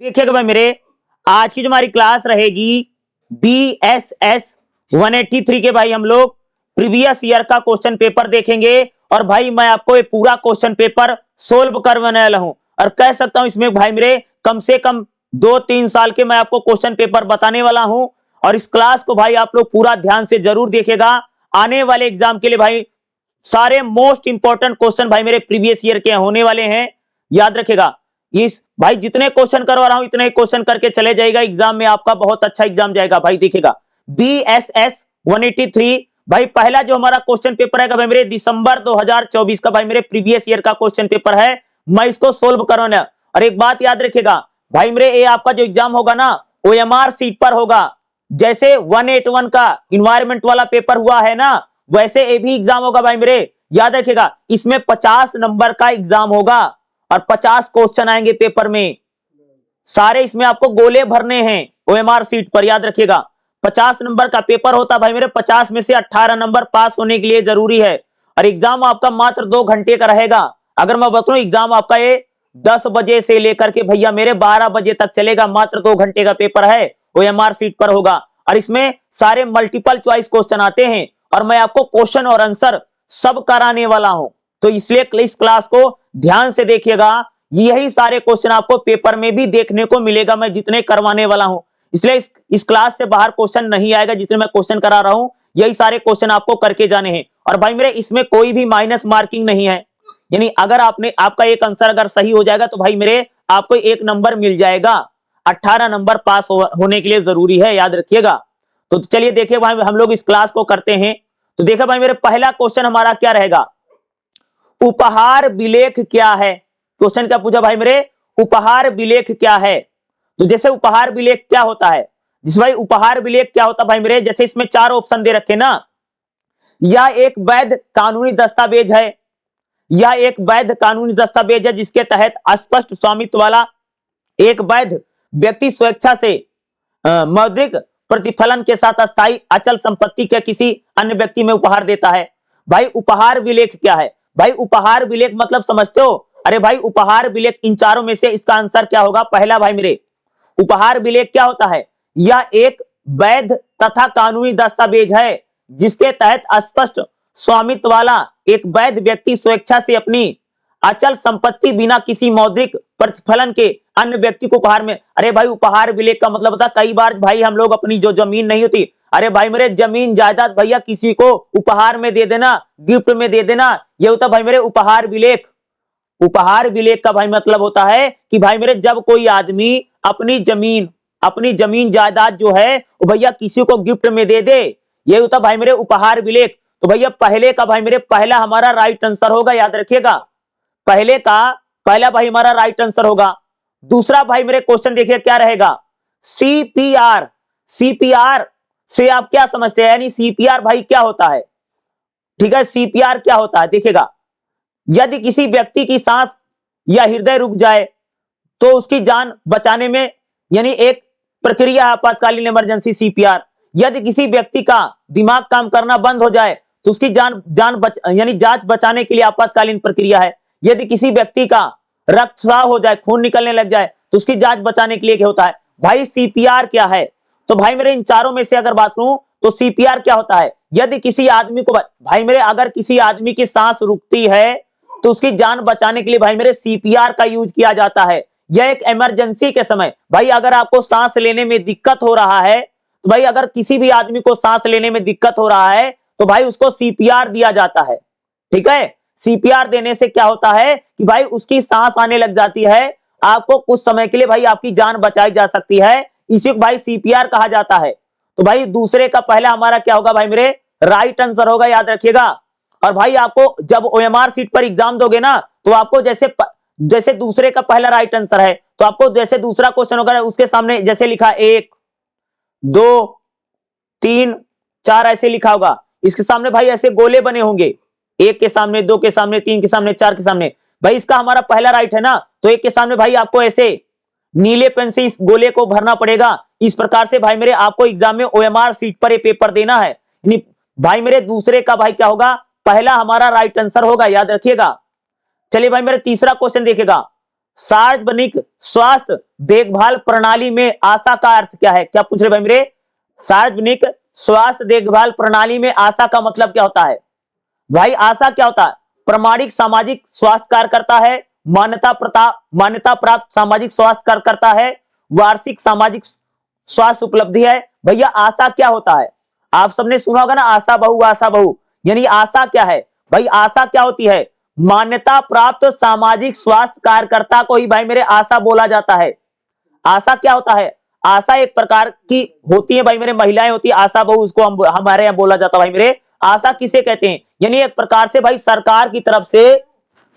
देखिएगा भाई मेरे, आज की जो हमारी क्लास रहेगी BSS 183 के भाई हम लोग प्रीवियस ईयर का क्वेश्चन पेपर देखेंगे। और भाई मैं आपको ये पूरा क्वेश्चन पेपर सोल्व करवाने वाला हूं और कह सकता हूं इसमें भाई मेरे कम से कम 2-3 साल के मैं आपको क्वेश्चन पेपर बताने वाला हूं। और इस क्लास को भाई आप लोग पूरा ध्यान से जरूर देखिएगा। आने वाले एग्जाम के लिए भाई सारे मोस्ट इंपॉर्टेंट क्वेश्चन भाई मेरे प्रीवियस ईयर के होने वाले हैं, याद रखेगा। इस भाई जितने क्वेश्चन करवा रहा हूं इतने ही क्वेश्चन करके चले जाएगा, एग्जाम में आपका बहुत अच्छा एग्जाम जाएगा भाई। देखिएगा BSS 183 भाई पहला जो हमारा क्वेश्चन पेपर है भाई मेरे दिसंबर 2024 का भाई मेरे प्रीवियस ईयर का क्वेश्चन पेपर है, मैं इसको सोल्व करवाना। और एक बात याद रखिएगा भाई मेरे, ये आपका जो एग्जाम होगा ना OMR सीट पर होगा। जैसे 181 का इन्वायरमेंट वाला पेपर हुआ है ना, वैसे ये भी एग्जाम होगा भाई मेरे, याद रखिएगा। इसमें 50 नंबर का एग्जाम होगा और 50 क्वेश्चन आएंगे पेपर में। सारे इसमें आपको गोले भरने हैं OMR सीट पर, याद रखिएगा। 50 नंबर का पेपर होता है भाई मेरे, 50 में से 18 नंबर पास होने के लिए जरूरी है। और एग्जाम आपका मात्र 2 घंटे का रहेगा। अगर मैं बताऊं एग्जाम आपका ये 10 बजे से लेकर के भैया मेरे 12 बजे तक चलेगा, मात्र 2 घंटे का पेपर है, OMR सीट पर होगा। और इसमें सारे मल्टीपल चॉइस क्वेश्चन आते हैं और मैं आपको क्वेश्चन और आंसर सब कराने वाला हूं, तो इसलिए इस क्लास को ध्यान से देखिएगा। यही सारे क्वेश्चन आपको पेपर में भी देखने को मिलेगा, मैं जितने करवाने वाला हूं। इसलिए इस क्लास से बाहर क्वेश्चन नहीं आएगा, जितने मैं क्वेश्चन करा रहा हूं यही सारे क्वेश्चन आपको करके जाने हैं। और भाई मेरे इसमें कोई भी माइनस मार्किंग नहीं है, यानी अगर आपका एक आंसर अगर सही हो जाएगा तो भाई मेरे आपको 1 नंबर मिल जाएगा। 18 नंबर पास होने के लिए जरूरी है, याद रखिएगा। तो चलिए देखिए भाई हम लोग इस क्लास को करते हैं। तो देखिए भाई मेरे पहला क्वेश्चन हमारा क्या रहेगा, उपहार विलेख क्या है। क्वेश्चन क्या पूछा भाई मेरे, उपहार विलेख क्या है। तो जैसे उपहार विलेख क्या होता है, जिस भाई उपहार विलेख क्या होता है भाई मेरे, जैसे इसमें 4 ऑप्शन दे रखे ना, या एक वैध कानूनी दस्तावेज है, या एक वैध कानूनी दस्तावेज है जिसके तहत स्पष्ट स्वामित्व वाला एक वैध व्यक्ति स्वेच्छा से मौद्रिक प्रतिफलन के साथ अस्थायी अचल संपत्ति के किसी अन्य व्यक्ति में उपहार देता है। भाई उपहार विलेख क्या है, भाई उपहार विलेख मतलब समझते हो। अरे भाई उपहार विलेख इन चारों में से इसका आंसर क्या होगा। पहला भाई मेरे उपहार विलेख क्या होता है, यह एक वैध तथा कानूनी दस्तावेज है जिसके तहत स्पष्ट स्वामित्व वाला एक वैध व्यक्ति स्वेच्छा से अपनी अचल संपत्ति बिना किसी मौद्रिक प्रतिफलन के अन्य व्यक्ति को उपहार में। अरे भाई उपहार विलेख का मतलब होता है, कई बार भाई हम लोग अपनी जो जमीन नहीं होती, अरे भाई मेरे जमीन जायदाद भैया किसी को उपहार में दे देना, गिफ्ट में दे देना, ये होता भाई मेरे उपहार विलेख। उपहार विलेख का भाई मतलब होता है कि भाई मेरे जब कोई आदमी अपनी जमीन जायदाद जो है वो भैया किसी को गिफ्ट में दे दे, ये होता भाई मेरे उपहार विलेख। तो भैया पहले का भाई मेरे पहला हमारा राइट आंसर होगा, याद रखिएगा। पहला भाई हमारा राइट आंसर होगा। दूसरा भाई मेरे क्वेश्चन देखिए क्या रहेगा, CPR। CPR से आप क्या समझते हैं, यानी CPR भाई क्या होता है, ठीक है। CPR क्या होता है देखिएगा, यदि किसी व्यक्ति की सांस या हृदय रुक जाए तो उसकी जान बचाने में, यानी एक प्रक्रिया आपातकालीन इमरजेंसी CPR। यदि किसी व्यक्ति का दिमाग काम करना बंद हो जाए तो उसकी यानी जान बचाने के लिए आपातकालीन प्रक्रिया है। यदि किसी व्यक्ति का रक्तस्राव हो जाए, खून निकलने लग जाए तो उसकी जांच बचाने के लिए क्या होता है। भाई CPR क्या है, तो भाई मेरे इन चारों में से अगर बात करूं तो CPR क्या होता है, यदि किसी आदमी को भाई मेरे अगर किसी आदमी की सांस रुकती है तो उसकी जान बचाने के लिए भाई मेरे CPR का यूज किया जाता है। यह एक इमरजेंसी के समय, भाई अगर आपको सांस लेने में दिक्कत हो रहा है, तो भाई अगर किसी भी आदमी को सांस लेने में दिक्कत हो रहा है तो भाई उसको CPR दिया जाता है, ठीक है। CPR देने से क्या होता है कि भाई उसकी सांस आने लग जाती है, आपको कुछ समय के लिए भाई आपकी जान बचाई जा सकती है, इसी को भाई CPR कहा जाता है। तो भाई दूसरे का पहला हमारा क्या होगा भाई मेरे राइट आंसर होगा, याद रखिएगा। और भाई आपको जब OMR सीट पर एग्जाम दोगे ना तो आपको जैसे दूसरे का पहला राइट आंसर है तो आपको जैसे दूसरा क्वेश्चन होगा उसके सामने जैसे लिखा 1 2 3 4 ऐसे लिखा होगा, इसके सामने भाई ऐसे गोले बने होंगे, 1 के सामने, 2 के सामने, 3 के सामने, 4 के सामने। भाई इसका हमारा पहला राइट है ना, तो 1 के सामने भाई आपको ऐसे नीले पेन से इस गोले को भरना पड़ेगा। इस प्रकार से भाई मेरे आपको एग्जाम में OMR सीट पर ये पेपर देना है। भाई मेरे दूसरे का भाई क्या होगा, पहला हमारा राइट आंसर होगा, याद रखिएगा। चलिए भाई मेरे तीसरा क्वेश्चन देखिएगा, सार्वजनिक स्वास्थ्य देखभाल प्रणाली में आशा का अर्थ क्या है? क्या पूछ रहे भाई मेरे? सार्वजनिक स्वास्थ्य देखभाल प्रणाली में आशा का मतलब क्या होता है भाई? आशा क्या होता है? प्रामाणिक सामाजिक स्वास्थ्य कार्यकर्ता है, मान्यता प्राप्त सामाजिक स्वास्थ्य कार्यकर्ता है, वार्षिक सामाजिक स्वास्थ्य उपलब्धि है। भैया आशा क्या होता है? आप सबने सुना होगा ना, आशा बहु आशा बहु। यानी आशा क्या है भाई? आशा क्या होती है? मान्यता प्राप्त सामाजिक स्वास्थ्य कार्यकर्ता को ही भाई मेरे आशा बोला जाता है। आशा क्या होता है? आशा एक प्रकार की होती है भाई मेरे, महिलाएं होती है आशा बहु, उसको हम हमारे यहाँ बोला जाता है भाई मेरे। आशा किसे कहते हैं? यानी एक प्रकार से भाई सरकार की तरफ से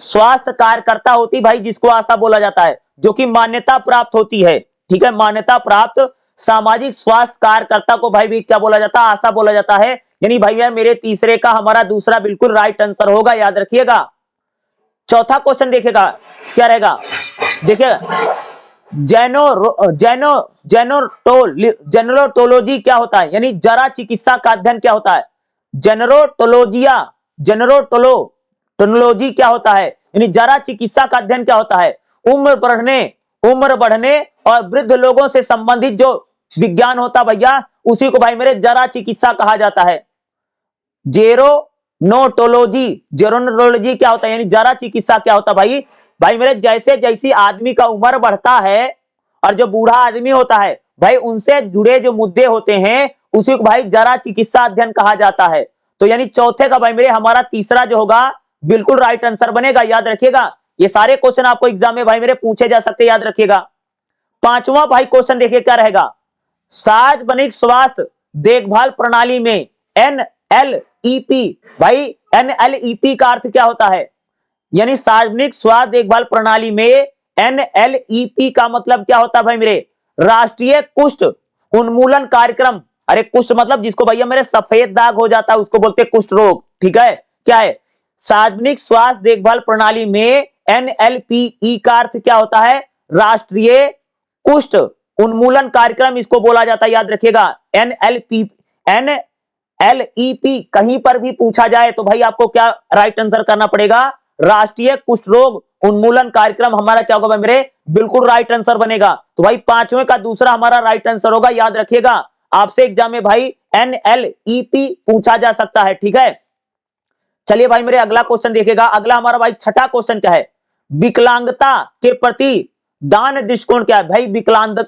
स्वास्थ्य कार्यकर्ता होती भाई, जिसको आशा बोला जाता है, जो कि मान्यता प्राप्त होती है। ठीक है, मान्यता प्राप्त सामाजिक स्वास्थ्य कार्यकर्ता को भाई भी क्या बोला जाता है? आशा बोला जाता है। यानी भाई यार मेरे तीसरे का हमारा दूसरा बिल्कुल राइट आंसर होगा, याद रखिएगा। चौथा क्वेश्चन देखेगा क्या रहेगा, देखिए जेनरोटोलॉजी क्या होता है? यानी जरा चिकित्सा का अध्ययन क्या होता है? जेनरोटोलॉजी क्या होता है? यानी जरा चिकित्सा का अध्ययन क्या होता है? उम्र बढ़ने और वृद्ध लोगों से संबंधित जो विज्ञान होता भैया, उसी को भाई मेरे जरा चिकित्सा कहा जाता है। जेरोनोटोलॉजी क्या होता है? यानी जरा चिकित्सा क्या होता भाई? भाई मेरे जैसे जैसी आदमी का उम्र बढ़ता है और जो बूढ़ा आदमी होता है भाई, उनसे जुड़े जो मुद्दे होते हैं उसी को भाई जरा चिकित्सा अध्ययन कहा जाता है। तो यानी चौथे का भाई मेरे हमारा तीसरा जो होगा बिल्कुल राइट आंसर बनेगा, याद रखिएगा। ये सारे क्वेश्चन आपको एग्जाम में भाई मेरे पूछे जा सकते हैं, याद रखिएगा। पांचवा भाई क्वेश्चन देखिए क्या रहेगा, सार्वजनिक स्वास्थ्य देखभाल प्रणाली में NLEP, भाई NLEP का अर्थ क्या होता है? यानी सार्वजनिक स्वास्थ्य देखभाल प्रणाली में NLEP का मतलब क्या होता है भाई मेरे? राष्ट्रीय कुष्ठ उन्मूलन कार्यक्रम। अरे कुष्ठ मतलब जिसको भैया मेरे सफेद दाग हो जाता है उसको बोलते हैं कुष्ठ रोग। ठीक है, क्या है? सार्वजनिक स्वास्थ्य देखभाल प्रणाली में NLPE का अर्थ क्या होता है? राष्ट्रीय कुष्ठ उन्मूलन कार्यक्रम इसको बोला जाता है, याद रखिएगा। NLEP कहीं पर भी पूछा जाए तो भाई आपको क्या राइट आंसर करना पड़ेगा? राष्ट्रीय कुष्ठ रोग उन्मूलन कार्यक्रम हमारा क्या होगा भाई मेरे? बिल्कुल राइट आंसर बनेगा। तो भाई पांचवें का दूसरा हमारा राइट आंसर होगा, याद रखिएगा। आपसे एग्जाम में भाई NLEP पूछा जा सकता है। ठीक है, चलिए भाई मेरे अगला क्वेश्चन देखेगा। अगला हमारा भाई छठा क्वेश्चन क्या है? विकलांगता के प्रति दान दृष्टिकोण क्या है? भाई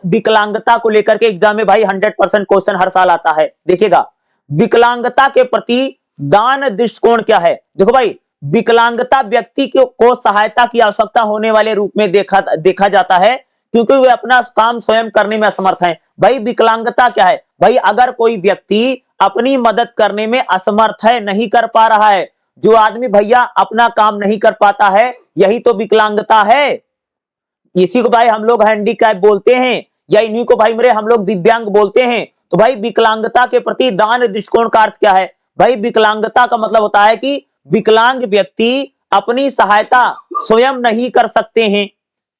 विकलांगता को लेकर के एग्जाम में भाई 100% क्वेश्चन हर साल आता है। देखिएगा विकलांगता के प्रति दान दृष्टिकोण क्या है? देखो भाई, विकलांगता व्यक्ति को सहायता की आवश्यकता होने वाले रूप में देखा जाता है, क्योंकि वे अपना काम स्वयं करने में असमर्थ हैं। भाई विकलांगता क्या है? भाई अगर कोई व्यक्ति अपनी मदद करने में असमर्थ है, नहीं कर पा रहा है, जो आदमी भैया अपना काम नहीं कर पाता है, यही तो विकलांगता है। इसी को भाई हम लोग हैंडीकैप बोलते हैं, या इन्हीं को भाई मेरे हम लोग दिव्यांग बोलते हैं। तो भाई विकलांगता के प्रति दान दृष्टिकोण का अर्थ क्या है? भाई विकलांगता का मतलब होता है कि विकलांग व्यक्ति अपनी सहायता स्वयं नहीं कर सकते हैं।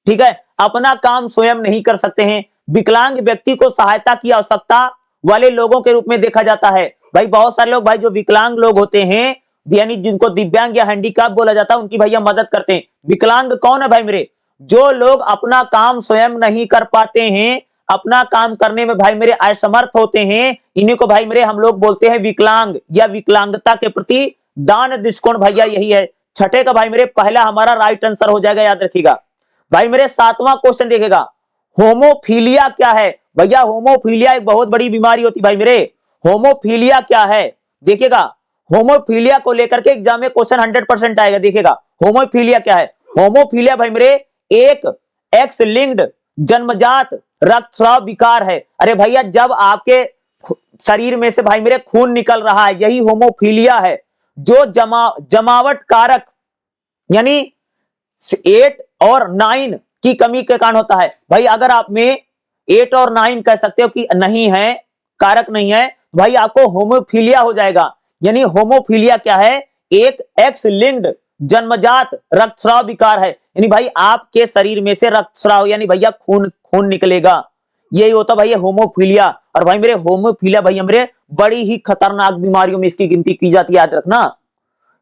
ठीक है, अपना काम स्वयं नहीं कर सकते हैं। विकलांग व्यक्ति को सहायता की आवश्यकता वाले लोगों के रूप में देखा जाता है। भाई बहुत सारे लोग भाई जो विकलांग लोग होते हैं, यानी जिनको दिव्यांग या हैंडीकैप बोला जाता है, उनकी भैया मदद करते हैं। विकलांग कौन है भाई मेरे? जो लोग अपना काम स्वयं नहीं कर पाते हैं, अपना काम करने में भाई मेरे असमर्थ होते हैं, इन्हीं को भाई मेरे हम लोग बोलते हैं विकलांग, या विकलांगता के प्रति दान दृष्टिकोण भैया यही है। छठे का भाई मेरे पहला हमारा राइट आंसर हो जाएगा, याद रखिएगा। भाई मेरे सातवां क्वेश्चन देखेगा, होमोफीलिया क्या है? भैया होमोफीलिया एक बहुत बड़ी बीमारी होती है भाई मेरे। होमोफीलिया क्या है? देखिएगा होमोफीलिया को लेकर के एग्जाम में क्वेश्चन 100% आएगा। देखिएगा होमोफीलिया क्या है? होमोफीलिया भाई मेरे एक एक्स लिंक्ड जन्मजात रक्तस्राव विकार है। अरे भैया जब आपके शरीर में से भाई मेरे खून निकल रहा है, यही होमोफीलिया है, जो जमावट कारक यानी 8 और 9 की कमी के कारण होता है। भाई अगर आप में 8 और 9 कह सकते हो कि नहीं है, कारक नहीं है, भाई आपको होमोफीलिया हो जाएगा। यानी होमोफीलिया क्या है? एक एक्स लिंक्ड जन्मजात रक्तस्राव विकार है। यानी भाई आपके शरीर में से रक्तस्राव यानी भैया खून निकलेगा, यही होता भैया होमोफीलिया। और भाई मेरे होमोफीलिया भाई मेरे बड़ी ही खतरनाक बीमारियों में इसकी गिनती की जाती है, याद रखना।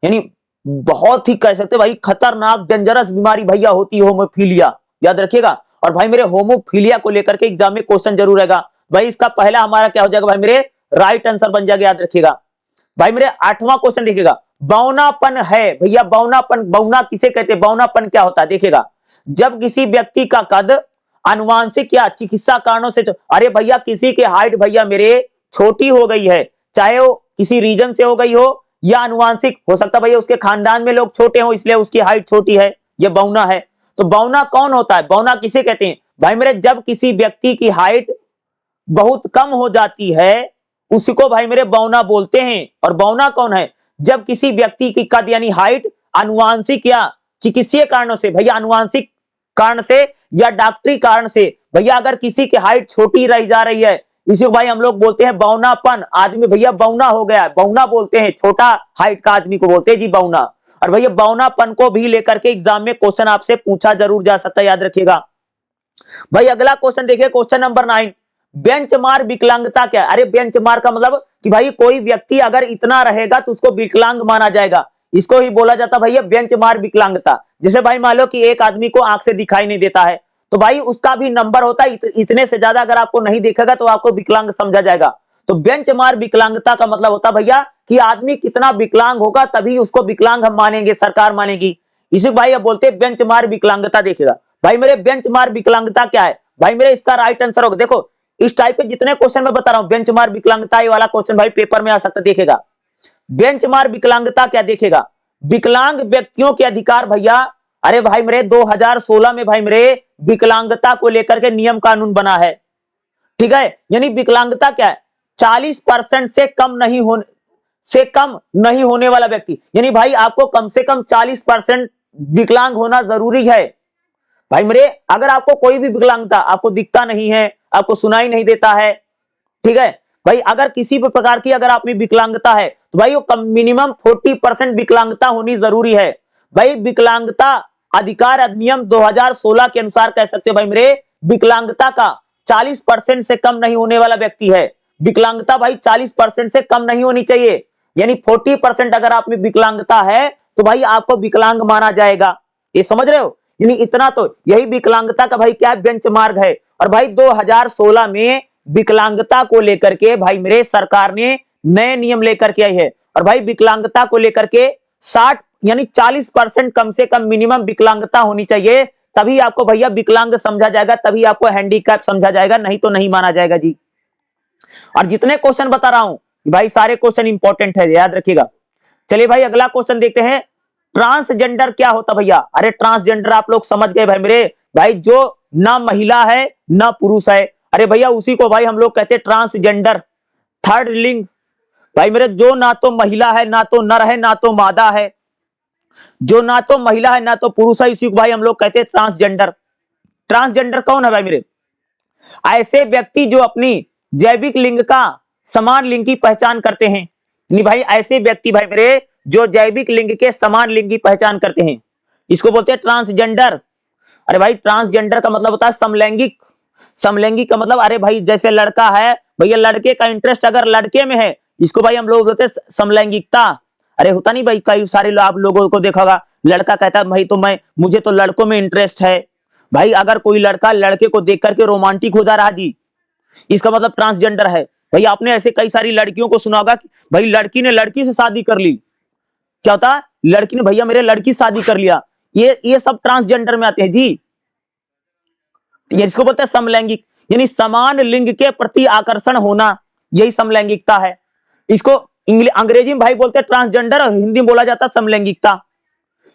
यानी बहुत ही कह सकते भाई खतरनाक डेंजरस बीमारी भैया होती है होमोफीलिया, याद रखिएगा। और भाई मेरे होमोफिलिया को लेकर के एग्जाम में क्वेश्चन जरूर रहेगा भाई। इसका पहला हमारा क्या हो जाएगा भाई मेरे, राइट आंसर बन जाएगा, याद रखिएगा। भाई मेरे 8वां क्वेश्चन देखिएगा, बौनापन है भैया, बौनापन, बौना किसे कहते हैं, बौनापन क्या होता है देखिएगा, जब किसी व्यक्ति का कद आनुवांशिक या चिकित्सा कारणों से, अरे भैया किसी की हाइट भैया मेरे छोटी हो गई है, चाहे वो किसी रीजन से हो गई हो या आनुवांशिक हो सकता भैया उसके खानदान में लोग छोटे हो इसलिए उसकी हाइट छोटी है, ये बौना है। तो बौना कौन होता है, बौना किसे कहते हैं भाई मेरे, जब किसी व्यक्ति की हाइट बहुत कम हो जाती है उसको भाई मेरे बौना बोलते हैं। और बौना कौन है, जब किसी व्यक्ति की कद यानी हाइट आनुवांशिक या चिकित्सीय कारणों से, भैया आनुवांशिक कारण से या डॉक्टरी कारण से भैया अगर किसी की हाइट छोटी रह जा रही है, इसी को भाई हम लोग बोलते हैं बौनापन। आदमी भैया बौना हो गया, बौना बोलते हैं, छोटा हाइट का आदमी को बोलते हैं जी बौना। और भैया बौनापन को भी लेकर के एग्जाम में क्वेश्चन आपसे पूछा जरूर जा सकता है, याद रखिएगा। भाई अगला क्वेश्चन देखिए, क्वेश्चन नंबर 9, बेंचमार्क विकलांगता क्या है। अरे बेंचमार्क का मतलब कि भाई कोई व्यक्ति अगर इतना रहेगा तो उसको विकलांग माना जाएगा, इसको ही बोला जाता भैया बेंचमार्क विकलांगता। जैसे भाई मान लो कि एक आदमी को आंख से दिखाई नहीं देता है तो भाई उसका भी नंबर होता है, इतने से ज्यादा अगर आपको नहीं देखेगा तो आपको विकलांग समझा जाएगा। तो बेंचमार्क विकलांगता का मतलब होता भैया कि आदमी कितना विकलांग होगा तभी उसको विकलांग हम मानेंगे, सरकार मानेगी, इसी भाई अब बोलते हैं बेंचमार्क विकलांगता। देखेगा भाई मेरे बेंचमार्क विकलांगता क्या है, भाई मेरे इसका राइट आंसर होगा, देखो इस टाइप के जितने क्वेश्चन मैं बता रहा हूं बेंचमार्क विकलांगता ये वाला क्वेश्चन भाई पेपर में आ सकता है। देखेगा बेंचमार्क विकलांगता क्या, देखेगा विकलांग व्यक्तियों के अधिकार भैया, अरे भाई मेरे 2016 में भाई मेरे विकलांगता को लेकर के नियम कानून बना है, ठीक है। यानी विकलांगता क्या है, 40% से कम नहीं होने वाला व्यक्ति, यानी भाई आपको कम से कम 40% विकलांग होना जरूरी है। भाई मेरे अगर आपको कोई भी विकलांगता, आपको दिखता नहीं है, आपको सुनाई नहीं देता है, ठीक है भाई, अगर किसी भी प्रकार की अगर आप में विकलांगता है तो भाई वो मिनिमम 40% विकलांगता होनी जरूरी है। भाई विकलांगता अधिकार अधिनियम 2016 के अनुसार कह सकते हो भाई मेरे विकलांगता का 40% से कम नहीं होने वाला व्यक्ति है, विकलांगता भाई 40% से कम नहीं होनी चाहिए, यानी 40% अगर आप में विकलांगता है तो भाई आपको विकलांग माना जाएगा, ये समझ रहे हो। यानी इतना तो यही विकलांगता का भाई क्या बेंचमार्क है। और भाई 2016 में विकलांगता को लेकर के भाई मेरे सरकार ने नए नियम लेकर के आई है। और भाई विकलांगता को लेकर के 60 यानी 40% कम से कम मिनिमम विकलांगता होनी चाहिए, तभी आपको भैया विकलांग समझा जाएगा, तभी आपको हैंडीकैप समझा जाएगा, नहीं तो नहीं माना जाएगा जी। और जितने क्वेश्चन बता रहा हूं भाई सारे क्वेश्चन इंपॉर्टेंट है, याद रखिएगा। चलिए भाई अगला क्वेश्चन देखते हैं, ट्रांसजेंडर क्या होता भैया। अरे ट्रांसजेंडर आप लोग समझ गए भाई मेरे, भाई जो ना महिला है ना पुरुष है, अरे भैया उसी को भाई हम लोग कहते हैं ट्रांसजेंडर, थर्ड लिंग भाई मेरे, जो ना तो महिला है ना तो नर है ना तो मादा है, जो ना तो महिला है ना तो पुरुष है, इसी को भाई हम लोग कहते हैं ट्रांसजेंडर। ट्रांसजेंडर कौन है भाई मेरे, ऐसे व्यक्ति जो अपनी जैविक लिंग का समान लिंग की पहचान करते हैं, नहीं भाई ऐसे व्यक्ति भाई मेरे जो जैविक लिंग के समान लिंग की पहचान करते हैं, इसको बोलते हैं ट्रांसजेंडर। अरे भाई ट्रांसजेंडर का मतलब होता है समलैंगिक, समलैंगिक का मतलब अरे भाई जैसे लड़का है भैया लड़के का इंटरेस्ट अगर लड़के में है, इसको भाई हम लोग बोलते हैं समलैंगिकता। अरे होता नहीं भाई कई सारे आप लोगों को देखा होगा, लड़का कहता है भाई तो मुझे तो लड़कों में इंटरेस्ट है, भाई अगर कोई लड़का लड़के को देख करके रोमांटिक हो जा रहा जी, इसका मतलब ट्रांसजेंडर है। भाई आपने ऐसे कई सारी लड़कियों को सुना होगा कि भाई लड़की ने लड़की से शादी कर ली, क्या होता है, लड़की ने भैया मेरे लड़की शादी कर लिया, ये सब ट्रांसजेंडर में आते हैं जी। इसको बोलते हैं समलैंगिक, यानी समान लिंग के प्रति आकर्षण होना, यही समलैंगिकता है। इसको अंग्रेजी में भाई बोलते हैं ट्रांसजेंडर और हिंदी में बोला जाता है समलैंगिकता,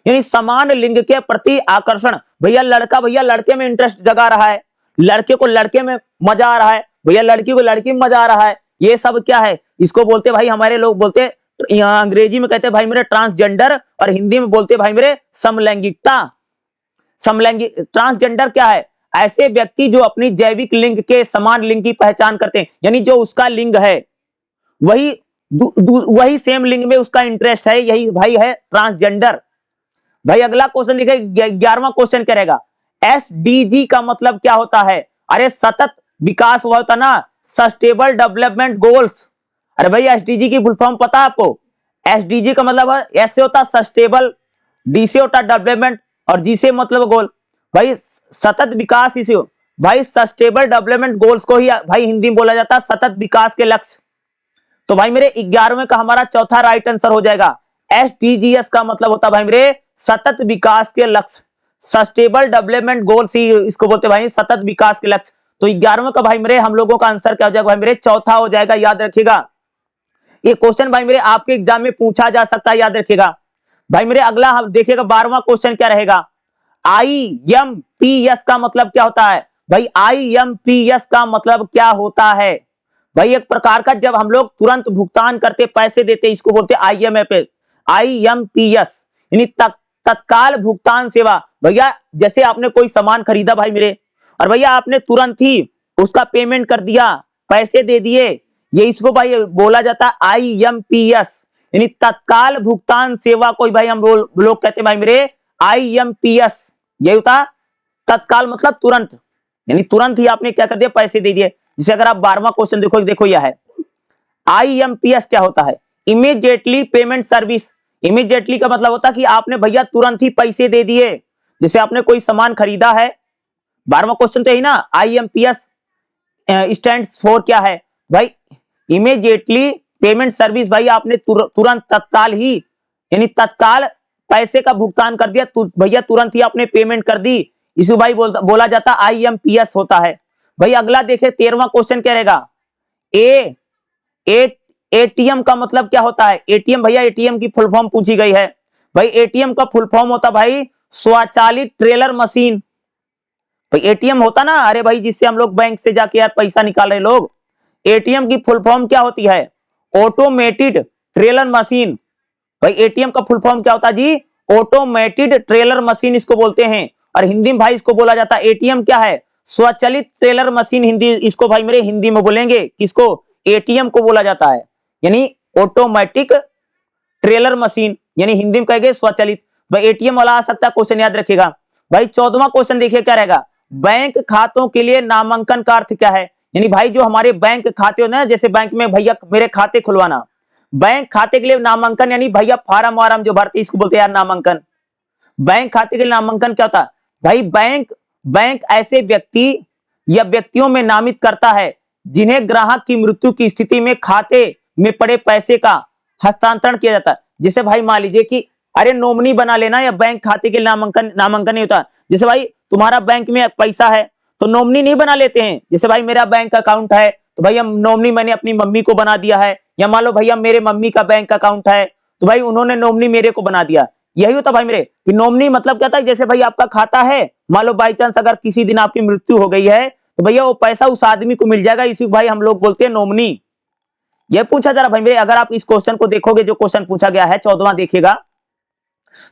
यानी समान लिंग के प्रति आकर्षण। भैया लड़का भैया लड़के में इंटरेस्ट जगा रहा है, लड़के को लड़के में मजा आ रहा है, भैया लड़की को लड़की में मजा आ रहा है, ये सब क्या है, इसको बोलते भाई हमारे लोग बोलते यहाँ अंग्रेजी में कहते भाई मेरे ट्रांसजेंडर और हिंदी में बोलते भाई मेरे समलैंगिकता। समलैंगिक ट्रांसजेंडर क्या है, ऐसे व्यक्ति जो अपनी जैविक लिंग के समान लिंग की पहचान करते हैं, यानी जो उसका लिंग है वही सेम लिंग में उसका इंटरेस्ट है, यही भाई है ट्रांसजेंडर। भाई अगला क्वेश्चन देखिए 11वां क्वेश्चन क्या रहेगा, एसडीजी का मतलब क्या होता है। अरे सतत विकास हुआ होता ना, सस्टेनेबल डेवलपमेंट गोल्स। अरे भाई एसडीजी की फुल फॉर्म पता है आपको, एसडीजी का मतलब एस से होता सस्टेबल, डी से होता डेवलपमेंट और जी से मतलब गोल। भाई सतत विकास इसे भाई सस्टेनेबल डेवलपमेंट गोल्स को ही भाई हिंदी में बोला जाता है सतत विकास के लक्ष्य। तो भाई मेरे 11वें का हमारा चौथा राइट आंसर हो जाएगा। एसडीजीएस का मतलब होता है भाई मेरे सतत विकास के लक्ष्य, सस्टेनेबल डेवलपमेंट गोल्स ही इसको बोलते भाई सतत विकास के लक्ष्य। तो 11वें का भाई मेरे हम लोगों का आंसर क्या हो जाएगा भाई मेरे चौथा हो जाएगा, याद रखिएगा। ये क्वेश्चन भाई मेरे आपके एग्जाम में पूछा जा सकता है, याद रखिएगा। भाई मेरे अगला हम देखिएगा 12वां क्वेश्चन क्या रहेगा। आईएमपीएस का मतलब क्या होता है भाई, आईएमपीएस का मतलब क्या होता है भाई, एक प्रकार का जब हम लोग तुरंत भुगतान करते पैसे देते इसको बोलते आईएमएफ, आईएमपीएस यानी तत्काल भुगतान सेवा। भैया जैसे आपने कोई सामान खरीदा भाई मेरे, और भैया आपने तुरंत ही उसका पेमेंट कर दिया, पैसे दे दिए, ये इसको भाई बोला जाता है आईएमपीएस यानी तत्काल भुगतान सेवा को भाई हम लोग कहते हैं भाई मेरे आईएमपीएस। यही होता तत्काल मतलब तुरंत, यानी तुरंत ही आपने क्या कर दिया पैसे दे दिए। जिसे अगर आप 12वां क्वेश्चन देखो, देखो यह है आईएमपीएस क्या होता है, इमीडिएटली पेमेंट सर्विस। इमीडिएटली का मतलब होता है कि आपने भैया तुरंत ही पैसे दे दिए, जैसे आपने कोई सामान खरीदा है। 12वां क्वेश्चन तो यही ना, आईएमपीएस स्टैंड्स फॉर क्या है भाई, इमीडिएटली पेमेंट सर्विस। भाई आपने तुरंत तत्काल ही यानी तत्काल पैसे का भुगतान कर दिया, भैया तुरंत ही आपने पेमेंट कर दी, इसे भाई बोला जाता आईएमपीएस होता है। भाई अगला देखे 13वां क्वेश्चन क्या रहेगा। एटीएम का मतलब क्या होता है, एटीएम भैया एटीएम की फुल फॉर्म पूछी गई है। भाई एटीएम का फुल फॉर्म होता भाई स्वचालित टेलर मशीन। भाई एटीएम होता ना, अरे भाई जिससे हम लोग बैंक से जाके यार पैसा निकाल रहे लोग, एटीएम की फुल फॉर्म क्या होती है, ऑटोमेटेड टेलर मशीन। भाई एटीएम का फुल फॉर्म क्या होता है जी, ऑटोमेटेड टेलर मशीन इसको बोलते हैं। और हिंदी में भाई इसको बोला जाता है एटीएम क्या है, स्वचालित टेलर मशीन। हिंदी इसको भाई मेरे हिंदी में बोलेंगे किसको, एटीएम को बोला जाता है, यानी ऑटोमेटिक टेलर मशीन, यानी हिंदी में कहेंगे स्वचालित। भाई एटीएम वाला आ सकता है क्वेश्चन, याद रखिएगा। भाई 14वां क्वेश्चन देखिए क्या रहेगा, बैंक खातों के लिए नामांकन का अर्थ क्या है। यानी भाई जो हमारे बैंक खाते होते हैं, जैसे बैंक में भैया मेरे खाते खुलवाना, बैंक खाते के लिए नामांकन यानी भैया फार्म वार्म जो भरते इसको बोलते हैं यार नामांकन। बैंक खाते के लिए नामांकन क्या होता है भाई, बैंक ऐसे व्यक्ति या व्यक्तियों में नामित करता है जिन्हें ग्राहक की मृत्यु की स्थिति में खाते में पड़े पैसे का हस्तांतरण किया जाता है। जैसे भाई मान लीजिए कि अरे नॉमिनी बना लेना, या बैंक खाते के लिए नामांकन नहीं होता। जैसे भाई तुम्हारा बैंक में पैसा है तो नॉमिनी नहीं बना लेते हैं, जैसे भाई मेरा बैंक अकाउंट है तो भैया नॉमिनी मैंने अपनी मम्मी को बना दिया है, या मान लो भैया मेरे मम्मी का बैंक अकाउंट है तो भाई उन्होंने नॉमिनी मेरे को बना दिया। यही होता भाई मेरे कि नॉमिनी मतलब क्या था, जैसे भाई आपका खाता है, मान लो बाई चांस अगर किसी दिन आपकी मृत्यु हो गई है तो भैया वो पैसा उस आदमी को मिल जाएगा, इसी को भाई हम लोग बोलते हैं नॉमिनी। यह पूछा जा रहा भाई मेरे, अगर आप इस क्वेश्चन को देखोगे जो क्वेश्चन पूछा गया है 14वां देखिएगा,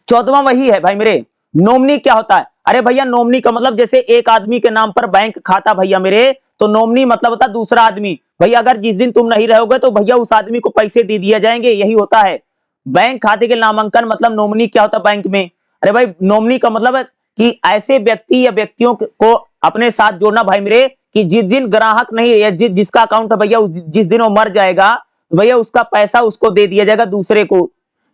14वां वही है भाई मेरे, नॉमिनी क्या होता है। अरे भैया नॉमिनी का मतलब जैसे एक आदमी के नाम पर बैंक खाता भैया मेरे, तो नॉमिनी मतलब होता है दूसरा आदमी। भैया अगर जिस दिन तुम नहीं रहोगे तो भैया उस आदमी को पैसे दे दिए जाएंगे, यही होता है बैंक खाते के नामांकन। मतलब नॉमिनी क्या होता है बैंक में, अरे भाई नॉमिनी का मतलब है कि ऐसे व्यक्ति या व्यक्तियों को अपने साथ जोड़ना भाई मेरे, कि जिस दिन ग्राहक नहीं या जिसका अकाउंट है भैया जिस दिन वो मर जाएगा तो भैया उसका पैसा उसको दे दिया जाएगा दूसरे को,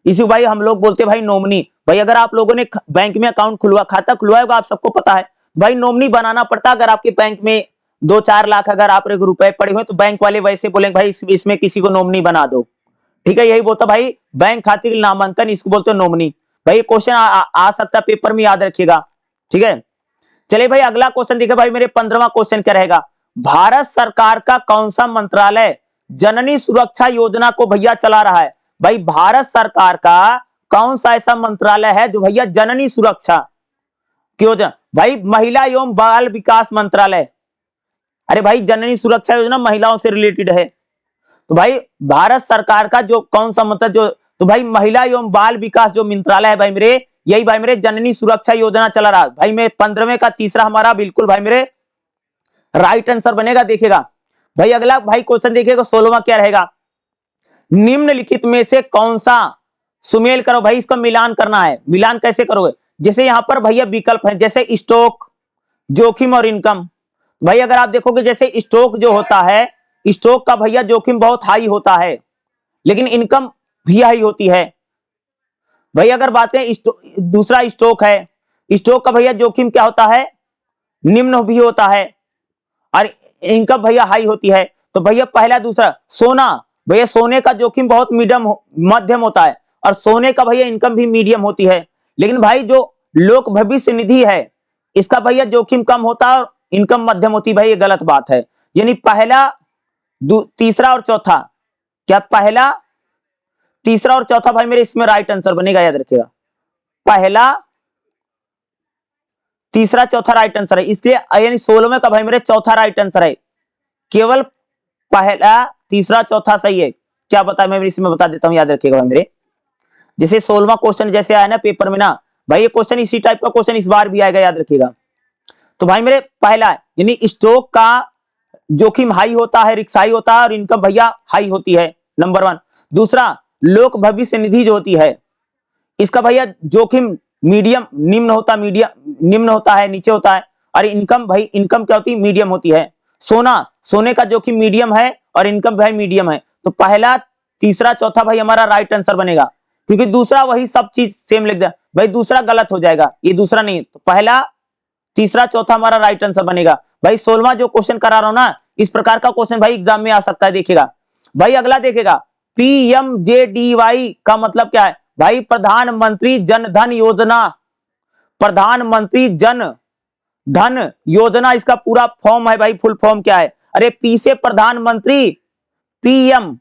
इसी भाई हम लोग बोलते हैं भाई नॉमिनी। भाई अगर आप लोगों ने बैंक में अकाउंट खाता खुलवाया होगा, आप सबको पता है भाई नॉमिनी बनाना पड़ता है। अगर आपके बैंक में 2-4 लाख अगर आप रुपए पड़े हुए तो बैंक वाले वैसे बोलेंगे भाई इसमें किसी को नॉमिनी बना दो, ठीक है। यही बोलता भाई बैंक खाते के नामांकन इसको बोलते हैं नॉमिनी। भाई क्वेश्चन आ सकता है पेपर में, याद रखिएगा, ठीक है। चलिए भाई अगला क्वेश्चन देखिए भाई मेरे 15वां क्वेश्चन क्या रहेगा, भारत सरकार का कौन सा मंत्रालय जननी सुरक्षा योजना को भैया चला रहा है। भाई भारत सरकार का कौन सा ऐसा मंत्रालय है जो भैया जननी सुरक्षा की योजना, भाई महिला एवं बाल विकास मंत्रालय। अरे भाई जननी सुरक्षा योजना महिलाओं से रिलेटेड है, तो भाई भारत सरकार का जो कौन सा मतलब जो, तो भाई महिला एवं बाल विकास जो मंत्रालय है भाई मेरे, यही भाई मेरे जननी सुरक्षा योजना चला रहा। भाई मैं 15वें का तीसरा हमारा बिल्कुल भाई मेरे राइट आंसर बनेगा, देखिएगा। भाई अगला भाई क्वेश्चन देखिएगा 16वां क्या रहेगा, निम्नलिखित में से कौन सा सुमेल करो। भाई इसका मिलान करना है, मिलान कैसे करोगे, जैसे यहां पर भैया विकल्प है, जैसे स्टॉक, जोखिम और इनकम। भाई अगर आप देखोगे जैसे स्टॉक जो होता है, स्टॉक का भैया जोखिम बहुत हाई होता है लेकिन इनकम भी हाई होती है। भाई अगर बात करें दूसरा स्टॉक है, स्ट्रोक का भैया जोखिम क्या होता है, निम्न भी होता है, और इनकम भैया हाई होती है। तो भैया पहला दूसरा, सोना भैया, सोने का जोखिम बहुत मध्यम होता है, और सोने का भैया इनकम भी मीडियम होती है। लेकिन भाई जो लोक भविष्य निधि है, इसका भैया जोखिम कम होता है और इनकम मध्यम होती है। भाई ये गलत बात है, यानी पहला तीसरा और चौथा, क्या पहला तीसरा और चौथा भाई मेरे इसमें राइट आंसर बनेगा, याद रखिएगा, पहला तीसरा चौथा राइट आंसर है, इसलिए यानी 16वें का भाई मेरे चौथा राइट आंसर है, केवल पहला तीसरा चौथा सही है। क्या बता, मैं इसमें बता देता हूं, याद रखिएगा भाई मेरे। जैसे 16वां क्वेश्चन जैसे आया ना पेपर में ना भाई, ये क्वेश्चन इसी टाइप का क्वेश्चन इस बार भी आएगा, याद रखिएगा। तो भाई मेरे पहला यानी स्ट्रोक का जोखिम हाई होता है, रिक्स हाई होता है, और इनकम भैया हाई होती है, नंबर 1। दूसरा, लोक भविष्य निधि जो होती है, इसका भैया जोखिम मीडियम निम्न होता है, नीचे होता है, और इनकम भाई इनकम क्या होती है, मीडियम होती है। सोने का जोखिम मीडियम है और इनकम भाई मीडियम है। तो पहला तीसरा चौथा भाई हमारा राइट आंसर बनेगा, क्योंकि दूसरा वही सब चीज सेम लिख दिया भाई, दूसरा गलत हो जाएगा, ये दूसरा नहीं। तो पहला तीसरा चौथा हमारा राइट आंसर बनेगा। भाई 16वां जो क्वेश्चन करा रहा हूं ना, इस प्रकार का क्वेश्चन भाई एग्जाम में आ सकता है, देखिएगा भाई। अगला देखिएगा, पीएमजेडीवाई का मतलब क्या है भाई, प्रधानमंत्री जन धन योजना, प्रधानमंत्री जन धन योजना, इसका पूरा फॉर्म है भाई, फुल फॉर्म क्या है। अरे पी से प्रधानमंत्री, पीएम,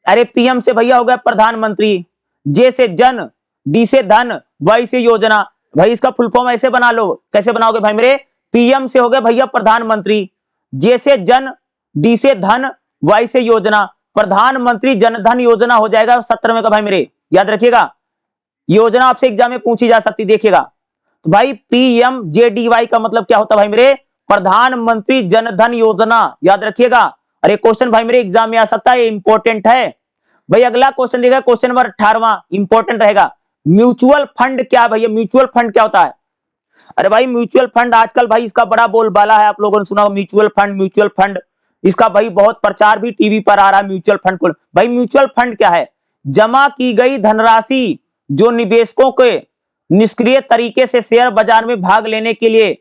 अरे पीएम से भैया हो गया प्रधानमंत्री, जे से जन, डी से धन, वाई से योजना। भाई इसका फुल फॉर्म ऐसे बना लो, कैसे बनाओगे भाई मेरे, पीएम से हो गया भैया प्रधानमंत्री, जे से जन, डी से धन, वाई से योजना, प्रधानमंत्री जन धन योजना हो जाएगा 17वें का भाई मेरे, याद रखिएगा। योजना आपसे एग्जाम में पूछी जा सकती, देखिएगा। तो भाई पीएमजेडीवाई का मतलब क्या होता है भाई मेरे, प्रधानमंत्री जन धन योजना, याद रखिएगा। अरे क्वेश्चन भाई मेरे एग्जाम में आ सकता है, इंपॉर्टेंट है भाई। अगला क्वेश्चन देखा, क्वेश्चन नंबर 18वां इंपॉर्टेंट रहेगा। म्यूचुअल फंड क्या है भैया, म्यूचुअल फंड क्या होता है। अरे भाई म्यूचुअल फंड आजकल भाई इसका बड़ा बोलबाला है, आप लोगों ने सुना म्यूचुअल फंड, म्यूचुअल फंड, इसका भाई बहुत प्रचार भी टीवी पर आ रहा है म्यूचुअल फंड को। भाई म्यूचुअल फंड क्या है, जमा की गई धनराशि जो निवेशकों के निष्क्रिय तरीके से शेयर बाजार में भाग लेने के लिए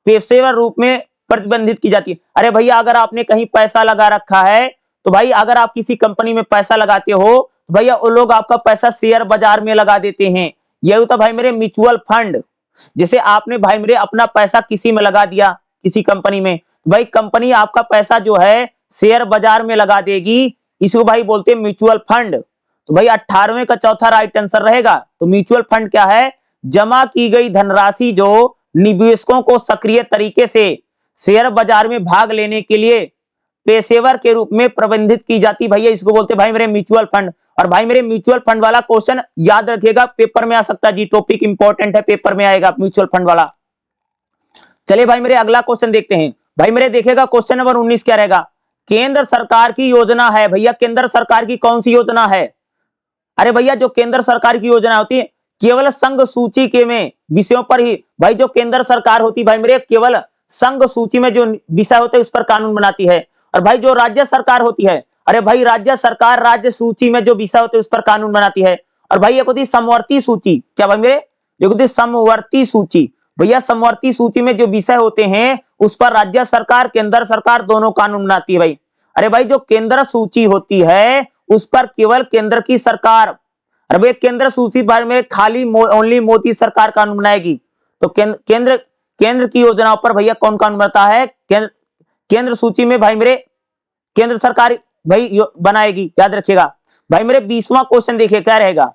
पेशेवर रूप में प्रतिबंधित की जाती है। अरे भैया अगर आपने कहीं पैसा लगा रखा है, तो भाई अगर आप किसी कंपनी में पैसा लगाते हो, तो भैया वो लोग आपका पैसा शेयर बाजार में लगा देते हैं, यही होता भाई मेरे म्यूचुअल फंड। जैसे आपने भाई मेरे अपना पैसा किसी में लगा दिया, किसी कंपनी में, भाई कंपनी आपका पैसा जो है शेयर बाजार में लगा देगी, इसको भाई बोलते हैं म्यूचुअल फंड। तो भाई 18वें का चौथा राइट आंसर रहेगा। तो म्यूचुअल फंड क्या है, जमा की गई धनराशि जो निवेशकों को सक्रिय तरीके से शेयर बाजार में भाग लेने के लिए पेशेवर के रूप में प्रबंधित की जाती, भैया इसको बोलते भाई मेरे म्यूचुअल फंड। और भाई मेरे म्यूचुअल फंड वाला क्वेश्चन याद रखिएगा, पेपर में आ सकता है जी, टॉपिक इंपॉर्टेंट है, पेपर में आएगा म्यूचुअल फंड वाला। चलिए भाई मेरे अगला क्वेश्चन देखते हैं। भाई मेरे देखिएगा क्वेश्चन नंबर 19 क्या रहेगा, केंद्र सरकार की योजना है, भैया केंद्र सरकार की कौन सी योजना है। अरे भैया जो केंद्र सरकार की योजना होती है, केवल संघ सूची के में विषयों पर ही, भाई जो केंद्र सरकार होती है भाई मेरे, केवल संघ सूची में जो विषय होते हैं उस पर कानून बनाती है। और भाई जो राज्य सरकार होती है, अरे भाई राज्य सरकार राज्य सूची में जो विषय होते हैं उस पर कानून बनाती है। और भाई एक होती है समवर्ती सूची, क्या भाई मेरे, एक होती है समवर्ती सूची, भैया समवर्ती सूची में जो विषय होते हैं उस पर राज्य सरकार केंद्र सरकार दोनों कानून बनाती है भाई। अरे भाई जो केंद्र सूची होती है उस पर केवल केंद्र की सरकार, अरे भाई केंद्र सूची बारे में खाली ओनली मोदी सरकार कानून बनाएगी। तो केंद्र की योजनाओं पर भैया कौन कानून बनाता है, केंद्र सूची में भाई मेरे केंद्र सरकार भाई बनाएगी, याद रखिएगा। भाई मेरे 20वां क्वेश्चन देखिए क्या रहेगा,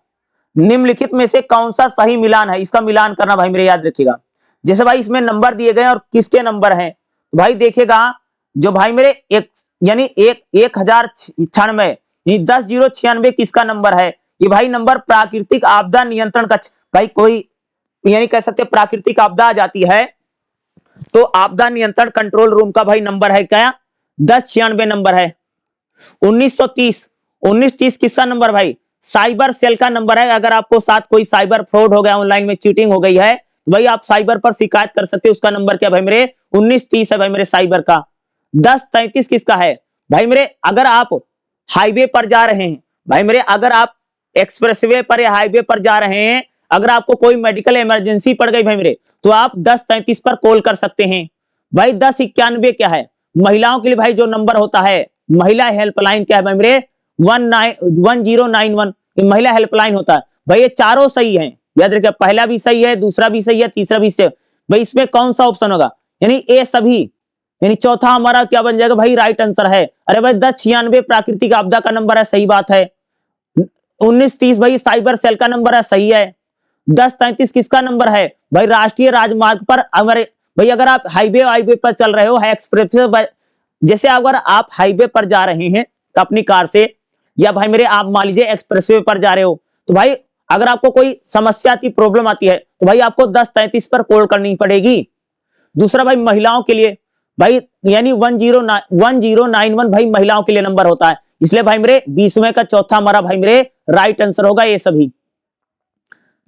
निम्नलिखित में से कौन सा सही मिलान है, इसका मिलान करना भाई मेरे, याद रखिएगा। जैसे भाई इसमें नंबर दिए गए और किसके नंबर हैं, भाई देखिएगा जो भाई मेरे एक यानी 1096 10,096 किसका नंबर है, ये भाई नंबर प्राकृतिक आपदा नियंत्रण कक्ष, भाई कोई यानी कह सकते प्राकृतिक आपदा आ जाती है तो आपदा नियंत्रण कंट्रोल रूम का भाई नंबर है क्या, 1096 नंबर है। 1930 किसका नंबर भाई, साइबर सेल का नंबर है। अगर आपको साथ कोई साइबर फ्रॉड हो गया, ऑनलाइन में चीटिंग हो गई है, तो भाई आप साइबर पर शिकायत कर सकते हैं, उसका नंबर क्या भाई मेरे 1930 है भाई मेरे साइबर का। 1033 किसका है भाई मेरे, अगर आप हाईवे पर जा रहे हैं, भाई मेरे अगर आप एक्सप्रेसवे पर या हाईवे पर जा रहे हैं, अगर आपको कोई मेडिकल इमरजेंसी पड़ गई भाई मेरे, तो आप 1033 पर कॉल कर सकते हैं। भाई 1091 क्या है? महिलाओं के लिए भाई जो नंबर होता है, महिला हेल्पलाइन क्या है भाई मेरे? 1091 महिला हेल्पलाइन होता है। भाई ये चारों सही है, याद रखिए, पहला भी सही है, दूसरा भी सही है, तीसरा भी सही है। भाई इसमें कौन सा ऑप्शन होगा? यानी ए सभी, यानी चौथा हमारा क्या बन जाएगा भाई? राइट आंसर है। अरे भाई 1096 प्राकृतिक आपदा का नंबर है, सही बात है। 1930 भाई साइबर सेल का नंबर है, सही है। 1033 किसका नंबर है भाई? राष्ट्रीय राजमार्ग पर हमारे भाई, अगर आप हाईवे पर चल रहे हो, एक्सप्रेस, जैसे अगर आप हाईवे पर जा रहे हैं अपनी कार से, या भाई मेरे आप मान लीजिए एक्सप्रेसवे पर जा रहे हो, तो भाई अगर आपको कोई समस्या आती, प्रॉब्लम आती है, तो भाई आपको 1033 पर कॉल करनी पड़ेगी। दूसरा भाई महिलाओं के लिए भाई, यानी 1091 भाई महिलाओं के लिए नंबर होता है, इसलिए भाई मेरे 20वें का चौथा हमारा भाई मेरे राइट आंसर होगा ये सभी।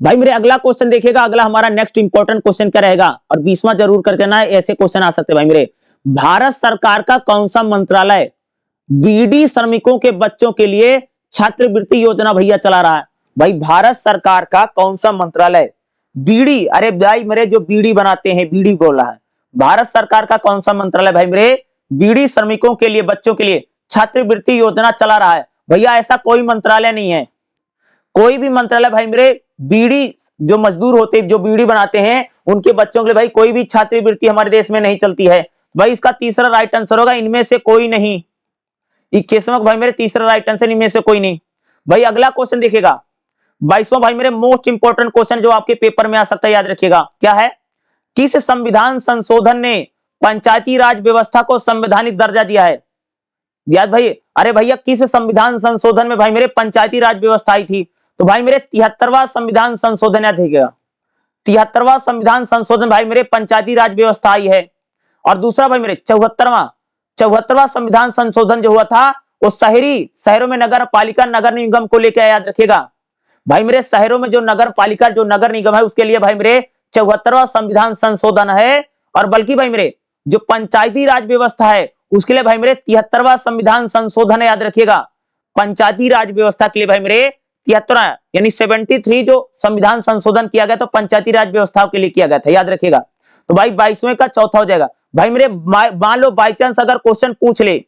भाई मेरे अगला क्वेश्चन देखिएगा, अगला हमारा नेक्स्ट इंपॉर्टेंट क्वेश्चन क्या रहेगा, और 20वां जरूर करके ना, ऐसे क्वेश्चन आ सकते हैं भाई मेरे। भारत सरकार का कौन सा मंत्रालय बीडी श्रमिकों के बच्चों के लिए छात्रवृत्ति योजना भैया चला रहा है? भाई भारत सरकार का कौन सा मंत्रालय बीडी, अरे भाई मेरे जो बीडी बनाते हैं, बीडी बोल रहा है, भारत सरकार का कौन सा मंत्रालय भाई मेरे बीडी श्रमिकों के लिए, बच्चों के लिए छात्रवृत्ति योजना चला रहा है? भैया ऐसा कोई मंत्रालय नहीं है, कोई भी मंत्रालय भाई मेरे बीड़ी, जो मजदूर होते हैं, जो बीड़ी बनाते हैं, उनके बच्चों के लिए भाई कोई भी छात्रवृत्ति हमारे देश में नहीं चलती है। भाई इसका तीसरा राइट आंसर होगा इनमें से कोई नहीं। 21वां भाई मेरे तीसरा राइट आंसर इनमें से कोई नहीं। भाई अगला क्वेश्चन देखिएगा, 22वां भाई मेरे मोस्ट इंपोर्टेंट क्वेश्चन जो आपके पेपर में आ सकता है, याद रखिएगा क्या है? किस संविधान संशोधन ने पंचायती राज व्यवस्था को संवैधानिक दर्जा दिया है? याद भाई, अरे भैया किस संविधान संशोधन में भाई मेरे पंचायती राज व्यवस्था आई थी? तो भाई मेरे 73वां संविधान संशोधन, याद रखिएगा 73वां संविधान संशोधन भाई मेरे पंचायती राज व्यवस्था आई है। और दूसरा भाई मेरे 74वां संविधान संशोधन जो हुआ था, वो शहरों में नगर पालिका, नगर निगम को लेकर, याद रखिएगा भाई मेरे शहरों में जो नगर पालिका, जो नगर निगम है, उसके लिए भाई मेरे 74वां संविधान संशोधन है। और बल्कि भाई मेरे जो पंचायती राज व्यवस्था है, उसके लिए भाई मेरे 73वां संविधान संशोधन है, याद रखिएगा। पंचायती राज व्यवस्था के लिए भाई मेरे 73 यानी 73 जो संविधान संशोधन किया गया, तो पंचायती राज व्यवस्था के लिए किया गया था, याद रखिएगा। तो भाई 22वें का चौथा हो जाएगा। भाई मेरे मान लो बाई चांस अगर क्वेश्चन पूछ ले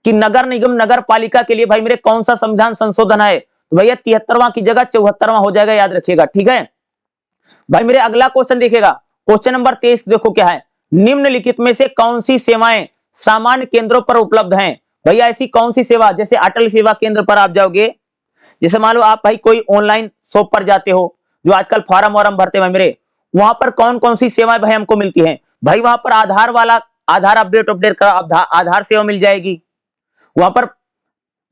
कि नगर निगम, नगर पालिका के लिए भाई मेरे कौन सा संविधान संशोधन है, तो भैया 73वां की जगह 74वां हो जाएगा, याद रखिएगा, ठीक है। भाई मेरे अगला क्वेश्चन देखिएगा, क्वेश्चन नंबर 23 देखो क्या है? निम्नलिखित में से कौन सी सेवाएं सामान्य केंद्रों पर उपलब्ध हैं? भैया ऐसी कौन सी सेवा, जैसे अटल सेवा केंद्र पर आप जाओगे, जैसे मान लो आप भाई कोई ऑनलाइन शॉप पर जाते हो, जो आजकल फॉर्म वॉर्म भरते हैं मेरे, वहां पर कौन कौन सी सेवाएं भाई हमको मिलती हैं? भाई वहां पर आधार अपडेट का आधार सेवा मिल जाएगी, वहां पर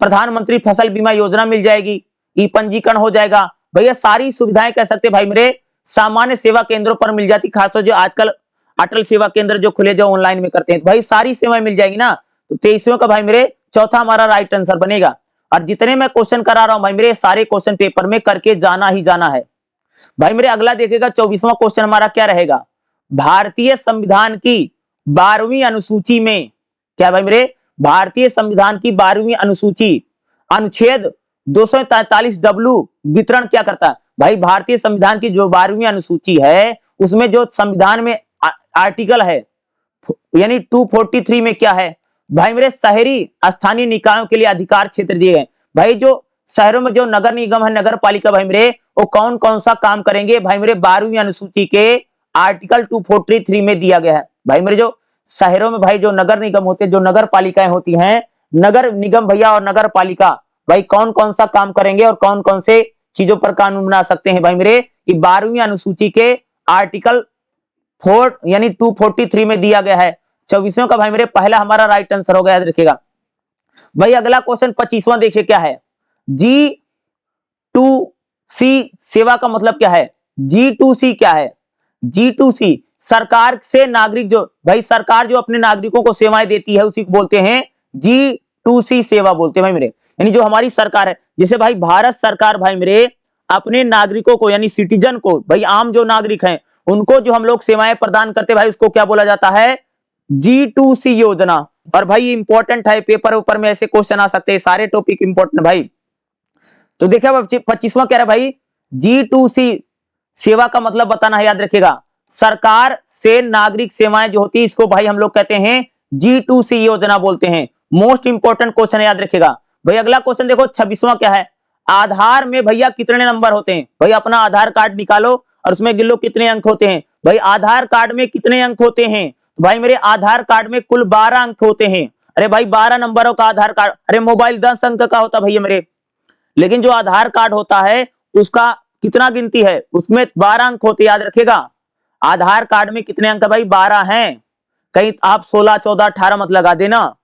प्रधानमंत्री फसल बीमा योजना मिल जाएगी, ई पंजीकरण हो जाएगा। भैया सारी सुविधाएं कह सकते भाई मेरे सामान्य सेवा केंद्रों पर मिल जाती, खासतौर जो आजकल अटल सेवा केंद्र जो खुले, जो ऑनलाइन में करते हैं, भाई सारी सेवाएं मिल जाएगी ना। तो 23वें का भाई मेरे चौथा हमारा राइट आंसर बनेगा। और जितने मैं क्वेश्चन करा रहा हूं भाई मेरे, सारे क्वेश्चन पेपर में करके जाना ही जाना है। भाई मेरे अगला देखिएगा, 24वां क्वेश्चन हमारा क्या रहेगा? भारतीय संविधान की 12वीं अनुसूची में, क्या भाई मेरे भारतीय संविधान की 12वीं अनुसूची अनुच्छेद 243W वितरण क्या करता है? भाई भारतीय संविधान की जो 12वीं अनुसूची है, उसमें जो संविधान में आर्टिकल है, यानी 243 में क्या है भाई मेरे? शहरी स्थानीय निकायों के लिए अधिकार क्षेत्र दिए गए। भाई जो शहरों में जो नगर निगम है, नगर पालिका भाई मेरे, वो कौन कौन सा काम करेंगे? भाई मेरे 12वीं अनुसूची के आर्टिकल 243 में दिया गया है। भाई मेरे जो शहरों में भाई जो नगर निगम होते हैं, जो नगर पालिकाएं होती हैं, नगर निगम भैया और नगर पालिका भाई कौन कौन सा काम करेंगे और कौन कौन से चीजों पर कानून बना सकते हैं? भाई मेरे 12वीं अनुसूची के आर्टिकल 4 यानी 243 में दिया गया है। 24वें का भाई मेरे पहला हमारा राइट आंसर होगा, याद रखिएगा। भाई अगला क्वेश्चन 25वां देखिए क्या है? G2C सेवा का मतलब क्या है? G2C क्या है? G2C सरकार से नागरिक, जो भाई सरकार जो अपने नागरिकों को सेवाएं देती है, उसी को बोलते हैं G2C सेवा बोलते हैं भाई मेरे। यानी जो हमारी सरकार है, जैसे भाई भारत सरकार भाई मेरे अपने नागरिकों को, यानी सिटीजन को, भाई आम जो नागरिक हैं, उनको जो हम लोग सेवाएं प्रदान करते हैं भाई, उसको क्या बोला जाता है? G2C योजना। और भाई इंपॉर्टेंट है, पेपर ऊपर में ऐसे क्वेश्चन आ सकते हैं, सारे टॉपिक इंपॉर्टेंट भाई। तो देखिए 25वां कह रहा है भाई G2C सेवा का मतलब बताना है, याद रखिएगा। सरकार से नागरिक सेवाएं जो होती है इसको भाई हम लोग कहते हैं G2C योजना बोलते हैं। मोस्ट इंपॉर्टेंट क्वेश्चन है, याद रखिएगा। भाई अगला क्वेश्चन देखो 26वां क्या है, आधार में भैया कितने नंबर होते हैं? भाई अपना आधार कार्ड निकालो और उसमें गिन लो कितने अंक होते हैं। भाई आधार कार्ड में कितने अंक होते हैं? भाई मेरे आधार कार्ड में कुल 12 अंक होते हैं। अरे भाई 12 नंबरों का आधार कार्ड, अरे मोबाइल 10 अंक का होता भैया मेरे, लेकिन जो आधार कार्ड होता है उसका कितना गिनती है, उसमें 12 अंक होते, याद रखिएगा। आधार कार्ड में कितने अंक भाई? 12 हैं। कहीं आप 16 14 18 मत लगा देना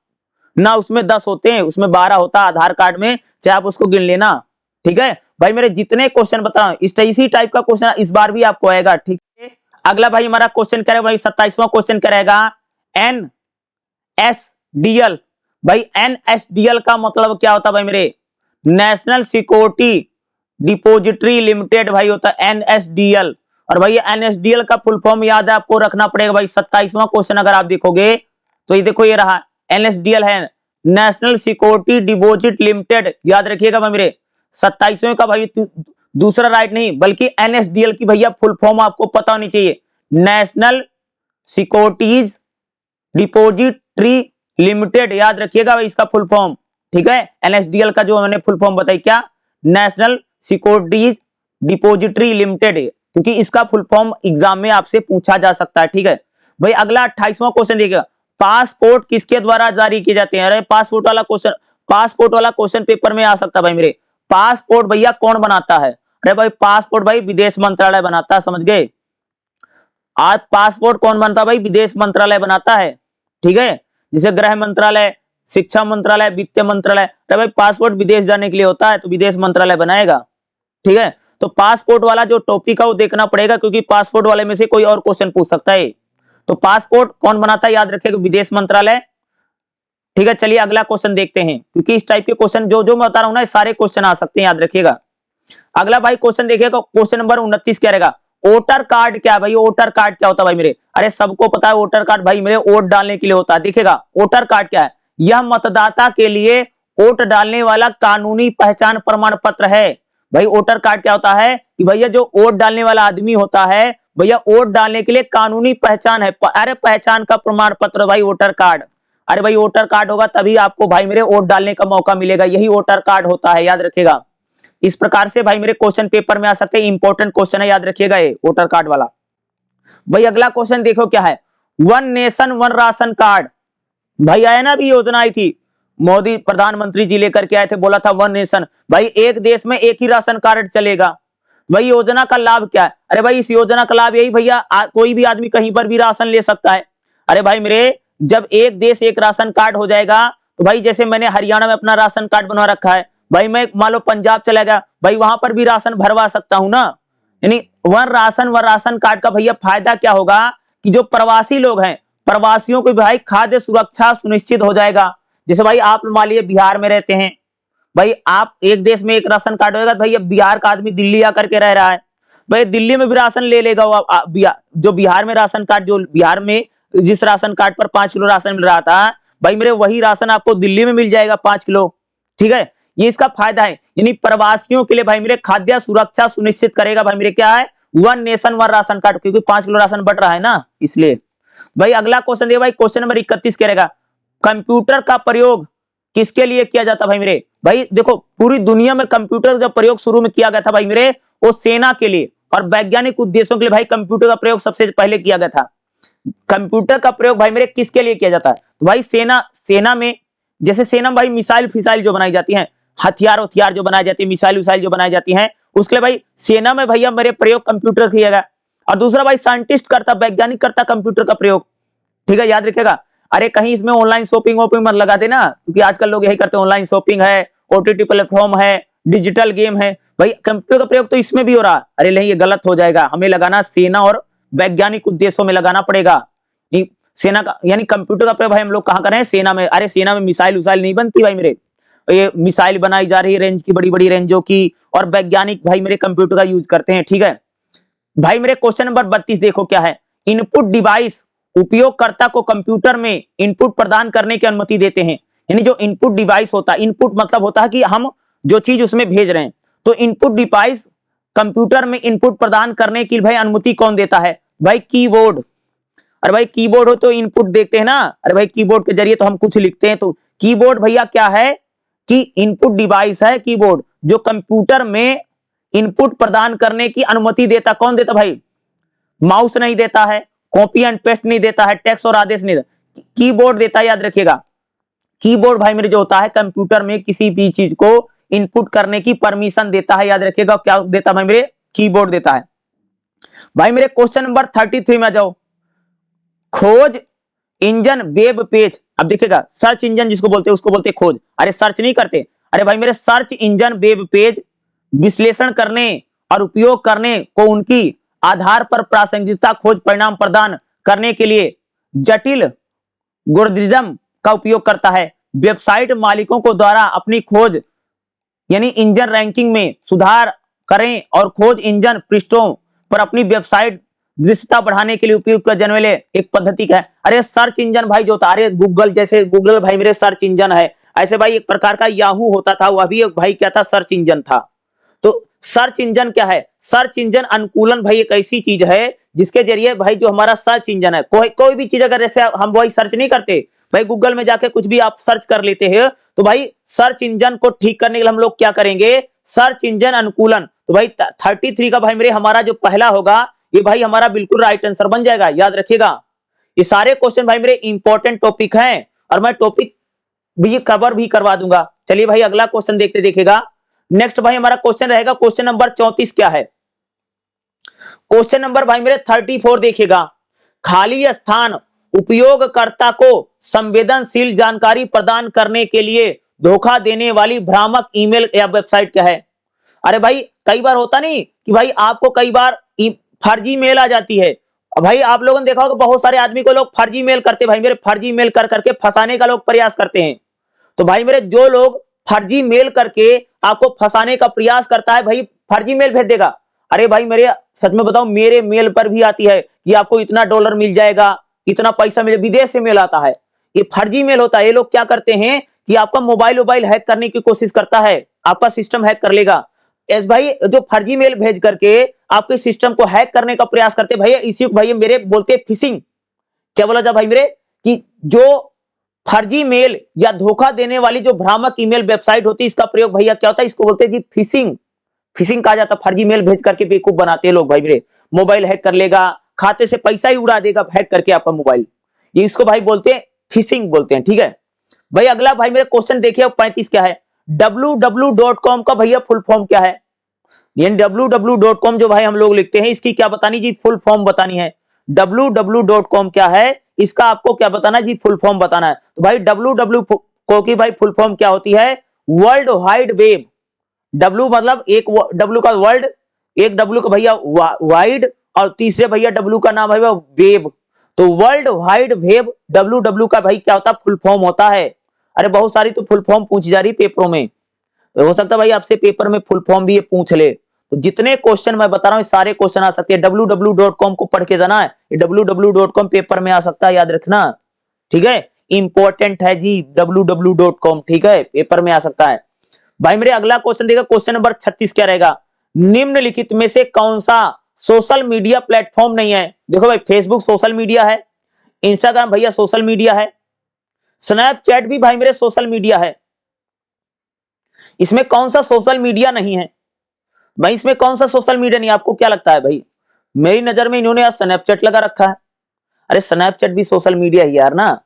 ना, उसमें 10 होते हैं, उसमें 12 होता है आधार कार्ड में, चाहे आप उसको गिन लेना। ठीक है भाई, मेरे जितने क्वेश्चन बताओ इसी टाइप का क्वेश्चन इस बार भी आपको आएगा। ठीक है, अगला भाई हमारा क्वेश्चन करेगा भाई 27वां क्वेश्चन करेगा NSDL। भाई NSDL का मतलब क्या होता है भाई मेरे? नेशनल सिक्योरिटी डिपोजिटरी लिमिटेड भाई होता है NSDL। और भाई NSDL का फुल फॉर्म याद है आपको रखना पड़ेगा भाई। 27वां क्वेश्चन अगर आप देखोगे तो ये देखो, ये रहा NSDL है, नेशनल सिक्योरिटी डिपोजिट लिमिटेड, याद रखिएगा भाई मेरे। 27वें का भाई दूसरा राइट नहीं बल्कि NSDL की भैया फुल फॉर्म आपको पता होनी चाहिए, नेशनल सिक्योरिटीज डिपोजिटरी लिमिटेड, याद रखिएगा भाई इसका फुल फॉर्म। ठीक है, NSDL का जो मैंने फुल फॉर्म बताई क्या, नेशनल सिक्योरिटीज डिपोजिटरी लिमिटेड, क्योंकि इसका फुल फॉर्म एग्जाम में आपसे पूछा जा सकता है। ठीक है भाई, अगला 28वां क्वेश्चन देखिएगा, पासपोर्ट किसके द्वारा जारी किए जाते हैं? अरे पासपोर्ट वाला क्वेश्चन पेपर में आ सकता है भाई मेरे। पासपोर्ट भैया कौन बनाता है? अरे भाई पासपोर्ट भाई विदेश मंत्रालय बनाता है, समझ गए। आज पासपोर्ट कौन बनता भाई? विदेश मंत्रालय बनाता है। ठीक है, जैसे गृह मंत्रालय, शिक्षा मंत्रालय, वित्त मंत्रालय। अरे भाई पासपोर्ट विदेश जाने के लिए होता है तो विदेश मंत्रालय बनाएगा। ठीक है, तो पासपोर्ट वाला जो टॉपिक है वो देखना पड़ेगा, क्योंकि पासपोर्ट वाले में से कोई और क्वेश्चन पूछ सकता है। तो पासपोर्ट कौन बनाता है? याद रखिएगा विदेश मंत्रालय। ठीक है, चलिए अगला क्वेश्चन देखते हैं, क्योंकि इस टाइप के क्वेश्चन जो जो मैं बता रहा हूं ना, सारे क्वेश्चन आ सकते हैं, याद रखिएगा। अगला भाई क्वेश्चन देखिएगा, क्वेश्चन नंबर 29 क्या रहेगा, वोटर कार्ड क्या है भाई? वोटर कार्ड क्या होता है भाई मेरे? अरे सबको पता है वोटर कार्ड भाई मेरे वोट डालने के लिए होता है। देखिएगा वोटर कार्ड क्या है, यह मतदाता के लिए वोट डालने वाला कानूनी पहचान प्रमाण पत्र है। भाई वोटर कार्ड क्या होता है कि भैया जो वोट डालने वाला आदमी होता है, भैया वोट डालने के लिए कानूनी पहचान है, अरे पहचान का प्रमाण पत्र भाई वोटर कार्ड। अरे भाई वोटर कार्ड होगा तभी आपको भाई मेरे वोट डालने का मौका मिलेगा, यही वोटर कार्ड होता है, याद रखिएगा। इस प्रकार से भाई मेरे क्वेश्चन पेपर में आ सकते हैं, इंपॉर्टेंट क्वेश्चन है, याद रखिएगा ये वोटर कार्ड वाला। भाई अगला क्वेश्चन देखो क्या है, one nation one ration card. भाई आया ना, अभी योजना आई थी, मोदी प्रधानमंत्री जी लेकर के आए थे, बोला था वन नेशन, भाई एक देश में एक ही राशन कार्ड चलेगा। भाई योजना का लाभ क्या है? अरे भाई इस योजना का लाभ यही भैया, कोई भी आदमी कहीं पर भी राशन ले सकता है। अरे भाई मेरे जब एक देश एक राशन कार्ड हो जाएगा, तो भाई जैसे मैंने हरियाणा में अपना राशन कार्ड बनवा रखा है, भाई मैं मान लो पंजाब चला गया, भाई वहां पर भी राशन भरवा सकता हूं ना। यानी वन राशन कार्ड का भैया फायदा क्या होगा कि जो प्रवासी लोग हैं, प्रवासियों को भाई खाद्य सुरक्षा सुनिश्चित हो जाएगा। जैसे भाई आप मान लीजिए बिहार में रहते हैं, भाई आप एक देश में एक राशन कार्ड होगा, भाई अब बिहार का आदमी दिल्ली आकर के रह रहा है, भाई दिल्ली में भी राशन ले लेगा वो। जो बिहार में राशन कार्ड, जो बिहार में जिस राशन कार्ड पर 5 किलो राशन मिल रहा था, भाई मेरे वही राशन आपको दिल्ली में मिल जाएगा 5 किलो। ठीक है, ये इसका फायदा है, यानी प्रवासियों के लिए भाई मेरे खाद्य सुरक्षा सुनिश्चित करेगा। भाई मेरे क्या है, one nation one ration card, क्योंकि 5 किलो राशन बढ़ रहा है ना, इसलिए। भाई अगला क्वेश्चन देखिए, भाई क्वेश्चन नंबर 31 क्या रहेगा, कंप्यूटर का प्रयोग किसके लिए किया जाता भाई मेरे? भाई देखो पूरी दुनिया में कंप्यूटर का प्रयोग शुरू में किया गया था भाई मेरे, वो सेना के लिए और वैज्ञानिक उद्देश्यों के लिए भाई कंप्यूटर का प्रयोग सबसे पहले किया गया था। कंप्यूटर का प्रयोग भाई मेरे किसके लिए किया जाता है? तो भाई सेना में, जैसे सेना में भाई मिसाइल फिसाइल जो बनाई जाती हैं, हथियार जो बनाए जाते हैं, मिसाइल जो बनाई जाती हैं, उसके लिए भाई सेना में भैया मेरे प्रयोग कंप्यूटर किया गया। और दूसरा भाई साइंटिस्ट करता, वैज्ञानिक करता कंप्यूटर का प्रयोग। ठीक है, याद रखिएगा। अरे कहीं इसमें ऑनलाइन शॉपिंग वॉपिंग मत लगा देना, क्योंकि आजकल लोग यही करते हैं, ऑनलाइन शॉपिंग है, OTT प्लेटफॉर्म है, डिजिटल गेम है, भाई कंप्यूटर का प्रयोग तो इसमें भी हो रहा है। अरे नहीं, ये गलत हो जाएगा, हमें लगाना सेना और वैज्ञानिक उद्देश्यों में लगाना पड़ेगा। सेना का यानी कंप्यूटर का प्रयोग भाई हम लोग कहां कर रहे हैं? सेना में। अरे सेना में मिसाइल उसाइल नहीं बनती भाई मेरे, ये मिसाइल बनाई जा रही है रेंज की, बड़ी बड़ी रेंजों की, और वैज्ञानिक भाई मेरे कंप्यूटर का यूज करते हैं। ठीक है भाई, मेरे क्वेश्चन नंबर 32 देखो क्या है, इनपुट डिवाइस उपयोगकर्ता को कंप्यूटर में इनपुट प्रदान करने की अनुमति देते हैं। यानी जो इनपुट डिवाइस होता है, इनपुट मतलब होता है कि हम जो चीज उसमें भेज रहे हैं, तो इनपुट डिवाइस कंप्यूटर में इनपुट प्रदान करने की भाई अनुमति कौन देता है? भाई कीबोर्ड। अरे भाई कीबोर्ड हो तो इनपुट देखते हैं ना। अरे भाई कीबोर्ड के जरिए तो हम कुछ लिखते हैं। तो कीबोर्ड भैया क्या है कि इनपुट डिवाइस है कीबोर्ड, जो कंप्यूटर में इनपुट प्रदान करने की अनुमति देता। कौन देता भाई? माउस नहीं देता है, कॉपी एंड पेस्ट नहीं देता है, टेक्स्ट और आदेश नहीं देता, कीबोर्ड देता है। याद रखिएगा, कीबोर्ड भाई मेरे जो होता है कंप्यूटर में किसी भी चीज को इनपुट करने की परमिशन देता है। याद रखिएगा क्या देता है भाई मेरे? कीबोर्ड देता है। भाई मेरे क्वेश्चन नंबर 33 में जाओ। खोज इंजन वेब पेज। अब देखिएगा, सर्च इंजन जिसको बोलते हैं उसको बोलते हैं खोज। अरे सर्च नहीं करते। अरे भाई मेरे सर्च इंजन वेब पेज विश्लेषण करने और उपयोग करने को उनकी आधार पर प्रासंगिकता खोज परिणाम प्रदान करने के लिए जटिल एल्गोरिथ्म का उपयोग करता है। वेबसाइट मालिकों को द्वारा अपनी खोज यानी इंजन रैंकिंग में सुधार करें और खोज इंजन पृष्ठों पर अपनी वेबसाइट दृश्यता बढ़ाने के लिए उपयोग किया जाने वाले एक पद्धति है। अरे सर्च इंजन भाई जो होता है, अरे गूगल, जैसे गूगल भाई मेरे सर्च इंजन है, ऐसे भाई एक प्रकार का याहू होता था, वह भी एक भाई क्या था? सर्च इंजन था। तो सर्च इंजन क्या है? सर्च इंजन अनुकूलन भाई एक ऐसी चीज है जिसके जरिए भाई जो हमारा सर्च इंजन है, कोई भी चीज अगर जैसे हम वही सर्च नहीं करते भाई, गूगल में जाके कुछ भी आप सर्च कर लेते हैं, तो भाई सर्च इंजन को ठीक करने के लिए हम लोग क्या करेंगे? सर्च इंजन अनुकूलन। तो भाई 33 का भाई मेरे हमारा जो पहला होगा ये भाई हमारा बिल्कुल राइट आंसर बन जाएगा। याद रखिएगा, ये सारे क्वेश्चन भाई मेरे इंपॉर्टेंट टॉपिक हैं और मैं टॉपिक भी कवर भी करवा दूंगा। चलिए भाई अगला क्वेश्चन देखते देखिएगा। नेक्स्ट भाई हमारा क्वेश्चन रहेगा क्वेश्चन नंबर 34। क्या है क्वेश्चन नंबर भाई मेरे 34? देखिएगा, खाली स्थान उपयोगकर्ता को संवेदनशील जानकारी प्रदान करने के लिए धोखा देने वाली भ्रामक ईमेल या वेबसाइट क्या है? अरे भाई कई बार होता नहीं कि भाई आपको कई बार फर्जी मेल आ जाती है। भाई आप लोगों ने देखा होगा बहुत सारे आदमी को लोग फर्जी मेल करते, भाई मेरे फर्जी मेल कर करके फंसाने का लोग प्रयास करते हैं। तो भाई मेरे जो लोग फर्जी मेल करके आपको फंसाने का प्रयास करता है, भाई फर्जी मेल भेज देगा। अरे भाई मेरे सच में बताओ, मेरे मेल पर भी आती है कि आपको इतना डॉलर मिल जाएगा, इतना पैसा मिले, विदेश से मेल आता है। ये फर्जी मेल होता है। ये लोग क्या करते हैं कि आपका मोबाइल हैक करने की कोशिश करता है, आपका सिस्टम हैक कर लेगा। एस भाई जो फर्जी मेल भेज करके आपके सिस्टम को हैक करने का प्रयास करते भैया, इसी को भाई मेरे बोलते फिशिंग। क्या बोला जा भाई मेरे कि जो फर्जी मेल या धोखा देने वाली जो भ्रामक ईमेल वेबसाइट होती है, इसका प्रयोग भैया क्या होता है? इसको बोलते हैं जी फिशिंग। फिशिंग कहा जाता है। फर्जी मेल भेज करके बेवकूफ बनाते हैं लोग भाई मेरे, मोबाइल हैक कर लेगा, खाते से पैसा ही उड़ा देगा हैक करके आपका मोबाइल। ये इसको भाई बोलते हैं फिशिंग बोलते हैं। ठीक है भाई, अगला भाई मेरे क्वेश्चन देखिए 35 क्या है? www.com का भैया फुल फॉर्म क्या है? यानी www.com जो भाई हम लोग लिखते हैं, इसकी क्या बतानी जी? फुल फॉर्म बतानी है। www.com क्या है, इसका आपको क्या बताना जी? फुल फॉर्म बताना है। तो भाई www को की भाई फुल फॉर्म क्या होती है? World wide web. W मतलब एक W का वर्ल्ड, एक W का भैया वाइड, और तीसरे भैया W का नाम है वेब। तो वर्ल्ड वाइड वेब WW का भाई क्या होता है? फुल फॉर्म होता है। अरे बहुत सारी तो फुल फॉर्म पूछी जा रही पेपरों में, तो हो सकता है भाई आपसे पेपर में फुल फॉर्म भी ये पूछ ले। तो जितने क्वेश्चन मैं बता रहा हूँ सारे क्वेश्चन आ सकते हैं। www.com को पढ़ के जाना है, ये www.com पेपर में आ सकता है, याद रखना। ठीक है, इंपॉर्टेंट है जी www.com। ठीक है, पेपर में आ सकता है। भाई मेरे अगला क्वेश्चन देखा, क्वेश्चन नंबर 36 क्या रहेगा? निम्नलिखित में से कौन सा सोशल मीडिया प्लेटफॉर्म नहीं है? देखो भाई, फेसबुक सोशल मीडिया है, इंस्टाग्राम भैया सोशल मीडिया है, स्नैपचैट भी भाई मेरे सोशल मीडिया है। इसमें कौन सा सोशल मीडिया नहीं है भाई? इसमें कौन सा सोशल मीडिया नहीं? आपको क्या लगता है भाई? मेरी नजर में इन्होंने यार स्नैपचैट लगा रखा है। अरे स्नैपचैट भी सोशल मीडिया ही यार ना।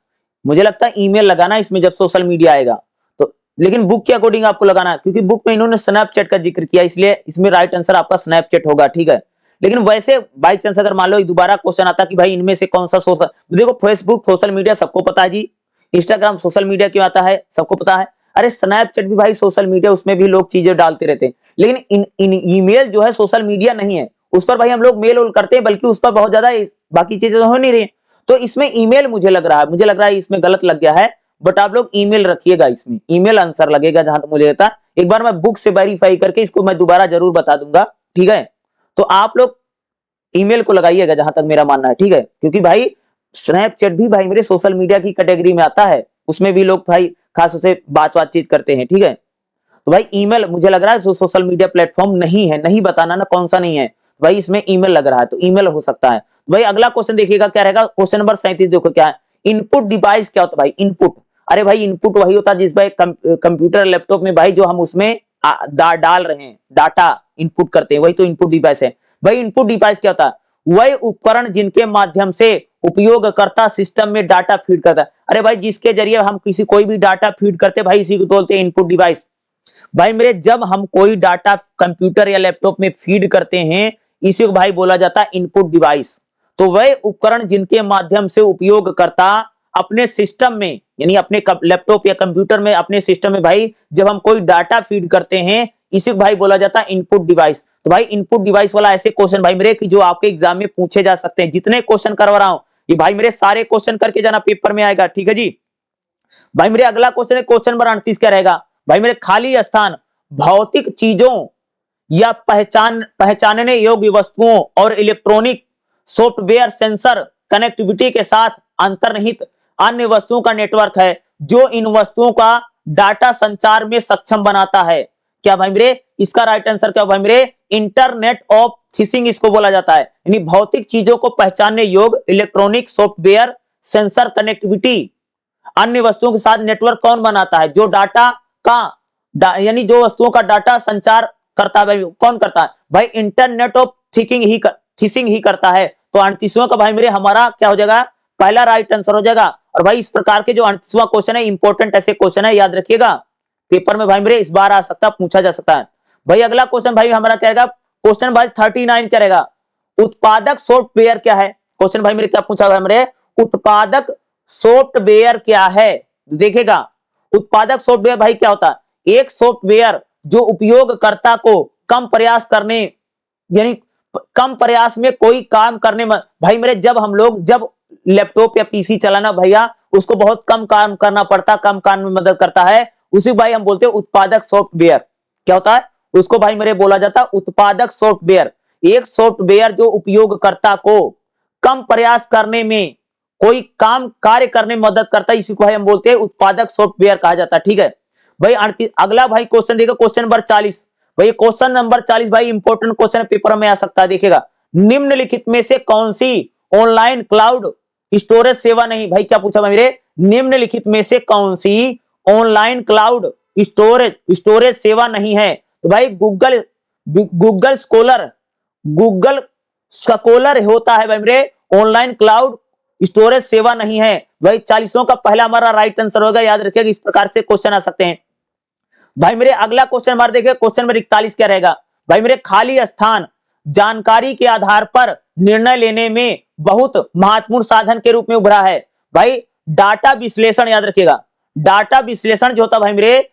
मुझे लगता है ईमेल लगाना इसमें जब सोशल मीडिया आएगा तो, लेकिन बुक के अकॉर्डिंग आपको लगाना है, क्योंकि बुक में इन्होंने स्नैपचैट का जिक्र किया, इसलिए इसमें राइट आंसर आपका स्नैपचैट होगा। ठीक है, लेकिन वैसे बाई चांस अगर मान लो दोबारा क्वेश्चन आता कि भाई इनमें से कौन सा सोशल, देखो फेसबुक सोशल मीडिया सबको पता है जी, इंस्टाग्राम सोशल मीडिया क्यों आता है सबको पता है। अरे स्नैपचैट भी भाई सोशल मीडिया, उसमें भी लोग चीजें डालते रहते हैं, लेकिन इन ईमेल जो है सोशल मीडिया नहीं है। उस पर भाई हम लोग मेल उल करते हैं, बल्कि उस पर बहुत ज्यादा बाकी चीजें तो हो नहीं रही। तो इसमें ईमेल मुझे लग रहा है इसमें गलत लग गया है, बट आप लोग ईमेल रखिएगा, इसमें ईमेल आंसर लगेगा जहां तक मुझे लगता है। एक बार मैं बुक से वेरीफाई करके इसको मैं दोबारा जरूर बता दूंगा। ठीक है, तो आप लोग ईमेल को लगाइएगा जहां तक मेरा मानना है। ठीक है, क्योंकि भाई स्नैपचैट भी भाई मेरे सोशल मीडिया की कैटेगरी में आता है, उसमें भी लोग भाई खास उसे बातचीत करते हैं। ठीक है, तो भाई ईमेल मुझे लग रहा है जो सोशल मीडिया प्लेटफॉर्म नहीं है, नहीं बताना ना कौन सा नहीं है, भाई इसमें ईमेल लग रहा है तो ईमेल हो सकता है। भाई अगला क्वेश्चन देखिएगा क्या रहेगा, क्वेश्चन नंबर 37 देखो क्या है, इनपुट डिवाइस क्या होता है भाई, इनपुट। अरे भाई इनपुट वही होता है जिस भाई कंप्यूटर लैपटॉप में भाई जो हम उसमें डाल रहे हैं, डाटा इनपुट करते हैं, वही तो इनपुट डिवाइस है। भाई इनपुट डिवाइस क्या होता है, वही उपकरण जिनके माध्यम से उपयोगकर्ता सिस्टम में डाटा फीड करता है। अरे भाई जिसके जरिए हम किसी कोई भी डाटा फीड करते भाई इसी को बोलते हैं इनपुट डिवाइस। भाई मेरे जब हम कोई डाटा कंप्यूटर या लैपटॉप में फीड करते हैं इसी को भाई बोला जाता है इनपुट डिवाइस। तो वह उपकरण जिनके माध्यम से उपयोगकर्ता अपने सिस्टम में यानी अपने लैपटॉप या कंप्यूटर में अपने सिस्टम में भाई जब हम कोई डाटा फीड करते हैं इसी को भाई बोला जाता है इनपुट डिवाइस। तो भाई इनपुट डिवाइस वाला ऐसे क्वेश्चन भाई मेरे कि जो आपके एग्जाम में पूछे जा सकते हैं, जितने क्वेश्चन करवा रहा हूं ये भाई मेरे सारे क्वेश्चन करके जाना पेपर में आएगा, ठीक है जी। भाई मेरे अगला क्वेश्चन है क्वेश्चन नंबर 38 क्या रहेगा, भाई मेरे खाली स्थान भौतिक चीजों या पहचानने योग्य वस्तुओं और इलेक्ट्रॉनिक सॉफ्टवेयर सेंसर कनेक्टिविटी के साथ अंतर्निहित अन्य वस्तुओं का नेटवर्क है जो इन वस्तुओं का डाटा संचार में सक्षम बनाता है। क्या भाई मेरे इसका राइट आंसर क्या भाई मेरे, इंटरनेट ऑफ थिंग्स इसको बोला जाता है, यानी भौतिक चीजों को पहचानने योग्य इलेक्ट्रॉनिक सॉफ्टवेयर सेंसर कनेक्टिविटी अन्य वस्तुओं के साथ नेटवर्क कौन बनाता है, जो डाटा का यानी जो वस्तुओं का डाटा संचार करता है भाई कौन करता है, भाई इंटरनेट ऑफ थिंग्स ही करता है। तो 38वां का भाई मेरे हमारा क्या हो जाएगा, पहला राइट आंसर हो जाएगा। और भाई इस प्रकार के जो 38वां क्वेश्चन है इंपॉर्टेंट ऐसे क्वेश्चन है, याद रखिएगा पेपर में भाई मेरे इस बार आ सकता है, पूछा जा सकता है। भाई अगला क्वेश्चन भाई हमारा क्या रहेगा, क्वेश्चन भाई 39 क्या रहेगा, उत्पादक सॉफ्टवेयर क्या है। क्वेश्चन भाई मेरे क्या पूछा गया मेरे, उत्पादक सॉफ्टवेयर क्या है। देखेगा उत्पादक सॉफ्टवेयर भाई क्या होता है, एक सॉफ्टवेयर जो उपयोगकर्ता को कम प्रयास करने यानी कम प्रयास में कोई काम करने में भाई मेरे जब हम लोग जब लैपटॉप या पीसी चलाना भैया उसको बहुत कम काम करना पड़ता, कम काम में मदद करता है, उसी भाई हम बोलते हैं उत्पादक सॉफ्टवेयर। क्या होता है उसको भाई मेरे बोला जाता है उत्पादक सॉफ्टवेयर। एक सॉफ्टवेयर जो उपयोगकर्ता को कम प्रयास करने में कोई काम कार्य करने में मदद करता है इसी को भाई हम बोलते हैं उत्पादक सॉफ्टवेयर कहा जाता है, ठीक है भाई। अगला भाई क्वेश्चन देखो क्वेश्चन नंबर 40। भाई क्वेश्चन नंबर 40 भाई इंपॉर्टेंट क्वेश्चन पेपर में आ सकता है, देखिएगा निम्नलिखित में से कौन सी ऑनलाइन क्लाउड स्टोरेज सेवा नहीं। भाई क्या पूछा भाई मेरे, निम्नलिखित में से कौन सी ऑनलाइन क्लाउड स्टोरेज सेवा नहीं है। तो भाई गूगल स्कॉलर होता है भाई मेरे, ऑनलाइन क्लाउड स्टोरेज सेवा नहीं है। भाई 40 का पहला हमारा राइट आंसर होगा, याद रखिएगा इस प्रकार से क्वेश्चन आ सकते हैं। भाई मेरे अगला क्वेश्चन हमारे देखिए क्वेश्चन नंबर 41 क्या रहेगा, भाई मेरे खाली स्थान जानकारी के आधार पर निर्णय लेने में बहुत महत्वपूर्ण साधन के रूप में उभरा है। भाई डाटा विश्लेषण याद रखिएगा, डाटा विश्लेषण जो होता है भाई मेरे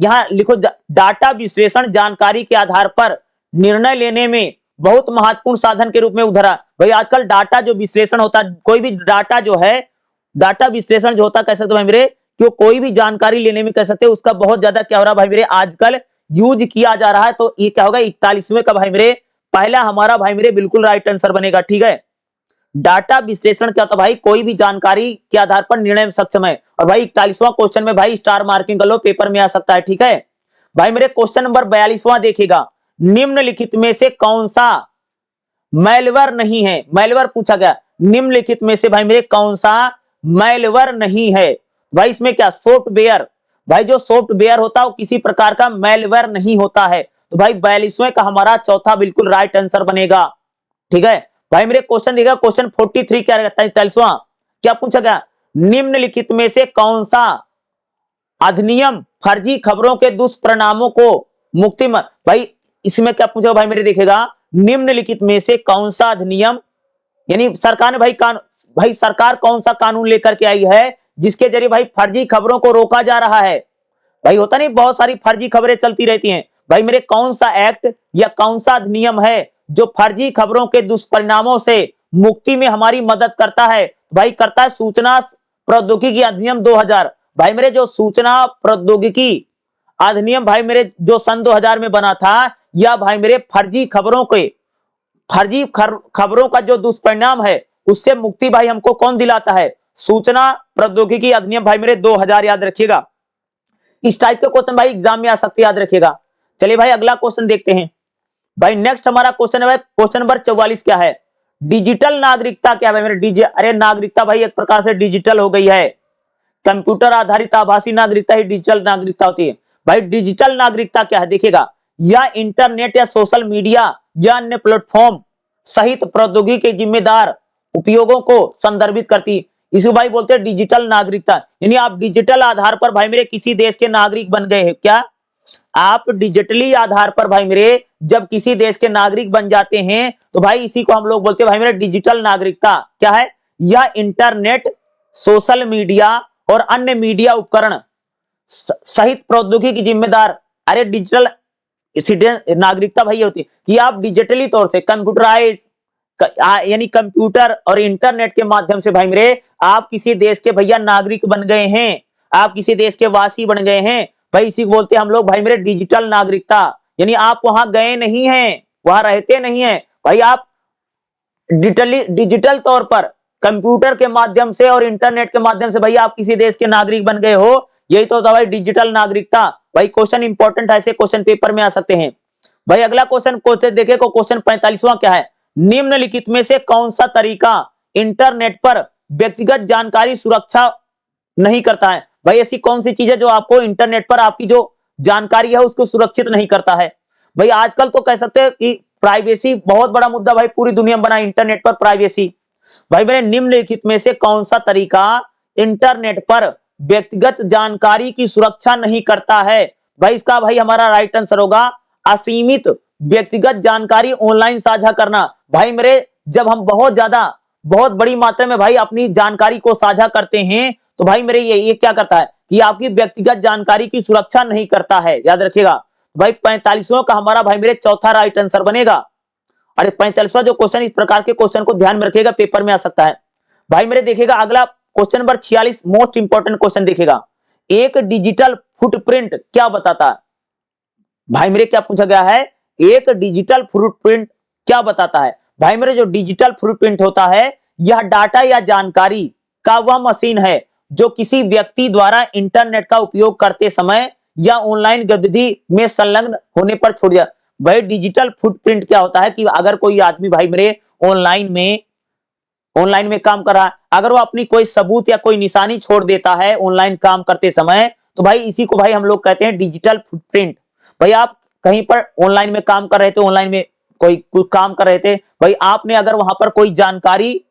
यहां लिखो, डाटा विश्लेषण जानकारी के आधार पर निर्णय लेने में बहुत महत्वपूर्ण साधन के रूप में उभरा। भाई आजकल डाटा जो विश्लेषण होता है, कोई भी डाटा जो है डाटा विश्लेषण जो होता है कह सकते भाई मेरे क्यों कोई भी जानकारी लेने में कह सकते हैं उसका बहुत ज्यादा क्या हो रहा है भाई मेरे आजकल यूज किया जा रहा है। तो ये क्या होगा 41वें का भाई मेरे पहला हमारा भाई मेरे बिल्कुल राइट आंसर बनेगा, ठीक है। डाटा विश्लेषण क्या होता है भाई, कोई भी जानकारी के आधार पर निर्णय में सक्षम है। और भाई 41वां क्वेश्चन में भाई स्टार मार्किंग कर लो, पेपर में आ सकता है, ठीक है भाई मेरे। क्वेश्चन नंबर 42वां देखिएगा, निम्नलिखित में से कौन सा मैलवेयर नहीं है। मैलवेयर पूछा गया, निम्नलिखित में से भाई मेरे कौन सा मैलवेयर नहीं है। भाई इसमें क्या सॉफ्टवेयर, भाई जो सॉफ्टवेयर होता है वो किसी प्रकार का मैलवेयर नहीं होता है। तो भाई 42वें का हमारा चौथा बिल्कुल राइट आंसर बनेगा, ठीक है भाई मेरे। क्वेश्चन देखिएगा क्वेश्चन 43 क्या रहता है 43वां क्या पूछा गया, निम्नलिखित में से कौन सा अधिनियम फर्जी खबरों के दुष्परिणामों को मुक्ति में। भाई इसमें क्या पूछा भाई मेरे देखेगा, निम्नलिखित में से कौन सा अधिनियम यानी सरकार ने भाई सरकार कौन सा कानून लेकर के आई है जिसके जरिए भाई फर्जी खबरों को रोका जा रहा है। भाई होता नहीं बहुत सारी फर्जी खबरें चलती रहती हैं, भाई मेरे कौन सा एक्ट या कौन सा अधिनियम है जो फर्जी खबरों के दुष्परिणामों से मुक्ति में हमारी मदद करता है। भाई करता है सूचना प्रौद्योगिकी अधिनियम 2000। भाई मेरे जो सूचना प्रौद्योगिकी अधिनियम भाई मेरे जो सन 2000 में बना था, या भाई मेरे फर्जी खबरों का जो दुष्परिणाम है उससे मुक्ति भाई हमको कौन दिलाता है, सूचना प्रौद्योगिकी अधिनियम भाई मेरे 2000, याद रखिएगा। इस टाइप के क्वेश्चन भाई एग्जाम में आ सकते, याद रखिएगा। चलिए भाई अगला क्वेश्चन देखते हैं। भाई नेक्स्ट हमारा क्वेश्चन है भाई क्वेश्चन नंबर 44 क्या है? डिजिटल नागरिकता क्या है मेरे? अरे नागरिकता भाई एक प्रकार से डिजिटल हो गई है। कंप्यूटर आधारित आभासी नागरिकता ही डिजिटल नागरिकता होती है। भाई डिजिटल नागरिकता क्या है? देखिएगा, यह इंटरनेट या सोशल मीडिया या अन्य प्लेटफॉर्म सहित प्रौद्योगिकी के जिम्मेदार उपयोगों को संदर्भित करती, इसको भाई बोलते हैं डिजिटल नागरिकता। यानी आप डिजिटल आधार पर भाई मेरे किसी देश के नागरिक बन गए हैं क्या? आप डिजिटली आधार पर भाई मेरे जब किसी देश के नागरिक बन जाते हैं तो भाई इसी को हम लोग बोलते हैं भाई मेरे डिजिटल नागरिकता। क्या है? यह इंटरनेट, सोशल मीडिया और अन्य मीडिया उपकरण सहित प्रौद्योगिकी की जिम्मेदार, अरे डिजिटल नागरिकता भाई होती है कि आप डिजिटली तौर से कंप्यूटराइज यानी कंप्यूटर और इंटरनेट के माध्यम से भाई मेरे आप किसी देश के भैया नागरिक बन गए हैं, आप किसी देश के वासी बन गए हैं, भाई इसी को बोलते हैं हम लोग भाई मेरे डिजिटल नागरिकता। यानी आप वहां गए नहीं हैं, वहां रहते नहीं हैं भाई, आप डिजिटल तौर पर कंप्यूटर के माध्यम से और इंटरनेट के माध्यम से भाई आप किसी देश के नागरिक बन गए हो, यही तो होता है भाई डिजिटल नागरिकता। भाई क्वेश्चन इंपॉर्टेंट ऐसे क्वेश्चन पेपर में आ सकते हैं। भाई अगला क्वेश्चन देखे को क्वेश्चन 45वां क्या है? निम्नलिखित में से कौन सा तरीका इंटरनेट पर व्यक्तिगत जानकारी सुरक्षा नहीं करता है? भाई ऐसी कौन सी चीज है जो आपको इंटरनेट पर आपकी जो जानकारी है उसको सुरक्षित नहीं करता है? भाई आजकल तो कह सकते हैं कि प्राइवेसी बहुत बड़ा मुद्दा भाई पूरी दुनिया में बना, इंटरनेट पर प्राइवेसी। भाई मेरे निम्नलिखित में से कौन सा तरीका इंटरनेट पर व्यक्तिगत जानकारी की सुरक्षा नहीं करता है? भाई इसका भाई हमारा राइट आंसर होगा असीमित व्यक्तिगत जानकारी ऑनलाइन साझा करना। भाई मेरे जब हम बहुत बड़ी मात्रा में भाई अपनी जानकारी को साझा करते हैं तो भाई मेरे ये क्या करता है कि आपकी व्यक्तिगत जानकारी की सुरक्षा नहीं करता है, याद रखिएगा। भाई 45वां का हमारा भाई मेरे चौथा राइट आंसर बनेगा। अरे 45वां जो क्वेश्चन, इस प्रकार के क्वेश्चन को ध्यान में रखिएगा, पेपर में आ सकता है। भाई मेरे देखिएगा अगला question number 46 most important question देखिएगा, एक डिजिटल फुटप्रिंट क्या बताता है? भाई मेरे क्या पूछा गया है? एक डिजिटल फुटप्रिंट क्या बताता है? भाई मेरे जो डिजिटल फुटप्रिंट होता है यह डाटा या जानकारी का वह मशीन है जो किसी व्यक्ति द्वारा इंटरनेट का उपयोग करते समय या ऑनलाइन गतिविधि में संलग्न होने पर छोड़ दिया। भाई डिजिटल फुटप्रिंट क्या होता है कि अगर कोई आदमी भाई मेरे ऑनलाइन में काम कर रहा है, अगर वो अपनी कोई सबूत या कोई निशानी छोड़ देता है ऑनलाइन काम करते समय, तो भाई इसी को भाई हम लोग कहते हैं डिजिटल फुटप्रिंट। भाई आप कहीं पर ऑनलाइन में काम कर रहे थे, ऑनलाइन में कोई काम कर रहे थे, भाई आपने अगर वहां पर कोई जानकारी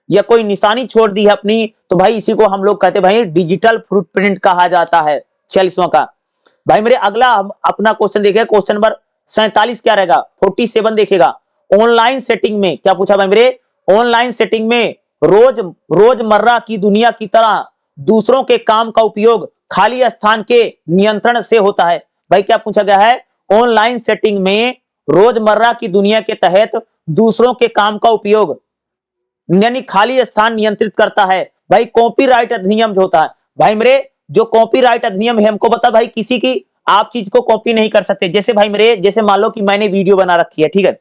या कोई निशानी छोड़ दी है अपनी, तो भाई इसी को हम लोग कहते हैं भाई डिजिटल फुटप्रिंट कहा जाता है। 46वां का भाई मेरे अगला अपना क्वेश्चन देखिए, क्वेश्चन नंबर 47 क्या रहेगा? 47 देखिएगा, ऑनलाइन सेटिंग में क्या पूछा भाई मेरे? ऑनलाइन सेटिंग में रोजमर्रा की दुनिया की तरह दूसरों के काम का उपयोग खाली स्थान के नियंत्रण से होता है। भाई क्या पूछा गया है? ऑनलाइन सेटिंग में रोजमर्रा की दुनिया के तहत दूसरों के काम का उपयोग यानी खाली स्थान नियंत्रित करता है। भाई कॉपीराइट अधिनियम जो होता है, भाई मेरे जो कॉपीराइट अधिनियम है हमको बता, भाई किसी की आप चीज को कॉपी नहीं कर सकते। जैसे भाई मेरे, जैसे मान लो कि मैंने वीडियो बना रखी है, ठीक है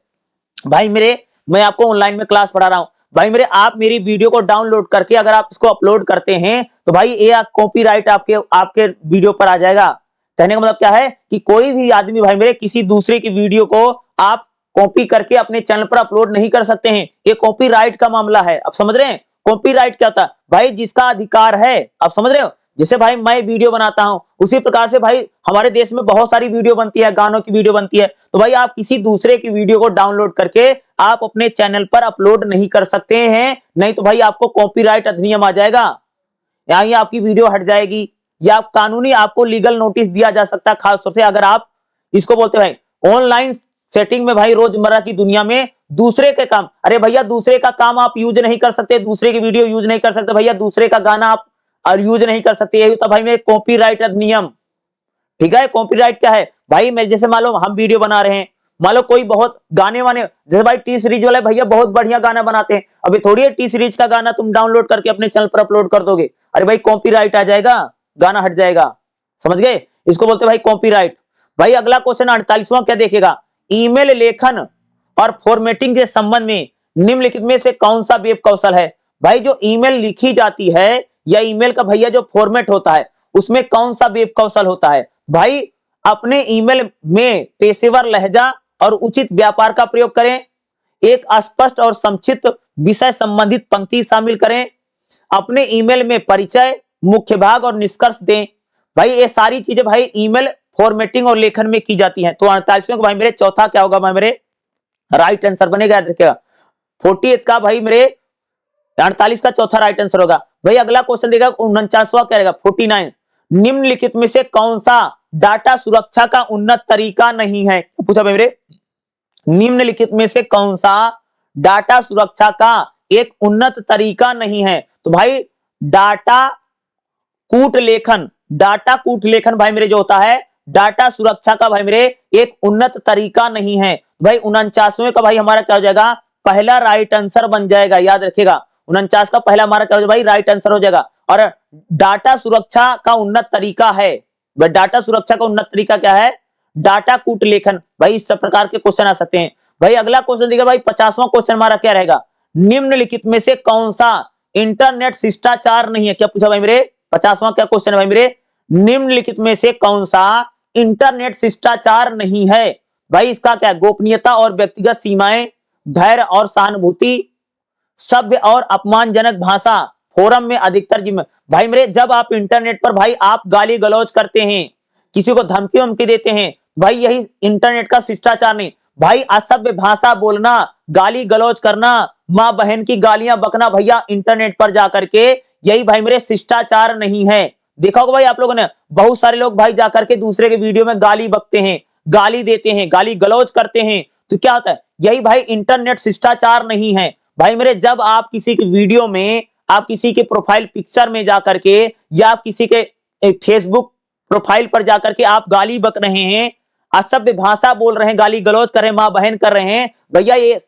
भाई मेरे, मैं आपको ऑनलाइन में क्लास पढ़ा रहा हूं, भाई मेरे आप मेरी वीडियो को डाउनलोड करके अगर आप इसको अपलोड करते हैं तो भाई ये कॉपीराइट आपके वीडियो पर आ जाएगा। कहने का मतलब क्या है कि कोई भी आदमी भाई मेरे किसी दूसरे की वीडियो को आप कॉपी करके अपने चैनल पर अपलोड नहीं कर सकते हैं, ये कॉपीराइट का मामला है। आप समझ रहे हैं कॉपीराइट क्या होता है? भाई जिसका अधिकार है, आप समझ रहे हो, जैसे भाई मैं वीडियो बनाता हूं उसी प्रकार से भाई हमारे देश में बहुत सारी वीडियो बनती है, गानों की वीडियो बनती है, तो भाई आप किसी दूसरे की वीडियो को डाउनलोड करके आप अपने चैनल पर अपलोड नहीं कर सकते हैं, नहीं तो भाई आपको कॉपीराइट अधिनियम आ जाएगा, यहां आपकी वीडियो हट जाएगी या कानूनी आपको लीगल नोटिस दिया जा सकता है, खासतौर से अगर आप इसको बोलते भाई ऑनलाइन सेटिंग में भाई रोजमर्रा की दुनिया में दूसरे के काम, अरे भैया दूसरे का काम आप यूज नहीं कर सकते, दूसरे की वीडियो यूज नहीं कर सकते भैया, दूसरे का गाना आप यूज नहीं कर सकते, यही होता भाई मेरे कॉपीराइट अधिनियम। ठीक है, कॉपीराइट क्या है भाई? मैं जैसे मान लो हम वीडियो बना रहे हैं, मान लो कोई बहुत गाने वाने, जैसे भाई टी सीरीज वाले भैया बहुत बढ़िया गाना बनाते हैं, अभी थोड़ी है टी सीरीज का गाना तुम डाउनलोड करके अपने चैनल पर अपलोड कर दोगे, अरे भाई कॉपीराइट आ जाएगा, गाना हट जाएगा, समझ गए, इसको बोलते भाई कॉपीराइट। भाई अगला क्वेश्चन 48वां क्या देखेगा, ईमेल लेखन और फॉर्मेटिंग के संबंध में निम्नलिखित में से कौन सा वेब कौशल है? भाई जो ईमेल लिखी जाती है या ईमेल का भैया जो फॉर्मेट होता है उसमें कौन सा वेब कौशल होता है? भाई अपने ईमेल में पेशेवर लहजा और उचित व्यापार का प्रयोग करें, एक स्पष्ट और संक्षिप्त विषय संबंधित पंक्ति शामिल करें, अपने ईमेल में परिचय, मुख्य भाग और निष्कर्ष दें। भाई ये सारी चीजें भाई ईमेल फॉर्मेटिंग और लेखन में की जाती हैं। तो 48वें का भाई मेरे चौथा क्या होगा भाई मेरे? राइट आंसर बनेगा, याद रखिएगा। 48 का भाई मेरे 48 का चौथा राइट आंसर होगा। भाई अगला क्वेश्चन देगा 49वां क्या रहेगा? 49। निम्नलिखित में से कौन सा डाटा सुरक्षा का उन्नत तरीका नहीं है? पूछा भाई मेरे, निम्नलिखित में से कौन सा डाटा सुरक्षा का एक उन्नत तरीका नहीं है? तो भाई डाटा कूट लेखन, डाटा कूट लेखन भाई मेरे जो होता है डाटा सुरक्षा का भाई मेरे एक उन्नत तरीका नहीं है। भाई 49वें का भाई हमारा क्या हो जाएगा? पहला राइट आंसर बन जाएगा, याद रखिएगा। 49 का पहला हमारा क्या हो जाएगा भाई? राइट आंसर हो जाएगा। और डाटा सुरक्षा का उन्नत तरीका है, भाई डाटा सुरक्षा का उन्नत तरीका क्या है? डाटा कूट लेखन। भाई इस प्रकार के क्वेश्चन आ सकते हैं। भाई अगला क्वेश्चन देखिए भाई 50वां क्वेश्चन हमारा क्या रहेगा? निम्नलिखित में से कौन सा इंटरनेट शिष्टाचार नहीं है? क्या पूछा भाई मेरे? 50वां क्या क्वेश्चन है भाई मेरे? निम्नलिखित में से कौन सा इंटरनेट शिष्टाचार नहीं है? भाई इसका क्या है? गोपनीयता और व्यक्तिगत सीमाएं, धैर्य और सहानुभूति, सभ्य और अपमानजनक भाषा, फोरम में अधिकतर जिम्मे। भाई मेरे जब आप इंटरनेट पर भाई आप गाली गलौज करते हैं, किसी को धमकी वमकी देते हैं, भाई यही इंटरनेट का शिष्टाचार नहीं। भाई असभ्य भाषा बोलना, गाली गलौज करना, माँ बहन की गालियां बकना भैया इंटरनेट पर जाकर के, यही भाई मेरे शिष्टाचार नहीं है। देखा होगा भाई आप लोगों ने, बहुत सारे लोग भाई जाकर के दूसरे के वीडियो में गाली बकते हैं, गाली देते हैं, गाली गलौज करते हैं, तो क्या होता है? यही भाई इंटरनेट शिष्टाचार नहीं है। भाई मेरे जब आप किसी के वीडियो में, आप किसी के प्रोफाइल पिक्चर में जाकर के, या आप किसी के फेसबुक प्रोफाइल पर जाकर के आप गाली बक रहे हैं, असभ्य भाषा बोल रहे हैं, गाली गलौज कर रहे हैं, मां बहन कर रहे हैं, भैया ये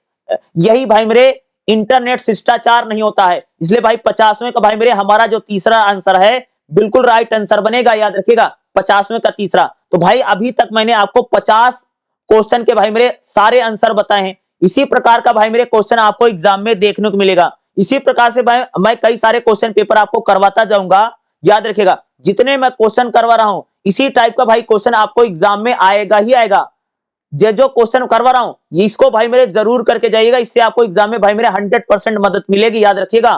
यही भाई मेरे इंटरनेट शिष्टाचार नहीं होता है। इसलिए भाई 50वें का भाई मेरे हमारा जो तीसरा आंसर है बिल्कुल राइट आंसर बनेगा, याद रखिएगा 50वें का तीसरा। तो भाई अभी तक मैंने आपको 50 क्वेश्चन के भाई मेरे सारे आंसर बताए हैं। इसी प्रकार का भाई मेरे क्वेश्चन आपको एग्जाम में देखने को मिलेगा। इसी प्रकार से भाई मैं कई सारे क्वेश्चन पेपर आपको करवाता जाऊंगा, याद रखिएगा। जितने मैं क्वेश्चन करवा रहा हूं इसी टाइप का भाई क्वेश्चन आपको एग्जाम में आएगा ही आएगा। जो क्वेश्चन करवा रहा हूं इसको भाई मेरे जरूर करके जाइएगा, इससे आपको एग्जाम में भाई मेरे 100% मदद मिलेगी, याद रखिएगा।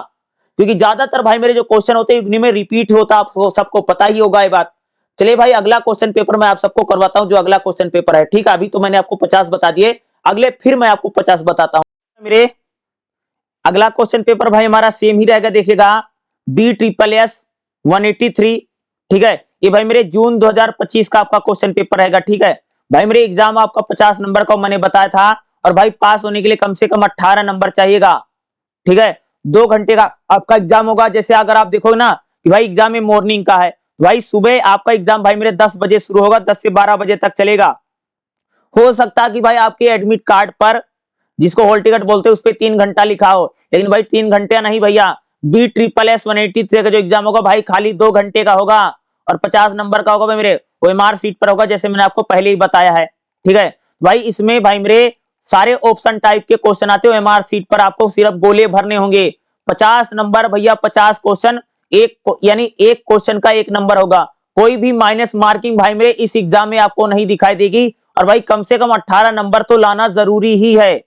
क्योंकि ज्यादातर भाई मेरे जो क्वेश्चन होते हैं इन्हीं में रिपीट होता, आपको सबको पता ही होगा ये बात। चलिए भाई अगला क्वेश्चन पेपर मैं आप सबको करवाता हूं, जो अगला क्वेश्चन पेपर है, ठीक है। अभी तो मैंने आपको 50 बता दिए, अगले फिर मैं आपको 50 बताता हूं। मेरे अगला क्वेश्चन पेपर भाई हमारा सेम ही रहेगा, देखिएगा BSSS 183, ठीक है। ये भाई मेरे जून 2025 का आपका क्वेश्चन पेपर रहेगा, ठीक है। भाई मेरे एग्जाम आपका 50 नंबर का मैंने बताया था, और भाई पास होने के लिए कम से कम 18 नंबर चाहिएगा, ठीक है। 2 घंटे का आपका एग्जाम होगा। जैसे अगर आप देखो ना कि भाई एग्जाम में मॉर्निंग का है, भाई सुबह आपका एग्जाम भाई मेरे 10 बजे शुरू होगा, 10 से 12 बजे तक चलेगा। हो सकता है कि भाई आपके एडमिट कार्ड पर, जिसको हॉल टिकट बोलते हैं, उस पर 3 घंटा लिखा हो, लेकिन भाई 3 घंटे नहीं भैया। BSSS 183 का जो एग्जाम होगा भाई खाली 2 घंटे का होगा, और 50 नंबर का होगा भाई मेरे, वो MR सीट पर होगा, जैसे मैंने आपको पहले ही बताया है, ठीक है। भाई इसमें भाई मेरे सारे ऑप्शन टाइप के क्वेश्चन आते हो, MR सीट पर आपको सिर्फ गोले भरने होंगे। 50 नंबर भैया, 50 क्वेश्चन, यानी एक क्वेश्चन का 1 नंबर होगा। कोई भी माइनस मार्किंग भाई मेरे इस एग्जाम में आपको नहीं दिखाई देगी। और भाई कम से कम 18 नंबर तो लाना जरूरी ही है।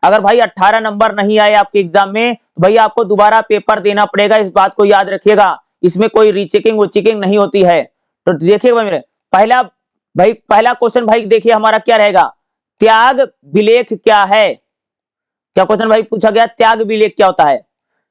अगर भाई 18 नंबर नहीं आए आपके एग्जाम में तो भाई आपको दोबारा पेपर देना पड़ेगा, इस बात को याद रखिएगा। इसमें कोई रीचेकिंग वोचेकिंग नहीं होती है। तो देखिए भाई मेरे पहला क्वेश्चन भाई देखिए हमारा क्या रहेगा? त्याग विलेख क्या है? क्या क्वेश्चन भाई पूछा गया? त्याग विलेख क्या होता है?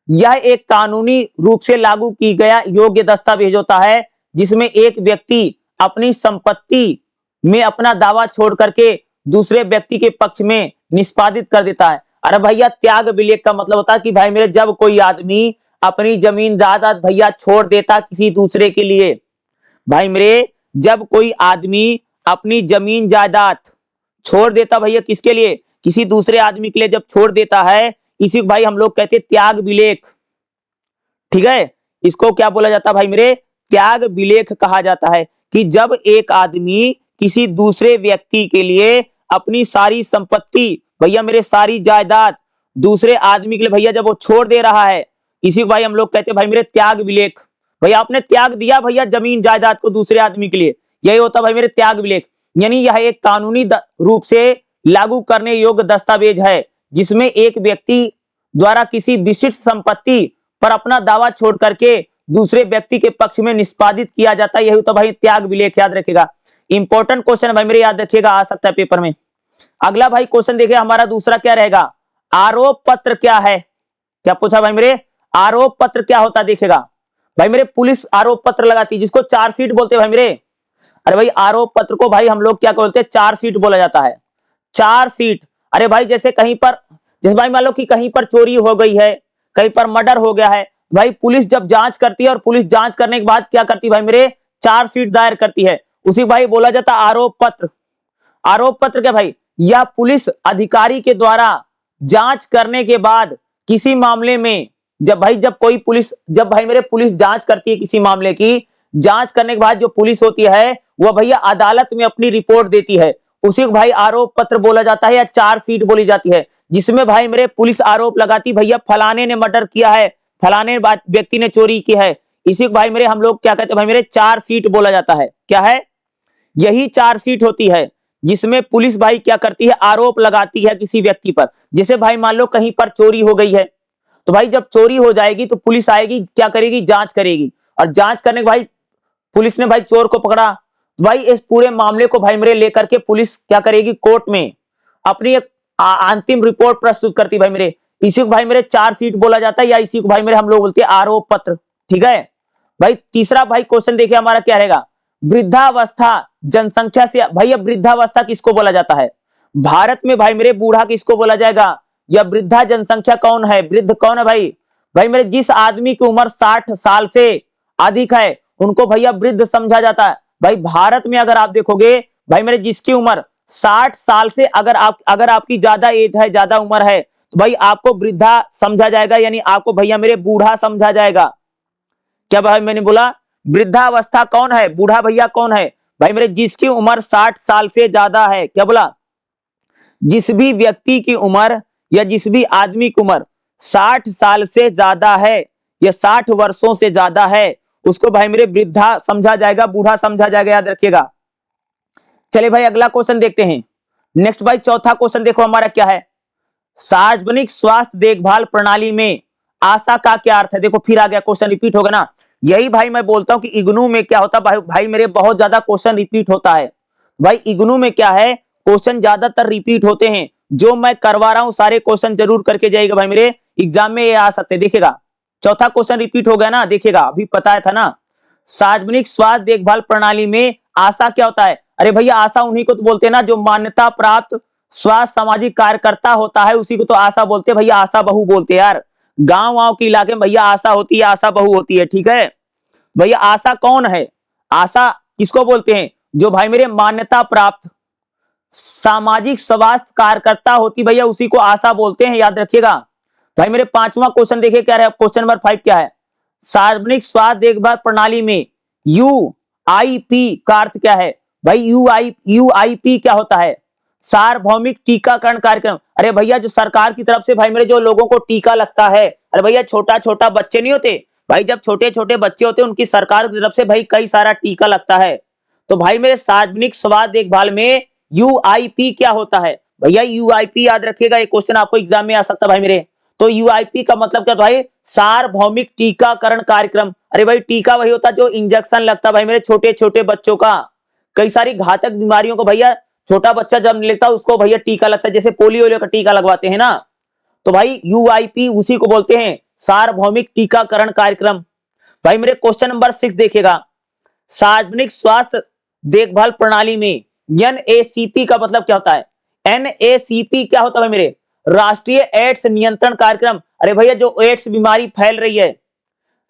यह एक कानूनी रूप से लागू की गया योग्य दस्तावेज होता है, जिसमें एक व्यक्ति अपनी संपत्ति में अपना दावा छोड़ करके दूसरे व्यक्ति के पक्ष में निष्पादित कर देता है। अरे भैया त्याग विलेख का मतलब होता है कि भाई मेरे जब कोई आदमी अपनी जमीन जायदाद भैया छोड़ देता किसी दूसरे के लिए, भाई मेरे जब कोई आदमी अपनी जमीन जायदाद छोड़ देता भैया किसके लिए? किसी दूसरे आदमी के लिए जब छोड़ देता है, इसी को भाई हम लोग कहते हैं त्याग विलेख, ठीक है। इसको क्या बोला जाता है भाई मेरे? त्याग विलेख कहा जाता है। कि जब एक आदमी किसी दूसरे व्यक्ति के लिए अपनी सारी संपत्ति भैया मेरे सारी जायदाद दूसरे आदमी के लिए भैया जब वो छोड़ दे रहा है, इसी को भाई हम लोग कहते हैं भाई मेरे त्याग विलेख। भाई आपने त्याग दिया भैया जमीन जायदाद को दूसरे आदमी के लिए, यही होता भाई मेरे त्याग विलेख। यानी यह एक कानूनी रूप से लागू करने योग्य दस्तावेज है जिसमें एक व्यक्ति द्वारा किसी विशिष्ट संपत्ति पर अपना दावा छोड़ करके दूसरे व्यक्ति के पक्ष में निष्पादित किया जाता है, यही होता भाई त्याग विलेख। याद रखिएगा, इंपॉर्टेंट क्वेश्चन भाई मेरे, याद रखिएगा, आ सकता है पेपर में। अगला भाई क्वेश्चन देखिए हमारा दूसरा क्या रहेगा, आरोप पत्र क्या है। क्या पूछा भाई मेरे, आरोप पत्र क्या होता है देखिएगा। भाई मेरे पुलिस आरोप पत्र लगाती है जिसको चार्जशीट बोलते हैं भाई मेरे। अरे भाई आरोप पत्र को भाई हम लोग क्या बोलते हैं, चार्जशीट बोला जाता है, चार्जशीट। अरे भाई जैसे कहीं पर, जैसे भाई मान लो कि कहीं पर चोरी हो गई है, कहीं पर मर्डर हो गया है, भाई पुलिस जब जांच करती है और पुलिस जांच करने के बाद क्या करती है भाई मेरे, चार्जशीट दायर करती है, उसी भाई बोला जाता है आरोप पत्र। आरोप पत्र क्या भाई, या पुलिस अधिकारी के द्वारा जांच करने के बाद किसी मामले में, जब कोई पुलिस, जब भाई मेरे पुलिस जांच करती है किसी मामले की, जांच करने के बाद जो पुलिस होती है वह भैया अदालत में अपनी रिपोर्ट देती है, उसी को भाई आरोप पत्र बोला जाता है या चार्जशीट बोली जाती है, जिसमें भाई मेरे पुलिस आरोप लगाती भैया फलाने ने मर्डर किया है, फलाने व्यक्ति ने चोरी की है, इसी को भाई मेरे हम लोग क्या कहते हैं भाई मेरे, चार्जशीट बोला जाता है। क्या है, यही चार्जशीट होती है जिसमें पुलिस भाई क्या करती है, आरोप लगाती है किसी व्यक्ति पर। जैसे भाई मान लो कहीं पर चोरी हो गई है, तो भाई जब चोरी हो जाएगी तो पुलिस आएगी, क्या करेगी, जांच करेगी, और जांच करने के भाई पुलिस ने भाई चोर को पकड़ा, तो भाई इस पूरे मामले को भाई मेरे लेकर के पुलिस क्या करेगी, कोर्ट में अपनी एक अंतिम रिपोर्ट प्रस्तुत करती भाई मेरे, इसी को भाई मेरे चार्जशीट बोला जाता है, या इसी को भाई मेरे हम लोग बोलते हैं आरोप पत्र। ठीक है भाई। तीसरा भाई क्वेश्चन देखिए हमारा क्या रहेगा, वृद्धावस्था जनसंख्या से, भैया वृद्धावस्था किसको बोला जाता है भारत में भाई मेरे, बूढ़ा किसको बोला जाएगा, या वृद्धा जनसंख्या कौन है, वृद्ध कौन है भाई, भाई मेरे जिस आदमी की उम्र 60 साल से अधिक है उनको भैया वृद्ध समझा जाता है। भाई भारत में अगर आप देखोगे भाई मेरे, जिसकी उम्र 60 साल से अगर आपकी ज्यादा एज है, ज्यादा उम्र है, तो भाई आपको वृद्धा समझा जाएगा, यानी आपको भैया मेरे बूढ़ा समझा जाएगा। क्या भाई मैंने बोला, वृद्धावस्था कौन है, बूढ़ा भैया कौन है भाई मेरे, जिसकी उम्र 60 साल से ज्यादा है। क्या बोला, जिस भी व्यक्ति की उम्र या जिस भी आदमी की उम्र 60 साल से ज्यादा है या 60 वर्षों से ज्यादा है, उसको भाई मेरे वृद्धा समझा जाएगा, बूढ़ा समझा जाएगा, याद रखिएगा। चलिए भाई अगला क्वेश्चन देखते हैं। नेक्स्ट भाई चौथा क्वेश्चन देखो हमारा क्या है, सार्वजनिक स्वास्थ्य देखभाल प्रणाली में आशा का क्या अर्थ है। देखो फिर आ गया क्वेश्चन, रिपीट होगा ना, यही भाई मैं बोलता हूं कि इग्नू में क्या होता है भाई मेरे, बहुत ज्यादा क्वेश्चन रिपीट होता है। भाई इग्नू में क्या है, क्वेश्चन ज्यादातर रिपीट होते हैं, जो मैं करवा रहा हूं सारे क्वेश्चन जरूर करके जाइएगा भाई मेरे, एग्जाम में ये आ सकते हैं। देखिएगा चौथा क्वेश्चन रिपीट हो गया ना, देखिएगा अभी बताया था ना, सार्वजनिक स्वास्थ्य देखभाल प्रणाली में आशा क्या होता है। अरे भैया आशा उन्हीं को तो बोलते हैं ना जो मान्यता प्राप्त स्वास्थ्य सामाजिक कार्यकर्ता होता है, उसी को तो आशा बोलते हैं भैया, आशा बहू बोलते हैं यार। गांव के इलाके में भैया आशा होती है, आशा बहू होती है। ठीक है भैया, आशा कौन है, आशा किसको बोलते हैं, जो भाई मेरे मान्यता प्राप्त सामाजिक स्वास्थ्य कार्यकर्ता होती भैया, उसी को आशा बोलते हैं, याद रखिएगा। भाई मेरे पांचवा क्वेश्चन देखिए क्या है, क्वेश्चन नंबर 5 क्या है, सार्वजनिक स्वास्थ्य देखभाल प्रणाली में यूआईपी का अर्थ क्या है। भाई यूआईपी क्या होता है, सार्वभौमिक टीकाकरण कार्यक्रम। अरे भैया जो सरकार की तरफ से भाई मेरे जो लोगों को टीका लगता है, अरे भैया छोटा छोटा बच्चे नहीं होते भाई, जब छोटे छोटे बच्चे होते हैं उनकी सरकार की तरफ से भाई कई सारा टीका लगता है, तो भाई मेरे सार्वजनिक स्वास्थ्य देखभाल में यूआईपी क्या होता है। भैया यूआईपी याद रखिएगा, ये क्वेश्चन आपको एग्जाम में आ सकता है भाई मेरे। तो यूआईपी का मतलब क्या होता है, सार्वभौमिक टीकाकरण कार्यक्रम। अरे भाई टीका वही होता है जो इंजेक्शन लगता है भाई मेरे छोटे छोटे बच्चों का, कई सारी घातक बीमारियों को भैया छोटा बच्चा जब लेता है उसको भैया टीका लगता है, जैसे पोलियो का टीका लगवाते हैं ना, तो भाई यूआईपी उसी को बोलते हैं, सार्वभौमिक टीकाकरण कार्यक्रम। भाई मेरे क्वेश्चन नंबर 6 देखिएगा, सार्वजनिक स्वास्थ्य देखभाल प्रणाली में एनएसीपी का मतलब क्या होता है। एनएसीपी क्या होता है भाई मेरे, राष्ट्रीय एड्स नियंत्रण कार्यक्रम। अरे भैया जो एड्स बीमारी फैल रही है,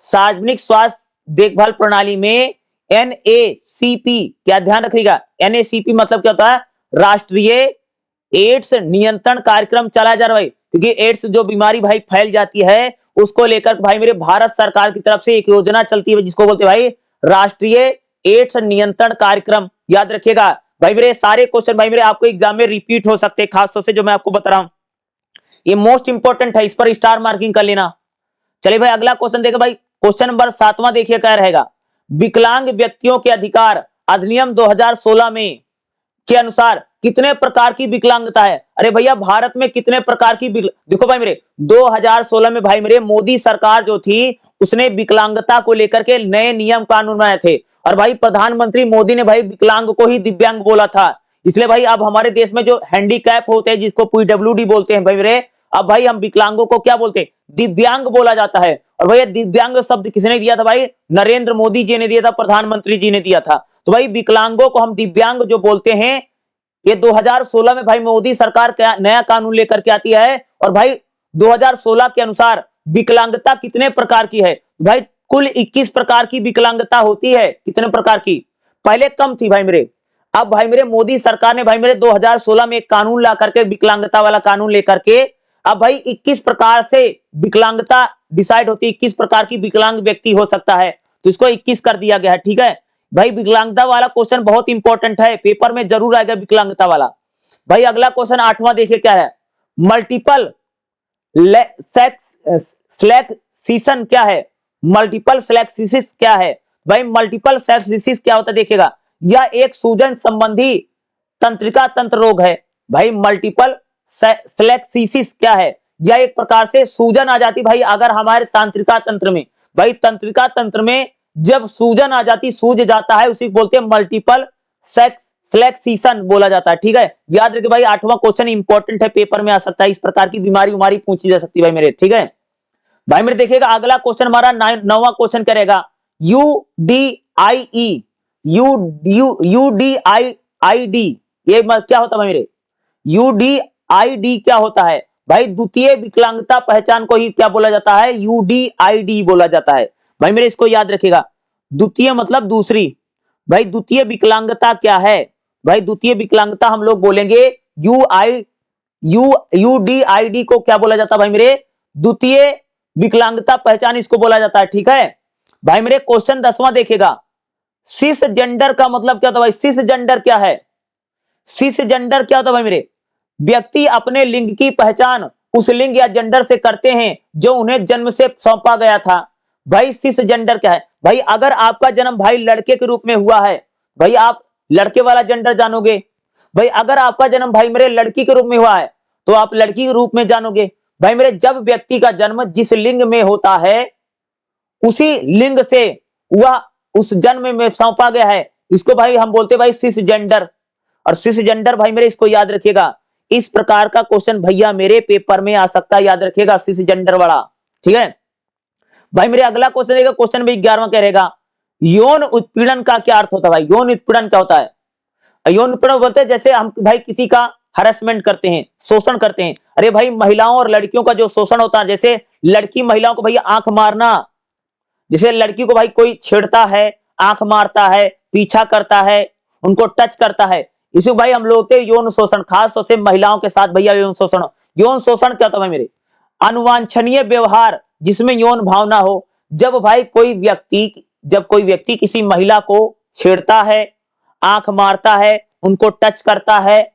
सार्वजनिक स्वास्थ्य देखभाल प्रणाली में एनएसीपी, क्या ध्यान रखिएगा, एनएसीपी मतलब क्या होता है, राष्ट्रीय एड्स नियंत्रण कार्यक्रम चलाया जा रहा है, क्योंकि एड्स जो बीमारी भाई फैल जाती है उसको लेकर भाई मेरे भारत सरकार की तरफ से एक योजना चलती है जिसको बोलते हैं भाई राष्ट्रीय एड्स नियंत्रण कार्यक्रम। याद रखिएगा भाई मेरे, सारे क्वेश्चन भाई मेरे आपको एग्जाम में रिपीट हो सकते हैं, खासतौर से जो मैं आपको बता रहा हूं ये मोस्ट इंपॉर्टेंट है, इस पर स्टार मार्किंग कर लेना। चलिए भाई अगला क्वेश्चन देखो भाई, क्वेश्चन नंबर 7वां देखिए क्या रहेगा, विकलांग व्यक्तियों के अधिकार अधिनियम 2016 में के अनुसार कितने प्रकार की विकलांगता है। अरे भैया भारत में कितने प्रकार की देखो भाई मेरे 2016 में भाई मेरे मोदी सरकार जो थी उसने विकलांगता को लेकर के नए नियम कानून बनाए थे, और भाई प्रधानमंत्री मोदी ने भाई विकलांग को ही दिव्यांग बोला था। इसलिए भाई अब हमारे देश में जो हैंडीकैप होते हैं जिसको पीडब्ल्यूडी बोलते हैं भाई मेरे, अब भाई हम विकलांगों को क्या बोलते हैं, दिव्यांग बोला जाता है। और भैया दिव्यांग शब्द किसने दिया था भाई, नरेंद्र मोदी जी ने दिया था, प्रधानमंत्री जी ने दिया था। तो भाई विकलांगों को हम दिव्यांग जो बोलते हैं, ये 2016 में भाई मोदी सरकार नया कानून लेकर के आती है। और भाई 2016 के अनुसार विकलांगता कितने प्रकार की है भाई, कुल 21 प्रकार की विकलांगता होती है। कितने प्रकार की, पहले कम थी भाई मेरे, अब भाई मेरे मोदी सरकार ने भाई मेरे 2016 में एक कानून ला करके विकलांगता वाला कानून लेकर के अब भाई 21 प्रकार से विकलांगता डिसाइड होती है, 21 प्रकार की विकलांग व्यक्ति हो सकता है, तो इसको 21 कर दिया गया है। ठीक है भाई, विकलांगता वाला क्वेश्चन बहुत इंपॉर्टेंट है, पेपर में जरूर आएगा विकलांगता वाला। भाई अगला क्वेश्चन 8वां देखिए क्या है, मल्टीपल सिलेक्शन क्या है, मल्टीपल सिलेक्सिस क्या है। भाई मल्टीपल सिलेक्सिस क्या होता है देखिएगा, यह एक सूजन संबंधी तंत्रिका तंत्र रोग है। भाई मल्टीपल सिलेक्सिस क्या है, यह एक प्रकार से सूजन आ जाती भाई अगर हमारे तंत्रिका तंत्र में, भाई तंत्रिका तंत्र में जब सूजन आ जाती, सूज जाता है, उसी बोलते हैं मल्टीपल सिलेक्शन बोला जाता है। ठीक है, याद रखिए भाई 8वां क्वेश्चन इंपॉर्टेंट है, पेपर में आ सकता है, इस प्रकार की बीमारी पूछी जा सकती है भाई मेरे। ठीक है भाई मेरे, देखिएगा अगला क्वेश्चन हमारा 9वां क्वेश्चन करेगा, यूडीआईई यूडीआईडी ये क्या होता है भाई मेरे, यूडीआईडी क्या होता है भाई, द्वितीय विकलांगता पहचान को ही क्या बोला जाता है, यूडीआईडी बोला जाता है। भाई मेरे इसको याद रखिएगा, द्वितीय मतलब दूसरी। भाई द्वितीय विकलांगता क्या है, भाई द्वितीय विकलांगता हम लोग बोलेंगे यूडीआईडी को क्या बोला जाता है भाई मेरे, द्वितीय विकलांगता पहचान इसको बोला जाता है। ठीक है भाई मेरे, क्वेश्चन 10वां देखेगा, सिस जेंडर का मतलब क्या होता है भाई, सिस जेंडर क्या है, सिस जेंडर क्या होता है भाई मेरे, व्यक्ति अपने लिंग की पहचान उस लिंग या जेंडर से करते हैं जो उन्हें जन्म से सौंपा गया था। भाई सिस जेंडर क्या है, भाई अगर आपका जन्म भाई लड़के के रूप में हुआ है, भाई आप लड़के वाला जेंडर जानोगे। भाई अगर आपका जन्म भाई मेरे लड़की के रूप में हुआ है तो आप लड़की के रूप में जानोगे। भाई मेरे जब व्यक्ति का जन्म जिस लिंग में होता है उसी लिंग से वह उस जन्म में सौंपा गया है, इसको भाई हम बोलते हैं भाई सिस जेंडर। और सिस जेंडर भाई मेरे इसको याद रखिएगा, इस प्रकार का क्वेश्चन भैया मेरे पेपर में आ सकता है, याद रखिएगा सिस जेंडर वाला। ठीक है भाई मेरे, अगला क्वेश्चन रहेगा, क्वेश्चन भी 11वां क्या रहेगा, यौन उत्पीड़न का क्या अर्थ होता है भाई, यौन उत्पीड़न क्या होता है, यौन उत्पीड़न बोलते हैं जैसे हम भाई किसी का हरेसमेंट करते हैं, शोषण करते हैं। अरे भाई महिलाओं और लड़कियों का जो शोषण होता है, जैसे लड़की महिलाओं को भैया आंख मारना, जैसे लड़की को भाई कोई छेड़ता है, आंख मारता है, पीछा करता है, उनको टच करता है, इसी भाई हम लोग यौन शोषण, खास तौर से महिलाओं के साथ भैया यौन शोषण। यौन शोषण क्या होता है भाई मेरे, अनवांछनीय व्यवहार जिसमें यौन भावना हो। जब कोई व्यक्ति किसी महिला को छेड़ता है, आंख मारता है, उनको टच करता है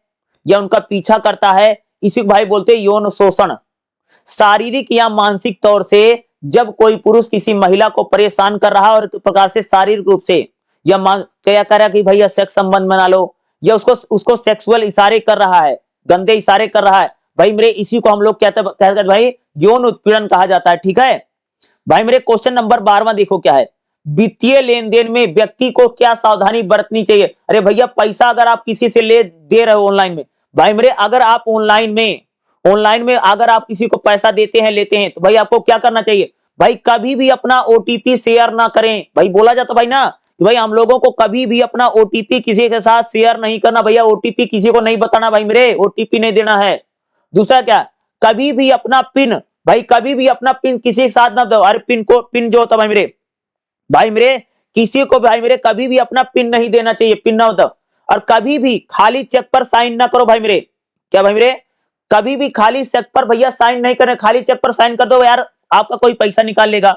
या उनका पीछा करता है, इसी भाई बोलते हैं यौन शोषण। शारीरिक या मानसिक तौर से जब कोई पुरुष किसी महिला को परेशान कर रहा है और एक प्रकार से शारीरिक रूप से या क्या कर रहा है कि भैया सेक्स संबंध बना लो, या उसको सेक्सुअल इशारे कर रहा है, गंदे इशारे कर रहा है, भाई मेरे इसी को हम लोग कहते हैं भाई यौन उत्पीड़न कहा जाता है। ठीक है भाई मेरे, क्वेश्चन नंबर 12वां देखो क्या है, वित्तीय लेन देन में व्यक्ति को क्या सावधानी बरतनी चाहिए। अरे भैया पैसा अगर आप किसी से दे रहे हो ऑनलाइन में, भाई मेरे अगर आप ऑनलाइन में अगर आप किसी को पैसा देते हैं लेते हैं, तो भाई आपको क्या करना चाहिए, भाई कभी भी अपना ओटीपी शेयर ना करें। भाई बोला जाता भाई ना कि भाई हम लोगों को कभी भी अपना ओटीपी किसी के साथ शेयर नहीं करना, भैया ओटीपी किसी को नहीं बताना, भाई मेरे ओटीपी नहीं देना है। दूसरा क्या, कभी भी अपना पिन, भाई कभी भी अपना पिन किसी के साथ ना दो। अरे पिन जो होता है भाई मेरे किसी को भाई मेरे कभी भी अपना पिन नहीं देना चाहिए, पिन ना होता। और कभी भी खाली चेक पर साइन ना करो भाई मेरे, क्या भाई मेरे, कभी भी खाली चेक पर भैया साइन नहीं करें, खाली चेक पर साइन कर दो यार, आपका कोई पैसा निकाल लेगा।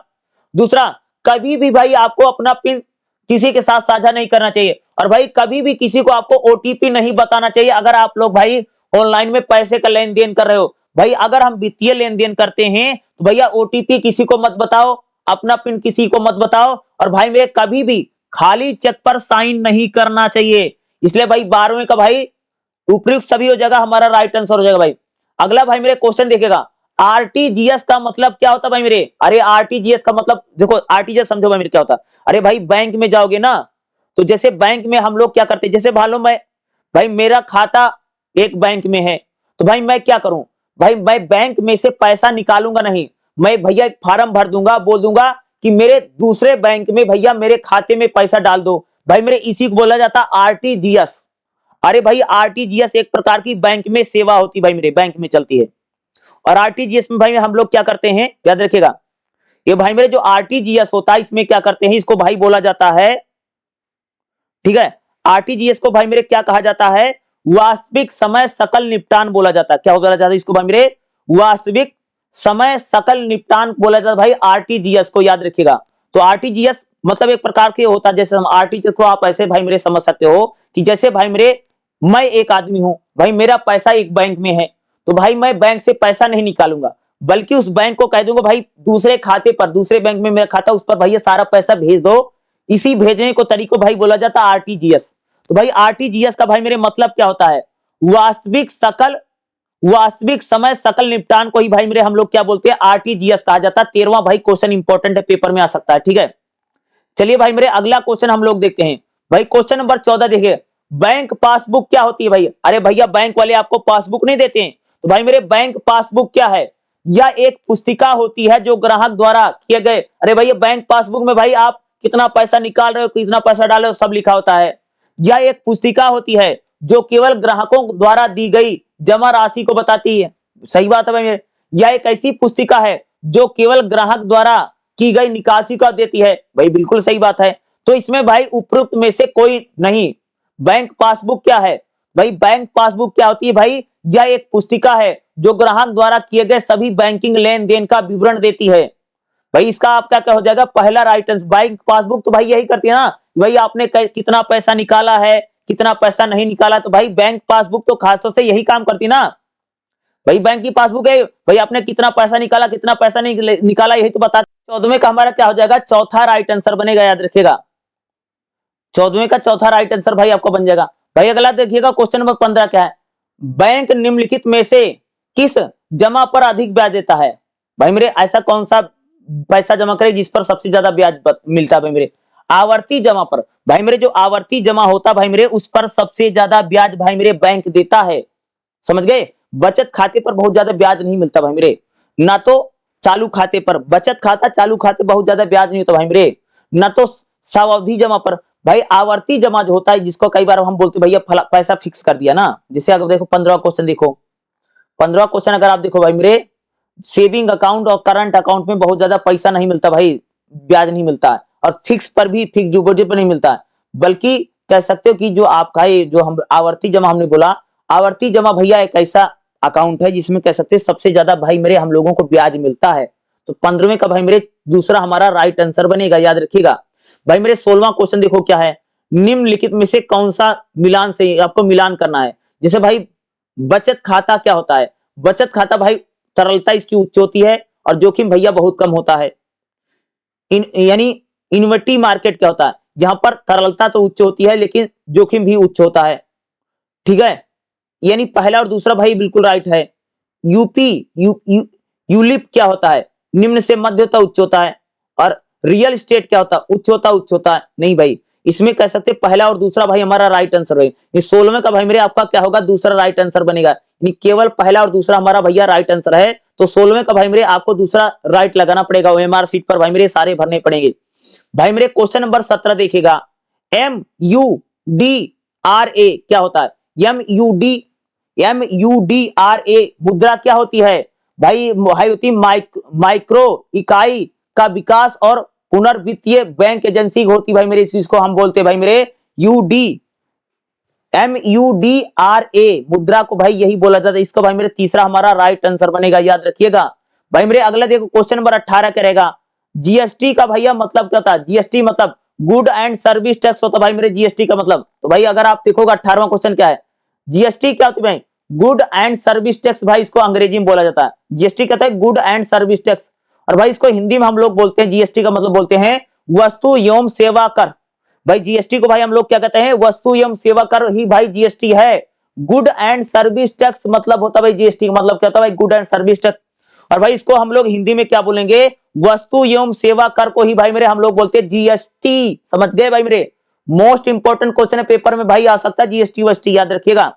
दूसरा, कभी भी भाई आपको अपना पिन किसी के साथ साझा नहीं करना चाहिए। और भाई कभी भी किसी को आपको ओटीपी नहीं बताना चाहिए अगर आप लोग भाई ऑनलाइन में पैसे का लेन देन कर रहे हो। भाई अगर हम वित्तीय लेन देन करते हैं तो भैया ओटीपी किसी को मत बताओ, अपना पिन किसी को मत बताओ, और भाई मेरे कभी भी खाली चेक पर साइन नहीं करना चाहिए। इसलिए भाई 12वें का भाई उपयुक्त सभी हो जाएगा, हमारा राइट आंसर हो जाएगा भाई। अगला भाई मेरे क्वेश्चन देखेगा, आरटीजीएस का मतलब क्या होता है भाई मेरे? अरे आरटीजीएस का मतलब देखो, आरटीजीएस समझो भाई मेरे क्या होता है। अरे भाई बैंक में जाओगे ना, तो जैसे बैंक में हम लोग क्या करते हैं, जैसे मालूम मैं भाई मेरा खाता एक बैंक में है, तो भाई मैं क्या करूं, भाई मैं बैंक में से पैसा निकालूंगा नहीं, मैं भैया एक फॉर्म भर दूंगा, बोल दूंगा कि मेरे दूसरे बैंक में भैया मेरे खाते में पैसा डाल दो। भाई मेरे इसी को बोला जाता है आरटीजीएस। अरे भाई आरटीजीएस एक प्रकार की बैंक में सेवा होती है भाई मेरे, बैंक में चलती है। और आरटीजीएस में भाई हम लोग क्या करते हैं, याद रखिएगा, ये भाई मेरे जो आरटीजीएस होता है इसमें क्या करते हैं, इसको भाई बोला जाता है, ठीक है, आरटीजीएस को भाई मेरे क्या कहा जाता है, वास्तविक समय सकल निपटान बोला जाता है। क्या बोला जाता है इसको भाई मेरे? वास्तविक समय सकल निपटान बोला जाता है भाई आरटीजीएस को, याद रखिएगा। तो आरटीजीएस मतलब एक प्रकार के होता है, जैसे हम आरटीजीएस को आप ऐसे भाई मेरे समझ सकते हो कि जैसे भाई मेरे मैं एक आदमी हूं, भाई मेरा पैसा एक बैंक में है, तो भाई मैं बैंक से पैसा नहीं निकालूंगा, बल्कि उस बैंक को कह दूंगा भाई दूसरे खाते पर, दूसरे बैंक में मेरा खाता, उस पर भैया सारा पैसा भेज दो। इसी भेजने को तरीको भाई बोला जाता है आरटीजीएस। तो भाई आरटीजीएस का भाई मेरे मतलब क्या होता है, वास्तविक समय सकल निपटान को ही भाई मेरे हम लोग क्या बोलते हैं, आरटीजीएस कहा जाता है। 13वां भाई क्वेश्चन इंपॉर्टेंट है, पेपर में आ सकता है, ठीक है। चलिए भाई मेरे अगला क्वेश्चन हम लोग देखते हैं। भाई क्वेश्चन नंबर 14 देखिए, बैंक पासबुक क्या होती है भाई? अरे भैया बैंक वाले आपको पासबुक नहीं देते हैं, तो भाई मेरे बैंक पासबुक क्या है? यह एक पुस्तिका होती है जो ग्राहक द्वारा किए गए, अरे भैया बैंक पासबुक में भाई आप कितना पैसा निकाल रहे हो, कितना पैसा डाल रहे हो, सब लिखा होता है। यह एक पुस्तिका होती है जो केवल ग्राहकों द्वारा दी गई जमा राशि को बताती है। सही बात है भाई मेरे, यह एक ऐसी पुस्तिका है जो केवल ग्राहक द्वारा की गई निकासी का देती है। भाई बिल्कुल सही बात है। तो इसमें भाई उपरोक्त में से कोई नहीं। बैंक पासबुक क्या है भाई? बैंक पासबुक क्या होती है भाई? यह एक पुस्तिका है जो ग्राहक द्वारा किए गए सभी बैंकिंग लेन देन का विवरण देती है। भाई इसका आपका क्या हो जाएगा, पहला राइट आंसर। बैंक पासबुक तो भाई यही करती है ना, भाई आपने कितना पैसा निकाला है, कितना पैसा नहीं निकाला, तो भाई बैंक पासबुक तो खासतौर से यही काम करती ना। भाई बैंक की पासबुक है, भाई आपने कितना पैसा निकाला, कितना पैसा नहीं निकाला, यही तो बता। 14वें का हमारा क्या हो जाएगा, चौथा राइट आंसर बनेगा, याद रखिएगा। 14वें का चौथा राइट आंसर भाई आपको बन जाएगा। भाई अगला देखिएगा, क्वेश्चन नंबर 15 क्या है, बैंक निम्नलिखित में से किस जमा पर अधिक ब्याज देता है? भाई मेरे ऐसा कौन सा पैसा जमा करे जिस पर सबसे ज्यादा ब्याज मिलता है? भाई मेरे आवर्ती जमा पर। भाई मेरे जो आवर्ती जमा होता है भाई मेरे, उस पर सबसे ज्यादा ब्याज भाई मेरे बैंक देता है, समझ गए। बचत खाते पर बहुत ज्यादा ब्याज नहीं मिलता भाई मेरे, ना तो चालू खाते पर, बचत खाता चालू खाते बहुत ज्यादा ब्याज नहीं होता भाई मेरे, ना तो सावधि जमा पर। भाई आवर्ती जमा जो होता है, जिसको कई बार हम बोलते भैया पैसा फिक्स कर दिया ना, जैसे अगर देखो 15वां क्वेश्चन देखो, 15वां क्वेश्चन अगर आप देखो भाई मेरे, सेविंग अकाउंट और करंट अकाउंट में बहुत ज्यादा पैसा नहीं मिलता भाई, ब्याज नहीं मिलता है, और फिक्स पर भी, फिक्स डिपॉजिट पर नहीं मिलता है। बल्कि कह सकते हो कि जो आपका ये जो हम आवर्ती जमा हमने बोला, आवर्ती जमा भैया एक ऐसा अकाउंट है जिसमें कह सकते हैं सबसे ज्यादा भाई मेरे हम लोगों को ब्याज मिलता है। तो 15वें का भाई मेरे दूसरा हमारा राइट आंसर बनेगा, याद रखिएगा। भाई मेरे 16वां क्वेश्चन देखो क्या है, निम्नलिखित में से कौन सा मिलान से आपको मिलान करना है? जैसे भाई बचत खाता क्या होता है? बचत खाता भाई तरलता इसकी उच्च होती है और जोखिम भैया बहुत कम होता है। यानी इन्वेंटरी मार्केट क्या होता है? जहां पर तरलता तो उच्च होती है लेकिन जोखिम भी उच्च होता है, ठीक है। यानी पहला और दूसरा भाई बिल्कुल राइट है। यूलिप क्या होता है? निम्न से मध्य होता उच्च होता है। और रियल एस्टेट क्या होता है? उच्च होता है नहीं भाई, इसमें कह सकते पहला और दूसरा भाई हमारा राइट आंसर है। इस 16वें का भाई मेरे आपका क्या होगा, दूसरा राइट आंसर बनेगा। यानी केवल पहला और दूसरा हमारा भैया राइट आंसर है। तो 16वें का भाई मेरे आपको दूसरा राइट लगाना पड़ेगा, ओएमआर सीट पर भाई मेरे सारे भरने पड़ेंगे। भाई मेरे क्वेश्चन नंबर 17 देखिएगा, MUDRA क्या होता है? MUDRA मुद्रा क्या होती है भाई? होती माइक्रो इकाई का विकास और पुनर्वित्तीय बैंक एजेंसी होती भाई मेरे, इस चीज को हम बोलते हैं भाई मेरे MUDRA मुद्रा को भाई यही बोला जाता है। इसका भाई मेरे तीसरा हमारा राइट आंसर बनेगा, याद रखिएगा। भाई मेरे अगला देखो क्वेश्चन नंबर 18 क्या रहेगा, जीएसटी का भैया मतलब क्या होता है? जीएसटी मतलब गुड एंड सर्विस टैक्स होता है भाई मेरे, जीएसटी का मतलब। तो भाई अगर आप देखोगे 18वां क्वेश्चन क्या है, जीएसटी क्या होती है भाई? गुड एंड सर्विस टैक्स, भाई इसको अंग्रेजी में बोला जाता है। जीएसटी कहता है गुड एंड सर्विस टैक्स। और भाई इसको हिंदी में हम लोग बोलते हैं, जीएसटी का मतलब बोलते हैं वस्तु एवं सेवा कर। भाई जीएसटी को भाई हम लोग क्या कहते हैं, वस्तु एवं सेवा कर ही भाई जीएसटी है। गुड एंड सर्विस टैक्स मतलब होता है भाई जीएसटी का मतलब क्या होता है भाई, गुड एंड सर्विस टैक्स। और भाई इसको हम लोग हिंदी में क्या बोलेंगे, वस्तु एवं सेवा कर को ही भाई मेरे हम लोग बोलते हैं जीएसटी। समझ गए भाई मेरे, मोस्ट इंपोर्टेंट क्वेश्चन है पेपर में भाई आ सकता है जीएसटी वस्टी, याद रखिएगा।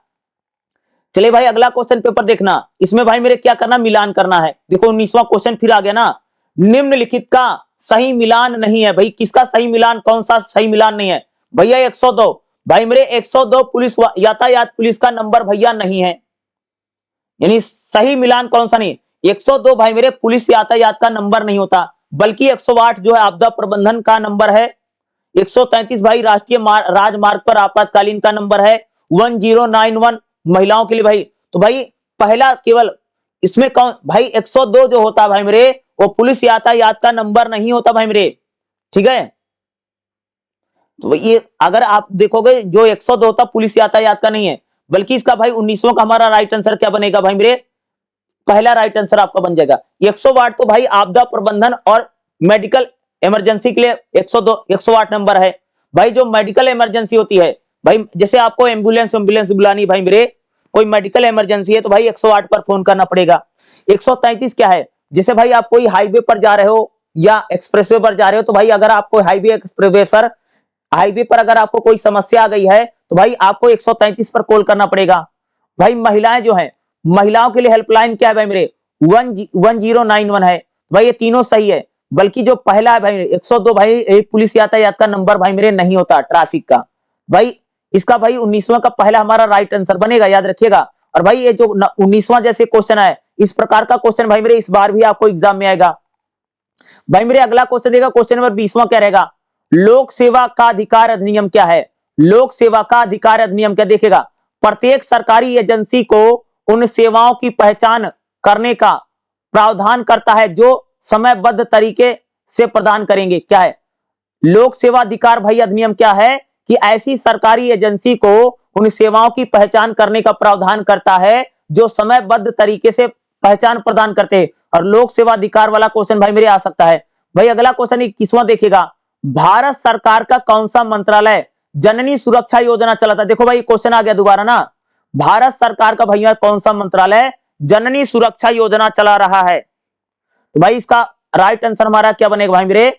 चलिए भाई अगला क्वेश्चन पेपर देखना, इसमें भाई मेरे क्या करना, मिलान करना है। देखो 19वां क्वेश्चन फिर आ गया ना, निम्नलिखित का सही मिलान नहीं है। भाई किसका सही मिलान, कौन सा सही मिलान नहीं है भैया, 102। भाई मेरे 102 पुलिस यातायात पुलिस का नंबर भैया नहीं है, यानी सही मिलान कौन सा नहीं, 102 भाई मेरे पुलिस यातायात का नंबर नहीं होता, बल्कि 108 जो है आपदा प्रबंधन का नंबर है, 133 भाई राष्ट्रीय राजमार्ग पर आपातकालीन का नंबर है, 1091 महिलाओं के लिए भाई। तो भाई पहला केवल इसमें कौन भाई, 102 जो होता है भाई मेरे वो पुलिस यातायात का नंबर नहीं होता भाई मेरे, ठीक है। तो ये अगर आप देखोगे जो 102 होता पुलिस यातायात का नहीं है, बल्कि इसका भाई 19वां का हमारा राइट आंसर क्या बनेगा भाई मेरे, पहला राइट आंसर आपका बन जाएगा 108। तो भाई आपदा प्रबंधन और मेडिकल इमरजेंसी के लिए 102 108 नंबर है। भाई जो मेडिकल इमरजेंसी होती है भाई, जैसे आपको एम्बुलेंस बुलानी भाई मेरे, कोई मेडिकल इमरजेंसी है तो भाई 108 पर फोन करना पड़ेगा। 133 क्या है, जैसे भाई आप कोई हाईवे पर जा रहे हो या एक्सप्रेसवे पर जा रहे हो, तो भाई अगर आपको हाईवे पर अगर आपको कोई समस्या आ गई है तो भाई आपको 133 पर कॉल करना पड़ेगा। भाई महिलाएं जो हैं, महिलाओं के लिए हेल्पलाइन क्या है भाई मेरे, 1091 है। भाई ये तीनों सही है, बल्कि जो पहला है भाई 102 भाई पुलिस यातायात का नंबर भाई मेरे नहीं होता ट्रैफिक का। भाई इसका भाई 19वां का पहला हमारा राइट आंसर बनेगा, याद रखिएगा। और भाई ये जो 19वां जैसे क्वेश्चन है, इस प्रकार का क्वेश्चन भाई मेरे इस बार भी आपको एग्जाम में आएगा। भाई मेरे अगला क्वेश्चन देगा, क्वेश्चन नंबर 20वां क्या रहेगा, लोक सेवा का अधिकार अधिनियम क्या है। लोक सेवा का अधिकार अधिनियम क्या देखेगा, प्रत्येक सरकारी एजेंसी को उन सेवाओं की पहचान करने का प्रावधान करता है जो समयबद्ध तरीके से प्रदान करेंगे। क्या है लोक सेवा अधिकार भाई अधिनियम, क्या है कि ऐसी सरकारी एजेंसी को उन सेवाओं की पहचान करने का प्रावधान करता है जो समयबद्ध तरीके से पहचान प्रदान करते हैं। और लोक सेवा अधिकार वाला क्वेश्चन भाई मेरे आ सकता है। भाई अगला क्वेश्चन 21वां देखिएगा, भारत सरकार का कौन सा मंत्रालय जननी सुरक्षा योजना चलाता है। देखो भाई क्वेश्चन आ गया दोबारा ना, भारत सरकार का भैया कौन सा मंत्रालय जननी सुरक्षा योजना चला रहा है। तो भाई इसका राइट आंसर हमारा क्या बनेगा भाई मेरे,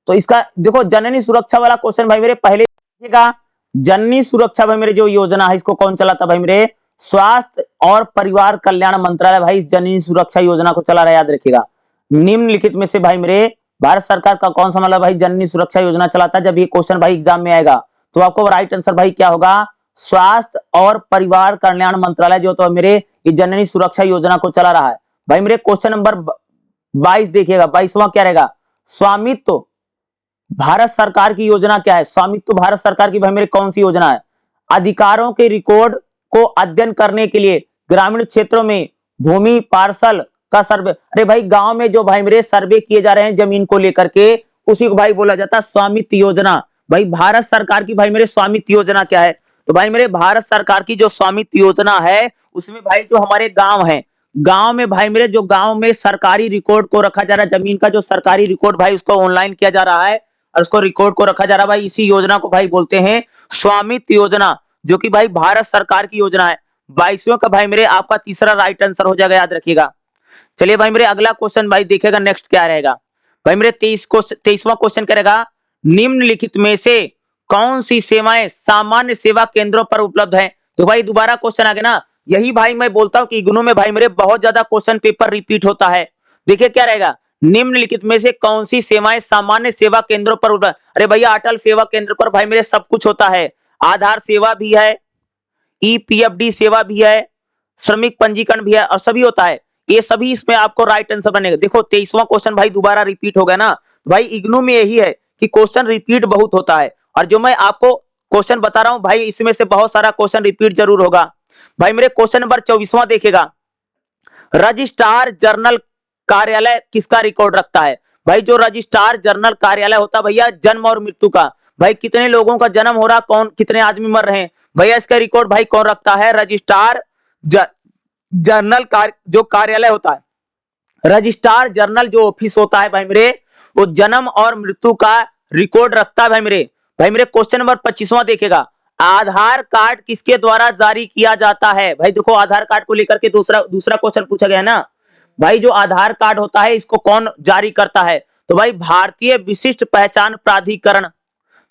तो इसका देखो जननी सुरक्षा वाला क्वेश्चन भाई मेरे पहले देखिएगा, जननी सुरक्षा भाई मेरे जो योजना है इसको कौन चलाता भाई मेरे, स्वास्थ्य और परिवार कल्याण मंत्रालय भाई इस जननी सुरक्षा योजना को चला रहा है, याद रखिएगा। निम्नलिखित में से भाई मेरे भारत सरकार का कौन सा मतलब भाई जननी सुरक्षा योजना चलाता है। जब ये क्वेश्चन भाई एग्जाम में आएगा तो आपको राइट आंसर भाई क्या होगा, स्वास्थ्य और परिवार कल्याण मंत्रालय जो तो मेरे ये जननी सुरक्षा योजना को चला रहा है। भाई मेरे क्वेश्चन नंबर 22 देखिएगा, 22वां क्या रहेगा, स्वामित्व भारत सरकार की योजना क्या है। स्वामित्व भारत सरकार की भाई मेरे कौन सी योजना है, अधिकारों के रिकॉर्ड को अध्ययन करने के लिए ग्रामीण क्षेत्रों में भूमि पार्सल का सर्वे। अरे भाई गांव में जो भाई मेरे सर्वे किए जा रहे हैं जमीन को लेकर के, उसी को भाई बोला जाता है स्वामित्व योजना। भाई भारत सरकार की भाई मेरे स्वामित्व योजना क्या है, तो भाई मेरे भारत सरकार की जो स्वामित्व योजना है उसमें भाई जो हमारे गांव है, गांव में भाई मेरे जो गांव में सरकारी रिकॉर्ड को रखा जा रहा है, जमीन का जो सरकारी रिकॉर्ड भाई उसको ऑनलाइन किया जा रहा है और उसको रिकॉर्ड को रखा जा रहा है भाई, इसी योजना को भाई बोलते हैं स्वामित्व योजना, जो कि भाई भारत सरकार की योजना है। 22वें का भाई मेरे आपका तीसरा राइट आंसर हो जाएगा, याद रखिएगा। चलिए भाई मेरे अगला क्वेश्चन भाई देखेगा नेक्स्ट क्या रहेगा। भाई मेरे 23वां क्वेश्चन करेगा, निम्नलिखित में से कौन सी सेवाएं सामान्य सेवा केंद्रों पर उपलब्ध है। तो भाई दोबारा क्वेश्चन आ गया ना, यही भाई मैं बोलता हूं कि इग्नू में भाई मेरे बहुत ज्यादा क्वेश्चन पेपर रिपीट होता है। देखिए क्या रहेगा, निम्नलिखित में से कौन सी सेवाएं सामान्य सेवा केंद्रों पर उपलब्ध। अरे भैया अटल सेवा केंद्र पर भाई मेरे सब कुछ होता है, आधार सेवा भी है, ईपीएफडी सेवा भी है, श्रमिक पंजीकरण भी है और सभी होता है, ये सभी इसमें आपको राइट आंसर बनेगा। देखो 23वां क्वेश्चन भाई दोबारा रिपीट हो गया ना, भाई इग्नू में यही है कि क्वेश्चन रिपीट बहुत होता है, और जो मैं आपको क्वेश्चन बता रहा हूं भाई इसमें से बहुत सारा क्वेश्चन रिपीट जरूर होगा। भाई मेरे क्वेश्चन नंबर 24वां देखेगा, रजिस्ट्रार जनरल कार्यालय किसका रिकॉर्ड रखता है। भाई जो रजिस्ट्रार जनरल कार्यालय होता है भैया जन्म और मृत्यु का, भाई कितने लोगों का जन्म हो रहा, कौन कितने आदमी मर रहे हैं, भैया इसका रिकॉर्ड भाई कौन रखता है, रजिस्ट्रार जनरल जो कार्यालय होता है रजिस्ट्रार जनरल जो ऑफिस होता है भाई मेरे, वो जन्म और मृत्यु का रिकॉर्ड रखता है भाई मेरे। भाई मेरे क्वेश्चन नंबर 25वां देखेगा, आधार कार्ड किसके द्वारा जारी किया जाता है? भाई देखो आधार कार्ड को लेकर के दूसरा दूसरा क्वेश्चन पूछा गया है ना भाई, जो आधार कार्ड होता है इसको कौन जारी करता है? तो भाई भारतीय विशिष्ट पहचान प्राधिकरण।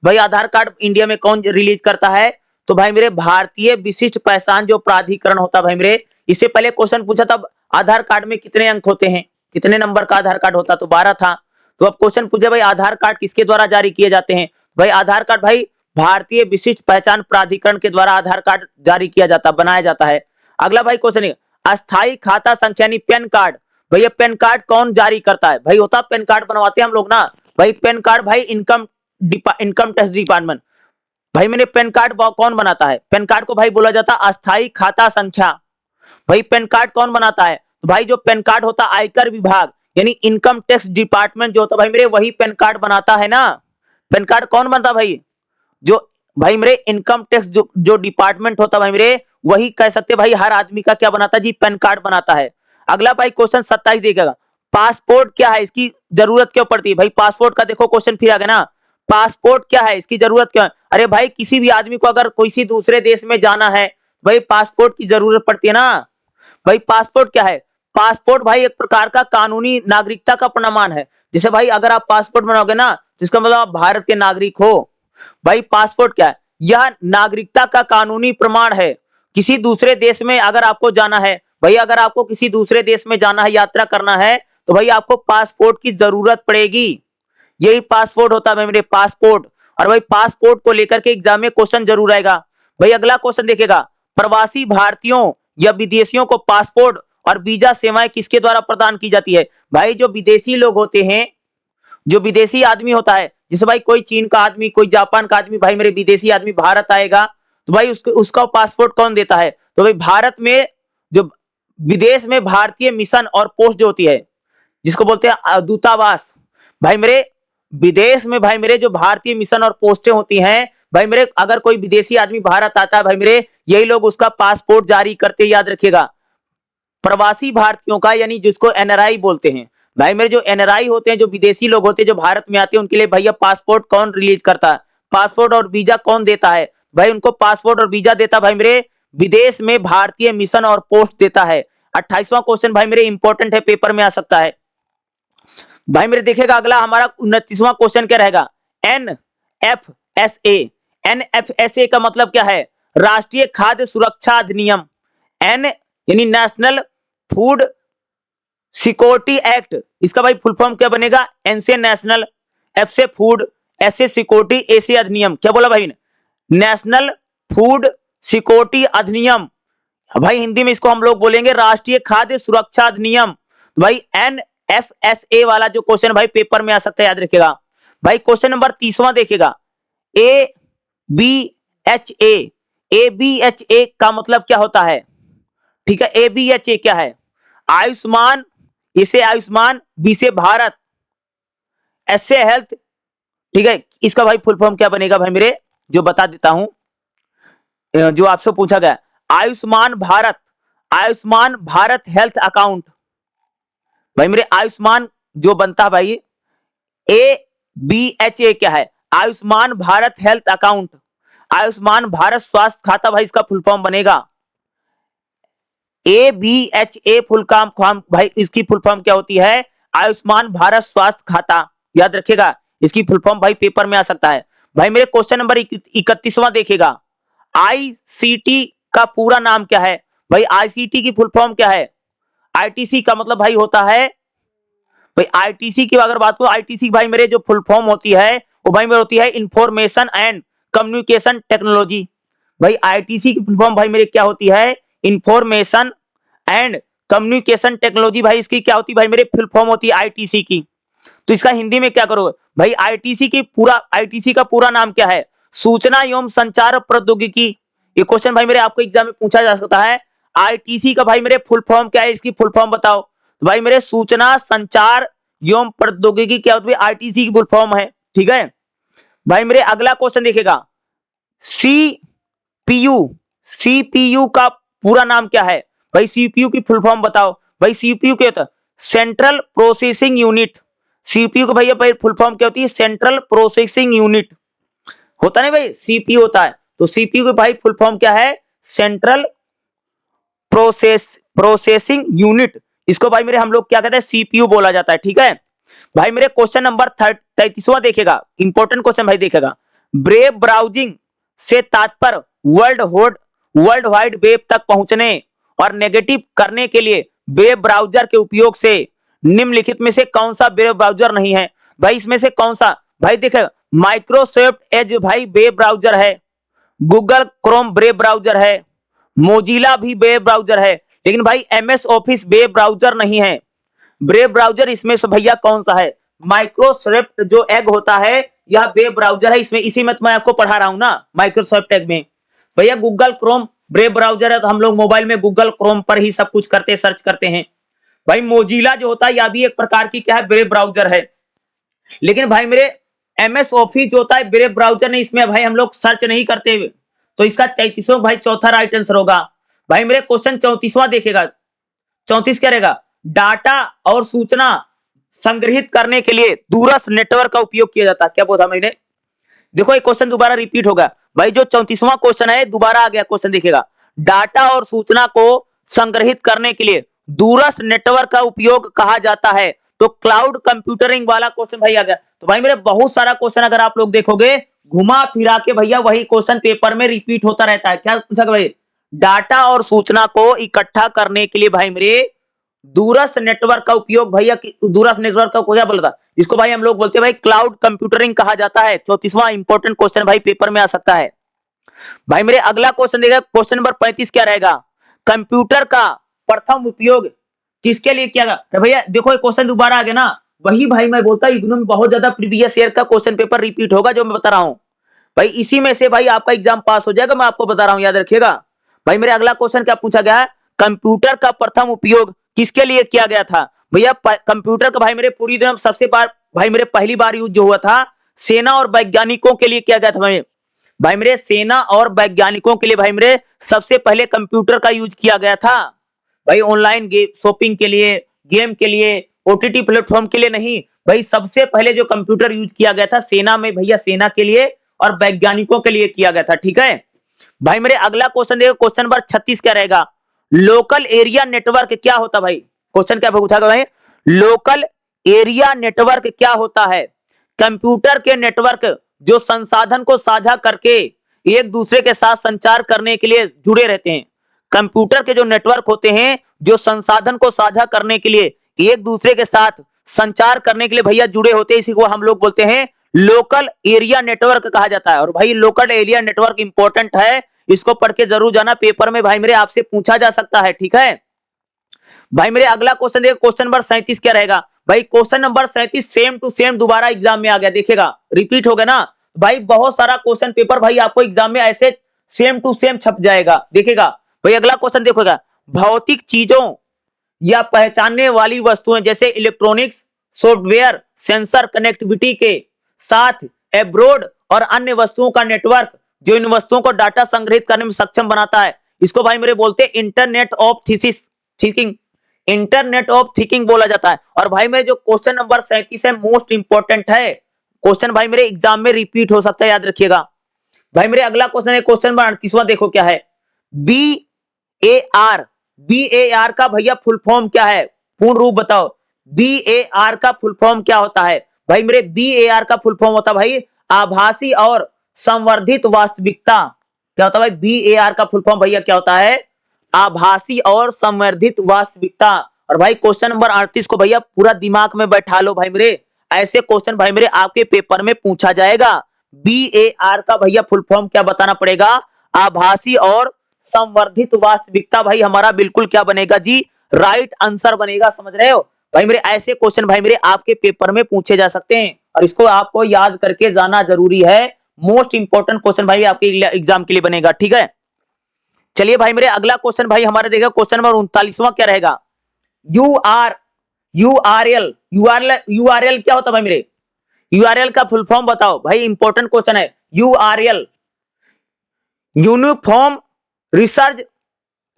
भाई आधार कार्ड इंडिया में कौन रिलीज करता है? तो भाई मेरे भारतीय विशिष्ट पहचान जो प्राधिकरण होता है भाई मेरे। इससे पहले क्वेश्चन पूछा था आधार कार्ड में कितने अंक होते हैं, कितने नंबर का आधार कार्ड होता? तो 12 था। तो अब क्वेश्चन पूछे भाई आधार कार्ड किसके द्वारा जारी किए जाते हैं? भाई आधार कार्ड भाई भारतीय विशिष्ट पहचान प्राधिकरण के द्वारा आधार कार्ड जारी किया जाता, बनाया जाता है। अगला भाई क्वेश्चन है, अस्थाई खाता संख्या यानी पैन कार्ड। भैया पैन कार्ड कौन जारी करता है? भाई होता पैन कार्ड बनवाते हैं हम लोग ना भाई। पैन कार्ड भाई इनकम टैक्स डिपार्टमेंट। भाई मैंने पैन कार्ड कौन बनाता है? पैन कार्ड को भाई बोला जाता है अस्थाई खाता संख्या। भाई पैन कार्ड कौन बनाता है? तो भाई जो पैन कार्ड होता है आयकर विभाग यानी इनकम टैक्स डिपार्टमेंट जो होता है भाई मेरे, वही पैन कार्ड बनाता है ना। पैन कार्ड कौन बनता है भाई? जो भाई मेरे इनकम टैक्स जो डिपार्टमेंट होता है भाई मेरे, वही कह सकते भाई हर आदमी का क्या बनाता है जी? पैन कार्ड बनाता है। अगला भाई क्वेश्चन 27 देखेगा, पासपोर्ट क्या है, इसकी जरूरत क्यों पड़ती है? भाई पासपोर्ट का देखो क्वेश्चन फिर आ गया ना, पासपोर्ट क्या है, इसकी जरूरत क्यों है? अरे भाई किसी भी आदमी को अगर किसी दूसरे देश में जाना है भाई पासपोर्ट की जरूरत पड़ती है ना। भाई पासपोर्ट क्या है? पासपोर्ट भाई एक प्रकार का कानूनी नागरिकता का प्रमाण है। जैसे भाई अगर आप पासपोर्ट बनाओगे ना तो इसका मतलब आप भारत के नागरिक हो। भाई पासपोर्ट क्या है? यह नागरिकता का कानूनी प्रमाण है। किसी दूसरे देश में अगर आपको जाना है भाई, अगर आपको किसी दूसरे देश में जाना है, यात्रा करना है, तो भाई आपको पासपोर्ट की जरूरत पड़ेगी। यही पासपोर्ट होता है भाई मेरे, पासपोर्ट। और भाई पासपोर्ट को लेकर के एग्जाम में क्वेश्चन जरूर आएगा। भाई अगला क्वेश्चन देखेगा, प्रवासी भारतीयों या विदेशियों को पासपोर्ट और वीजा सेवाएं किसके द्वारा प्रदान की जाती है? भाई जो विदेशी लोग होते हैं, जो विदेशी आदमी होता है, जैसे भाई कोई चीन का आदमी, कोई जापान का आदमी, भाई मेरे विदेशी आदमी भारत आएगा तो भाई उसका पासपोर्ट कौन देता है? तो भाई भारत में जो विदेश में भारतीय मिशन और पोस्ट जो होती है, जिसको बोलते हैं दूतावास। भाई मेरे विदेश में भाई मेरे जो भारतीय मिशन और पोस्टें होती हैं भाई मेरे, अगर कोई विदेशी आदमी भारत आता है भाई मेरे, यही लोग उसका पासपोर्ट जारी करते, याद रखिएगा। प्रवासी भारतीयों का यानी जिसको एनआरआई बोलते हैं भाई मेरे, जो एनआरआई होते हैं, जो विदेशी लोग होते हैं जो भारत में आते हैं, उनके लिए भैया पासपोर्ट कौन रिलीज करता है? पासपोर्ट और वीजा कौन देता है? भाई उनको पासपोर्ट और वीजा देता भाई मेरे विदेश में भारतीय मिशन और पोस्ट देता है। 28वां क्वेश्चन भाई मेरे इंपॉर्टेंट है, पेपर में आ सकता है। भाई मेरे देखेगा अगला हमारा 29वां क्वेश्चन क्या रहेगा, एनएफएसए। एनएफएसए का मतलब क्या है? राष्ट्रीय खाद्य सुरक्षा अधिनियम। एन यानी नेशनल फूड सिक्योरिटी एक्ट, इसका भाई फुल फॉर्म क्या बनेगा? एन से नेशनल, एफ से फूड, एस से सिक्योरिटी, ए से अधिनियम। क्या बोला भाई ने? नेशनल फूड सिक्योरिटी अधिनियम। भाई हिंदी में इसको हम लोग बोलेंगे राष्ट्रीय खाद्य सुरक्षा अधिनियम। भाई एनएफएसए वाला जो क्वेश्चन भाई पेपर में आ सकता है, याद रखिएगा। भाई क्वेश्चन नंबर 30वां देखेगा, A B H A B H A का मतलब क्या होता है? ठीक है, ए बी एच ए क्या है? आयुष्मान, इसे आयुष्मान, बी से भारत, एस से हेल्थ। ठीक है, इसका भाई फुल फॉर्म क्या बनेगा भाई मेरे, जो बता देता हूं, जो आपसे पूछा गया, आयुष्मान भारत, आयुष्मान भारत हेल्थ अकाउंट। भाई मेरे आयुष्मान जो बनता है भाई, ए बी एच ए क्या है? आयुष्मान भारत हेल्थ अकाउंट, आयुष्मान भारत स्वास्थ्य खाता, भाई इसका फुल फॉर्म बनेगा A B H A. Full काम भाई इसकी फुल फॉर्म क्या होती है? आयुष्मान भारत स्वास्थ्य खाता, याद रखिएगा। इसकी फुल फॉर्म भाई पेपर में आ सकता है। भाई मेरे क्वेश्चन नंबर 31वां देखेगा, आईसीटी का पूरा नाम क्या है? भाई आईसीटी की फुल फॉर्म क्या है? आईटीसी का मतलब भाई होता है, भाई आईटीसी की अगर बात करो, आईटीसी भाई मेरे जो फुल फॉर्म होती है वो भाई मेरे होती है इंफॉर्मेशन एंड कम्युनिकेशन टेक्नोलॉजी। भाई आईटीसी की फुल फॉर्म भाई मेरे क्या होती है? Information and communication technology. भाई इसकी क्या होती है भाई मेरे? फुल फॉर्म होती है आईटीसी की। तो इसका हिंदी में क्या करोगे भाई? आईटीसी का पूरा नाम क्या है? सूचना एवं संचार प्रौद्योगिकी। ये क्वेश्चन भाई मेरे आपको एग्जाम में पूछा जा सकता है। आईटीसी का भाई मेरे फुल फॉर्म क्या है? इसकी फुल फॉर्म बताओ। तो भाई मेरे सूचना संचार एवं प्रौद्योगिकी क्या होती है? आईटीसी की फुल फॉर्म है। ठीक है भाई मेरे अगला क्वेश्चन देखेगा, सीपीयू, सीपीयू का पूरा नाम क्या है? भाई सीपीयू की फुल फॉर्म बताओ। भाई सीपीयू क्या होता है? Central processing unit. सीपीयू को भैया फुल फॉर्म क्या होती है? सेंट्रल प्रोसेसिंग यूनिट होता नहीं भाई, सीपीयू होता है। तो सीपीयू की भाई फुल फॉर्म क्या है? Central processing unit. इसको भाई मेरे हम लोग क्या कहते हैं? सीपीयू बोला जाता है। ठीक है भाई मेरे क्वेश्चन नंबर 33वां देखेगा, इंपॉर्टेंट क्वेश्चन भाई देखेगा। ब्रेव ब्राउजिंग से तात्पर्य वर्ल्ड वाइड वेब तक पहुंचने और नेगेटिव करने के लिए वेब ब्राउजर के उपयोग से निम्नलिखित में से कौन सा वेब ब्राउजर नहीं है? भाई इसमें से कौन सा? भाई देखेगा, माइक्रोसॉफ्ट एज भाई वेब ब्राउजर है, गूगल क्रोम वेब ब्राउजर है, मोजिला भी वेब ब्राउजर है, लेकिन भाई एमएस ऑफिस वेब ब्राउजर नहीं है। वेब ब्राउजर इसमें से भैया कौन सा है? माइक्रोसॉफ्ट जो एग होता है यह वेब ब्राउजर है। इसमें इसी में तो मैं आपको पढ़ा रहा हूं ना, माइक्रोसॉफ्ट एग में। भैया गूगल क्रोम वेब ब्राउजर है, तो हम लोग मोबाइल में गूगल क्रोम पर ही सब कुछ करते सर्च करते हैं। भाई मोजिला जो होता है यह भी एक प्रकार की क्या है? वेब ब्राउजर है। लेकिन भाई मेरे एमएस ऑफिस जो होता है वेब ब्राउजर नहीं, इसमें भाई हम लोग सर्च नहीं करते। तो इसका 33वां भाई चौथा राइट आंसर होगा। भाई मेरे क्वेश्चन 34वां देखेगा। 34 क्या रहेगा? डाटा और सूचना संग्रहित करने के लिए दूरस्थ नेटवर्क का उपयोग किया जाता है। क्या बोला मैंने? देखो एक क्वेश्चन दोबारा रिपीट होगा भाई। जो 34वां क्वेश्चन है दोबारा आ गया क्वेश्चन, देखिएगा। डाटा और सूचना को संग्रहित करने के लिए दूरस्थ नेटवर्क का उपयोग कहा जाता है। तो क्लाउड कंप्यूटरिंग वाला क्वेश्चन भाई आ गया। तो भाई मेरे बहुत सारा क्वेश्चन अगर आप लोग देखोगे घुमा फिरा के भैया वही क्वेश्चन पेपर में रिपीट होता रहता है। क्या पूछा भाई? डाटा और सूचना को इकट्ठा करने के लिए भाई मेरे दूरस्थ नेटवर्क का उपयोग, भैया दूरस्थ नेटवर्क का क्या बोलता है? इसको भाई हम लोग बोलते हैं भाई क्लाउड कंप्यूटरिंग कहा जाता है। 34वां इंपॉर्टेंट क्वेश्चन भाई पेपर में आ सकता है। भाई मेरे अगला क्वेश्चन देखिए, क्वेश्चन नंबर 35 क्या रहेगा? कंप्यूटर का प्रथम उपयोग किसके लिए किया गया? भैया देखो क्वेश्चन दोबारा आ गया ना, वही भाई मैं बोलता हूं इग्नू में बहुत ज्यादा प्रीवियस ईयर का क्वेश्चन पेपर रिपीट होगा जो मैं बता रहा हूं। भाई इसी में से भाई आपका एग्जाम पास हो जाएगा, मैं आपको बता रहा हूं, याद रखिएगा। भाई मेरे अगला क्वेश्चन क्या पूछा गया है? कंप्यूटर का प्रथम उपयोग किसके लिए किया गया था? भैया कंप्यूटर का भाई मेरे पूरी दिन सबसे बार भाई मेरे पहली बार यूज जो हुआ था सेना और वैज्ञानिकों के लिए किया गया था। भाई मेरे सेना और वैज्ञानिकों के लिए भाई मेरे सबसे पहले कंप्यूटर का यूज किया गया था। भाई ऑनलाइन शॉपिंग के लिए, गेम के लिए, ओटीटी प्लेटफॉर्म के लिए नहीं। भाई सबसे पहले जो कंप्यूटर यूज किया गया था सेना में, भैया सेना के लिए और वैज्ञानिकों के लिए किया गया था। ठीक है भाई मेरे अगला क्वेश्चन देखो, क्वेश्चन नंबर 36 क्या रहेगा? लोकल एरिया नेटवर्क क्या होता भाई? क्वेश्चन क्या पूछा गया भाई? लोकल एरिया नेटवर्क क्या होता है? कंप्यूटर के नेटवर्क जो संसाधन को साझा करके एक दूसरे के साथ संचार करने के लिए जुड़े रहते हैं। कंप्यूटर के जो नेटवर्क होते हैं जो संसाधन को साझा करने के लिए एक दूसरे के साथ संचार करने के लिए भैया जुड़े होते हैं, इसी को हम लोग बोलते हैं लोकल एरिया नेटवर्क कहा जाता है। और भाई लोकल एरिया नेटवर्क इंपॉर्टेंट है, इसको पढ़ के जरूर जाना, पेपर में भाई मेरे आपसे पूछा जा सकता है। ठीक है भाई मेरे अगला क्वेश्चन देखिए, क्वेश्चन नंबर 37 क्या रहेगा? भाई question number 37 same to same दोबारा एग्जाम में आ गया, देखिएगा रिपीट हो गया ना। भाई बहुत सारा क्वेश्चन पेपर भाई आपको एग्जाम में ऐसे सेम टू सेम छप जाएगा, देखिएगा। भाई अगला क्वेश्चन देखोगा, भौतिक चीजों या पहचानने वाली वस्तुएं जैसे इलेक्ट्रॉनिक्स, सॉफ्टवेयर, सेंसर कनेक्टिविटी के साथ एब्रोड और अन्य वस्तुओं का नेटवर्क जो इन वस्तुओं को डाटा संग्रहित करने में सक्षम बनाता है, इसको भाई मेरे बोलते हैं internet of thinking. Internet of thinking बोला जाता है। और भाई मेरे जो क्वेश्चन नंबर 37 है मोस्ट इंपॉर्टेंट है, क्वेश्चन भाई मेरे एग्जाम में रिपीट हो सकता है, याद रखिएगा। भाई मेरे अगला क्वेश्चन है क्वेश्चन नंबर 38वां, देखो क्या है? BAR का भैया फुल फॉर्म क्या है? पूर्ण रूप बताओ। BAR का फुल फॉर्म क्या होता है? भाई मेरे BAR का फुल फॉर्म होता है भाई आभासी और संवर्धित वास्तविकता। क्या होता है भाई? BAR का फुल फॉर्म भैया क्या होता है? आभासी और संवर्धित वास्तविकता। और भाई क्वेश्चन नंबर 38 को भैया पूरा दिमाग में बैठा लो भाई मेरे, ऐसे क्वेश्चन भाई मेरे आपके पेपर में पूछा जाएगा। BAR का भैया फुल फॉर्म क्या बताना पड़ेगा? आभासी और संवर्धित वास्तविकता। भाई हमारा बिल्कुल क्या बनेगा जी? राइट आंसर बनेगा, समझ रहे हो भाई मेरे? ऐसे क्वेश्चन भाई मेरे आपके पेपर में पूछे जा सकते हैं और इसको आपको याद करके जाना जरूरी है। मोस्ट इंपॉर्टेंट क्वेश्चन भाई आपके एग्जाम के लिए बनेगा। ठीक है चलिए भाई मेरे अगला क्वेश्चन भाई हमारे देखा, क्वेश्चन नंबर 39वां क्या रहेगा? यूआरएल क्या होता है भाई मेरे? यूआरएल का फुल फॉर्म बताओ भाई, इंपॉर्टेंट क्वेश्चन है। यूआरएल यूनिफॉर्म रिसर्च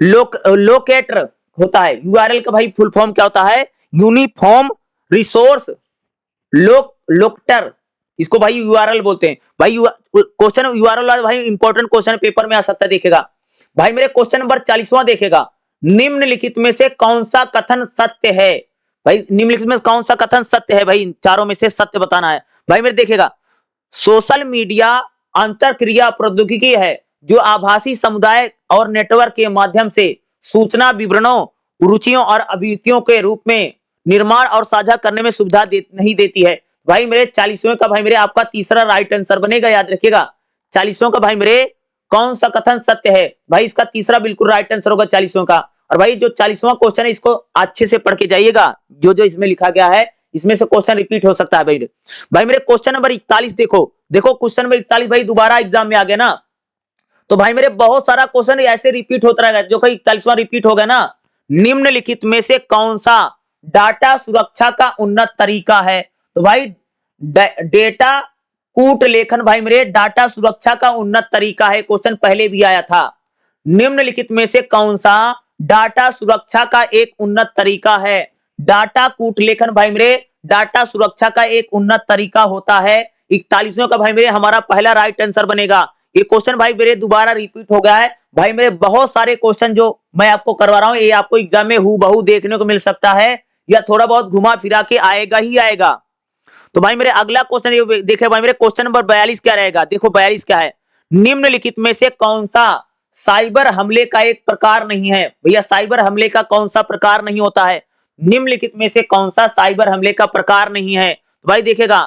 लोकेटर होता है। यूआरएल का भाई फुल फॉर्म क्या होता है? यूनिफॉर्म रिसोर्स लोकटर, इसको भाई यूआरएल बोलते हैं भाई। क्वेश्चन यूआरएल भाई इंपॉर्टेंट क्वेश्चन पेपर में आ सकता है। देखेगा भाई मेरे क्वेश्चन नंबर 40वां देखेगा, निम्नलिखित में से कौन सा कथन सत्य है। भाई निम्नलिखित में कौन सा कथन सत्य है, भाई चारों में से सत्य बताना है। भाई मेरे देखेगा, सोशल मीडिया अंतरक्रिया प्रौद्योगिकी है जो आभासी समुदाय और नेटवर्क के माध्यम से सूचना विवरणों, रुचियों और अभिव्यक्तियों के रूप में निर्माण और साझा करने में सुविधा नहीं देती है। भाई मेरे 40वें का भाई मेरे आपका तीसरा राइट आंसर बनेगा, याद रखिएगा। 40वें का भाई मेरे कौन सा कथन सत्य है, भाई इसका तीसरा बिल्कुल राइट आंसर होगा 40वें का। और भाई जो 40वां क्वेश्चन है इसको अच्छे से पढ़ के जाइएगा, जो जो इसमें लिखा गया है इसमें से क्वेश्चन रिपीट हो सकता है। भाई मेरे क्वेश्चन नंबर 41 देखो क्वेश्चन नंबर 41 भाई दोबारा एग्जाम में आ गया ना, तो भाई मेरे बहुत सारा क्वेश्चन ऐसे रिपीट होता रहेगा, जो कि 41वां रिपीट हो गया ना। निम्नलिखित में से कौन सा डाटा सुरक्षा का उन्नत तरीका है, तो भाई डेटा कूट लेखन भाई मेरे डाटा सुरक्षा का उन्नत तरीका है, क्वेश्चन पहले भी आया था। निम्नलिखित में से कौन सा डाटा सुरक्षा का एक उन्नत तरीका है, डाटा कूट लेखन भाई मेरे डाटा सुरक्षा का एक उन्नत तरीका होता है। 41वें का भाई मेरे हमारा पहला राइट आंसर बनेगा। ये क्वेश्चन भाई मेरे दोबारा रिपीट हो गया है। भाई मेरे बहुत सारे क्वेश्चन जो मैं आपको करवा रहा हूं ये आपको एग्जाम में हूबहू देखने को मिल सकता है, या थोड़ा बहुत घुमा फिरा के आएगा ही आएगा। तो भाई मेरे अगला क्वेश्चन देखे भाई मेरे क्वेश्चन नंबर 42 क्या रहेगा, देखो 42 क्या है, निम्नलिखित में से कौन सा साइबर हमले का एक प्रकार नहीं है। भैया साइबर हमले का कौन सा प्रकार नहीं होता है, निम्नलिखित में से कौन सा साइबर हमले का प्रकार नहीं है। तो भाई देखेगा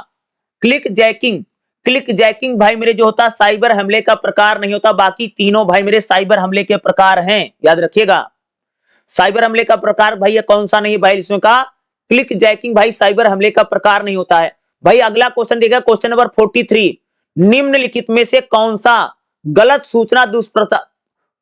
क्लिक जैकिंग भाई मेरे जो होता साइबर हमले का प्रकार नहीं होता, बाकी तीनों भाई मेरे साइबर हमले के प्रकार हैं, याद रखिएगा। साइबर हमले का प्रकार भैया कौन सा नहीं है, भाई इसमें का क्लिक जैकिंग भाई साइबर हमले का प्रकार नहीं होता है। भाई अगला क्वेश्चन देखिए क्वेश्चन नंबर 43, निम्नलिखित में से कौन सा गलत सूचना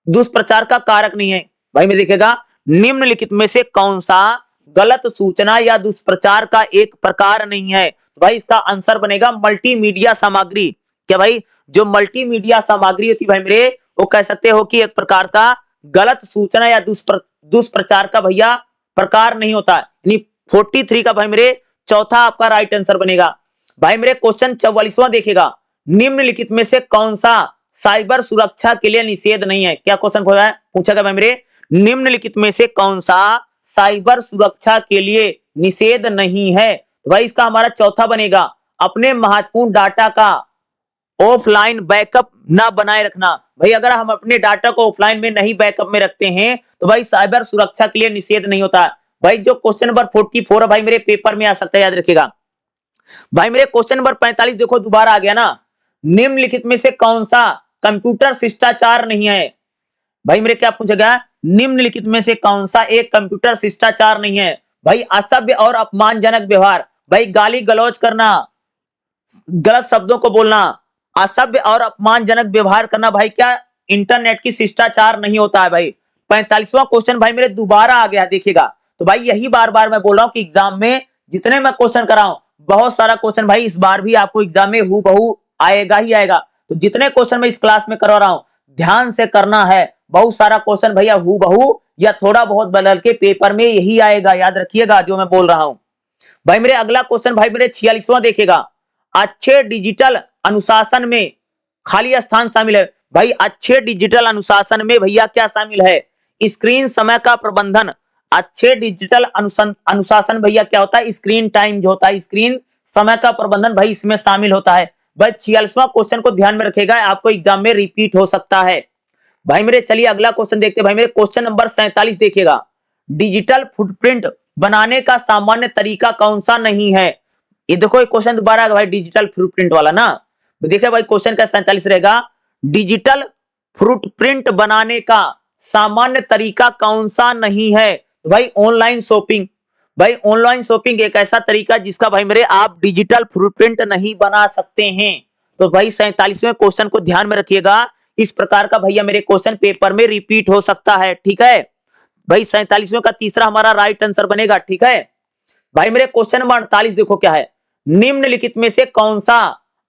दुष्प्रचार का कारक नहीं है। भाई में देखिएगा निम्नलिखित में से कौन सा गलत सूचना या दुष्प्रचार का एक प्रकार नहीं है, भाई इसका आंसर बनेगा मल्टीमीडिया सामग्री। क्या भाई जो मल्टीमीडिया सामग्री होती भाई मेरे वो कह सकते हो कि एक प्रकार का गलत सूचना या दुष्प्रचार का भैया प्रकार नहीं होता। यानी 43 का भाई मेरे चौथा आपका राइट आंसर बनेगा। भाई मेरे क्वेश्चन 44वां देखेगा, निम्नलिखित में से कौन सा साइबर सुरक्षा के लिए निषेध नहीं है। क्या क्वेश्चन पूछा गया भाई मेरे, निम्नलिखित में से कौन सा साइबर सुरक्षा के लिए निषेध नहीं है, तो भाई इसका हमारा चौथा बनेगा अपने महत्वपूर्ण डाटा का ऑफलाइन बैकअप ना बनाए रखना। भाई अगर हम अपने डाटा को ऑफलाइन में नहीं बैकअप में रखते हैं तो भाई साइबर सुरक्षा के लिए निषेध नहीं होता। भाई जो क्वेश्चन नंबर 44 है भाई मेरे पेपर में आ सकता है, याद रखिएगा। भाई मेरे क्वेश्चन नंबर 45 देखो दोबारा आ गया ना, निम्नलिखित में से कौन सा कंप्यूटर शिष्टाचार नहीं है। भाई मेरे क्या पूछा गया, निम्नलिखित में से कौन सा एक कंप्यूटर शिष्टाचार नहीं है। भाई असभ्य और अपमानजनक व्यवहार, भाई गाली गलौज करना, गलत शब्दों को बोलना, असभ्य और अपमानजनक व्यवहार करना भाई क्या इंटरनेट की शिष्टाचार नहीं होता है। भाई 45वां क्वेश्चन भाई मेरे दोबारा आ गया, देखिएगा। तो भाई यही बार बार मैं बोल रहा हूं कि एग्जाम में जितने मैं क्वेश्चन कराऊं बहुत सारा क्वेश्चन भाई इस बार भी आपको एग्जाम में हूबहू आएगा ही आएगा। तो जितने क्वेश्चन मैं इस क्लास में करवा रहा हूं ध्यान से करना है, बहुत सारा क्वेश्चन भैया हूबहू या थोड़ा बहुत बदल के पेपर में यही आएगा, याद रखिएगा जो मैं बोल रहा हूं। भाई मेरे अगला क्वेश्चन भाई मेरे 46वां देखेगा, अच्छे डिजिटल अनुशासन में खाली स्थान शामिल है। भाई अच्छे डिजिटल अनुशासन में भैया क्या शामिल है, स्क्रीन समय का प्रबंधन। अच्छे डिजिटल अनुशासन भैया क्या होता है, स्क्रीन टाइम जो होता है, स्क्रीन समय का प्रबंधन भाई इसमें शामिल होता है। भाई 46वां क्वेश्चन को ध्यान में रखेगा, आपको एग्जाम में रिपीट हो सकता है। भाई मेरे चलिए अगला क्वेश्चन देखते हैं। भाई मेरे क्वेश्चन नंबर 47 देखिएगा, डिजिटल फुटप्रिंट बनाने का सामान्य तरीका कौन सा नहीं है। ये देखो एक क्वेश्चन दोबारा आ गया भाई डिजिटल फुटप्रिंट वाला ना, देखिए भाई क्वेश्चन का 47 रहेगा, डिजिटल फुटप्रिंट बनाने का सामान्य तरीका कौन सा नहीं है। तो भाई ऑनलाइन शॉपिंग। भाई ऑनलाइन शॉपिंग एक ऐसा तरीका जिसका भाई मेरे आप डिजिटल फुटप्रिंट नहीं बना सकते हैं। तो भाई 47वें क्वेश्चन को ध्यान में रखिएगा, इस प्रकार का भैया मेरे क्वेश्चन पेपर में रिपीट हो सकता है, ठीक है। भाई 47वें का तीसरा हमारा राइट आंसर बनेगा, ठीक है। भाई मेरे क्वेश्चन नंबर 48 देखो क्या है, निम्नलिखित में से कौन सा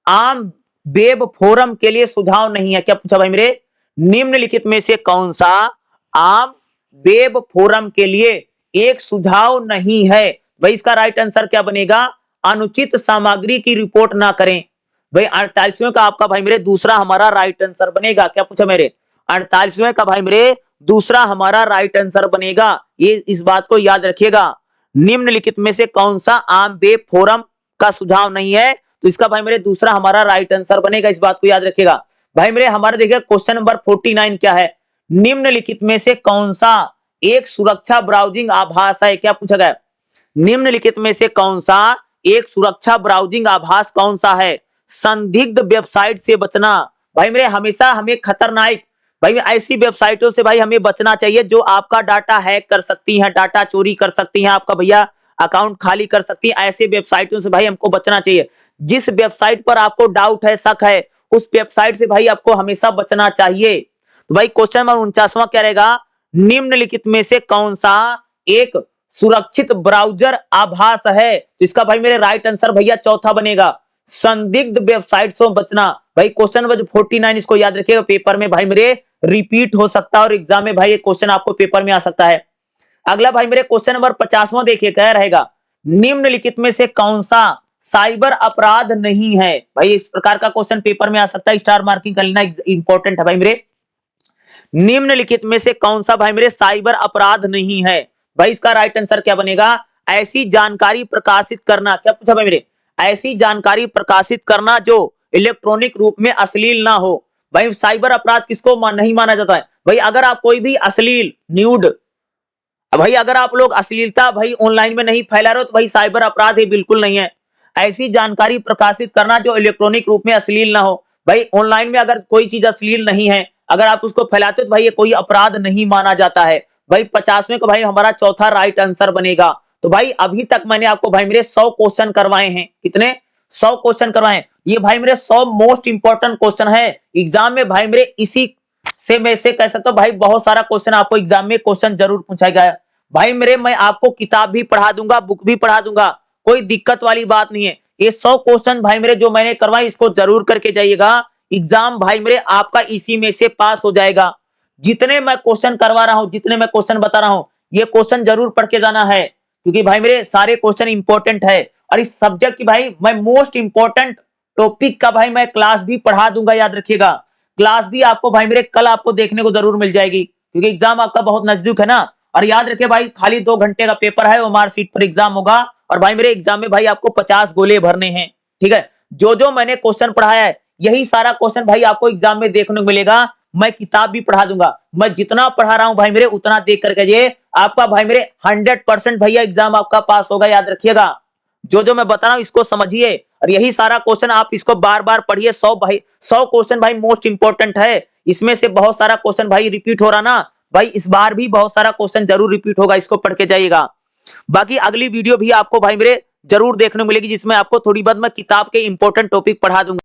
आम वेब फोरम के लिए सुझाव नहीं है। क्या पूछा भाई मेरे, निम्नलिखित में से कौन सा आम वेब फोरम के लिए एक सुझाव नहीं है। भाई इसका राइट आंसर क्या बनेगा? अनुचित सामग्री की रिपोर्ट ना करें। भाई 48वें का आपका भाई मेरे दूसरा हमारा राइट आंसर बनेगा। क्या पूछा मेरे? 48वें का भाई मेरे दूसरा हमारा राइट आंसर बनेगा। ये इस बात को याद रखिएगा। निम्नलिखित में से कौन सा आम वेब फोरम का सुझाव नहीं है? तो इसका भाई मेरे दूसरा हमारा राइट आंसर बनेगा। इस बात को याद रखिएगा। भाई मेरे हमारे देखिए क्वेश्चन नंबर 49 क्या है? निम्नलिखित में से कौन सा एक सुरक्षा ब्राउजिंग आभास है? क्या पूछा गया? निम्नलिखित में से कौन सा एक सुरक्षा ब्राउजिंग आभास कौन सा है? संदिग्ध वेबसाइट से बचना। भाई मेरे हमेशा हमें खतरनाक भाई ऐसी वेबसाइटों से भाई हमें बचना चाहिए जो आपका डाटा हैक कर सकती हैं, डाटा चोरी कर सकती हैं, आपका भैया अकाउंट खाली कर सकती है। ऐसे वेबसाइटों से भाई हमको बचना चाहिए। जिस वेबसाइट पर आपको डाउट है, शक है, उस वेबसाइट से भाई आपको हमेशा बचना चाहिए। तो भाई क्वेश्चन नंबर 49वां क्या रहेगा? निम्नलिखित में से कौन सा एक सुरक्षित ब्राउजर आभास है? तो इसका भाई मेरे राइट आंसर भैया चौथा बनेगा, संदिग्ध वेबसाइट से बचना। भाई क्वेश्चन नंबर 49 इसको याद रखिएगा, पेपर में भाई मेरे रिपीट हो सकता है और एग्जाम में भाई ये क्वेश्चन आपको पेपर में आ सकता है। अगला भाई मेरे क्वेश्चन नंबर 50वां देखिए क्या रहेगा? निम्नलिखित में से कौन सा साइबर अपराध नहीं है? भाई इस प्रकार का क्वेश्चन पेपर में आ सकता है, स्टार मार्किंग कर लेना, इंपॉर्टेंट है भाई मेरे। निम्नलिखित में से कौन सा भाई मेरे साइबर अपराध नहीं है? भाई इसका राइट आंसर क्या बनेगा? ऐसी जानकारी प्रकाशित करना। क्या पूछा भाई मेरे? ऐसी जानकारी प्रकाशित करना जो इलेक्ट्रॉनिक रूप में अश्लील ना हो। भाई साइबर अपराध किसको नहीं माना जाता है? भाई अगर आप कोई भी अश्लील न्यूड, भाई अगर आप लोग अश्लीलता भाई ऑनलाइन में नहीं फैला रहे हो तो भाई साइबर अपराध है, बिल्कुल नहीं है। ऐसी जानकारी प्रकाशित करना जो इलेक्ट्रॉनिक रूप में अश्लील ना हो। भाई ऑनलाइन में अगर कोई चीज अश्लील नहीं है, अगर आप उसको फैलाते हो तो भाई ये कोई अपराध नहीं माना जाता है। भाई 50वें का भाई हमारा चौथा राइट आंसर बनेगा। तो भाई अभी तक मैंने आपको भाई मेरे 100 क्वेश्चन करवाए हैं। कितने? 100 क्वेश्चन करवाए। ये भाई मेरे 100 मोस्ट इंपॉर्टेंट क्वेश्चन है एग्जाम में। भाई मेरे इसी से मैं से कह सकता हूं भाई बहुत सारा क्वेश्चन आपको एग्जाम में क्वेश्चन जरूर पूछा गया। भाई मेरे मैं आपको किताब भी पढ़ा दूंगा, बुक भी पढ़ा दूंगा, कोई दिक्कत वाली बात नहीं है। ये 100 क्वेश्चन भाई मेरे जो मैंने करवाए इसको जरूर करके जाइएगा। एग्जाम भाई मेरे आपका इसी में से पास हो जाएगा। जितने मैं क्वेश्चन करवा रहा हूं, जितने मैं क्वेश्चन बता रहा हूं, ये क्वेश्चन जरूर पढ़ के जाना है, क्योंकि भाई मेरे सारे क्वेश्चन इंपॉर्टेंट है। और इस सब्जेक्ट की भाई मैं मोस्ट इंपॉर्टेंट टॉपिक का भाई मैं क्लास भी पढ़ा दूंगा, याद रखिएगा। क्लास भी आपको भाई मेरे कल आपको देखने को जरूर मिल जाएगी, क्योंकि एग्जाम आपका बहुत नजदीक है ना। और याद रखिए भाई खाली 2 घंटे का पेपर है, ओमार सीट पर एग्जाम होगा। और भाई मेरे एग्जाम में भाई आपको 50 गोले भरने हैं, ठीक है। जो जो मैंने क्वेश्चन पढ़ाया है यही सारा क्वेश्चन भाई आपको एग्जाम में देखने को मिलेगा। मैं किताब भी पढ़ा दूंगा, मैं जितना पढ़ा रहा हूं भाई मेरे उतना देख करके ये आपका भाई मेरे 100% भैया एग्जाम आपका पास होगा, याद रखिएगा। जो जो मैं बता रहा हूं इसको समझिए, और यही सारा क्वेश्चन आप इसको बार बार पढ़िए। 100 क्वेश्चन भाई मोस्ट इंपॉर्टेंट है। इसमें से बहुत सारा क्वेश्चन भाई रिपीट हो रहा ना, भाई इस बार भी बहुत सारा क्वेश्चन जरूर रिपीट होगा, इसको पढ़ के जाइएगा। बाकी अगली वीडियो भी आपको भाई मेरे जरूर देखने को मिलेगी, जिसमें आपको थोड़ी बहुत मैं किताब के इंपॉर्टेंट टॉपिक पढ़ा दूंगा।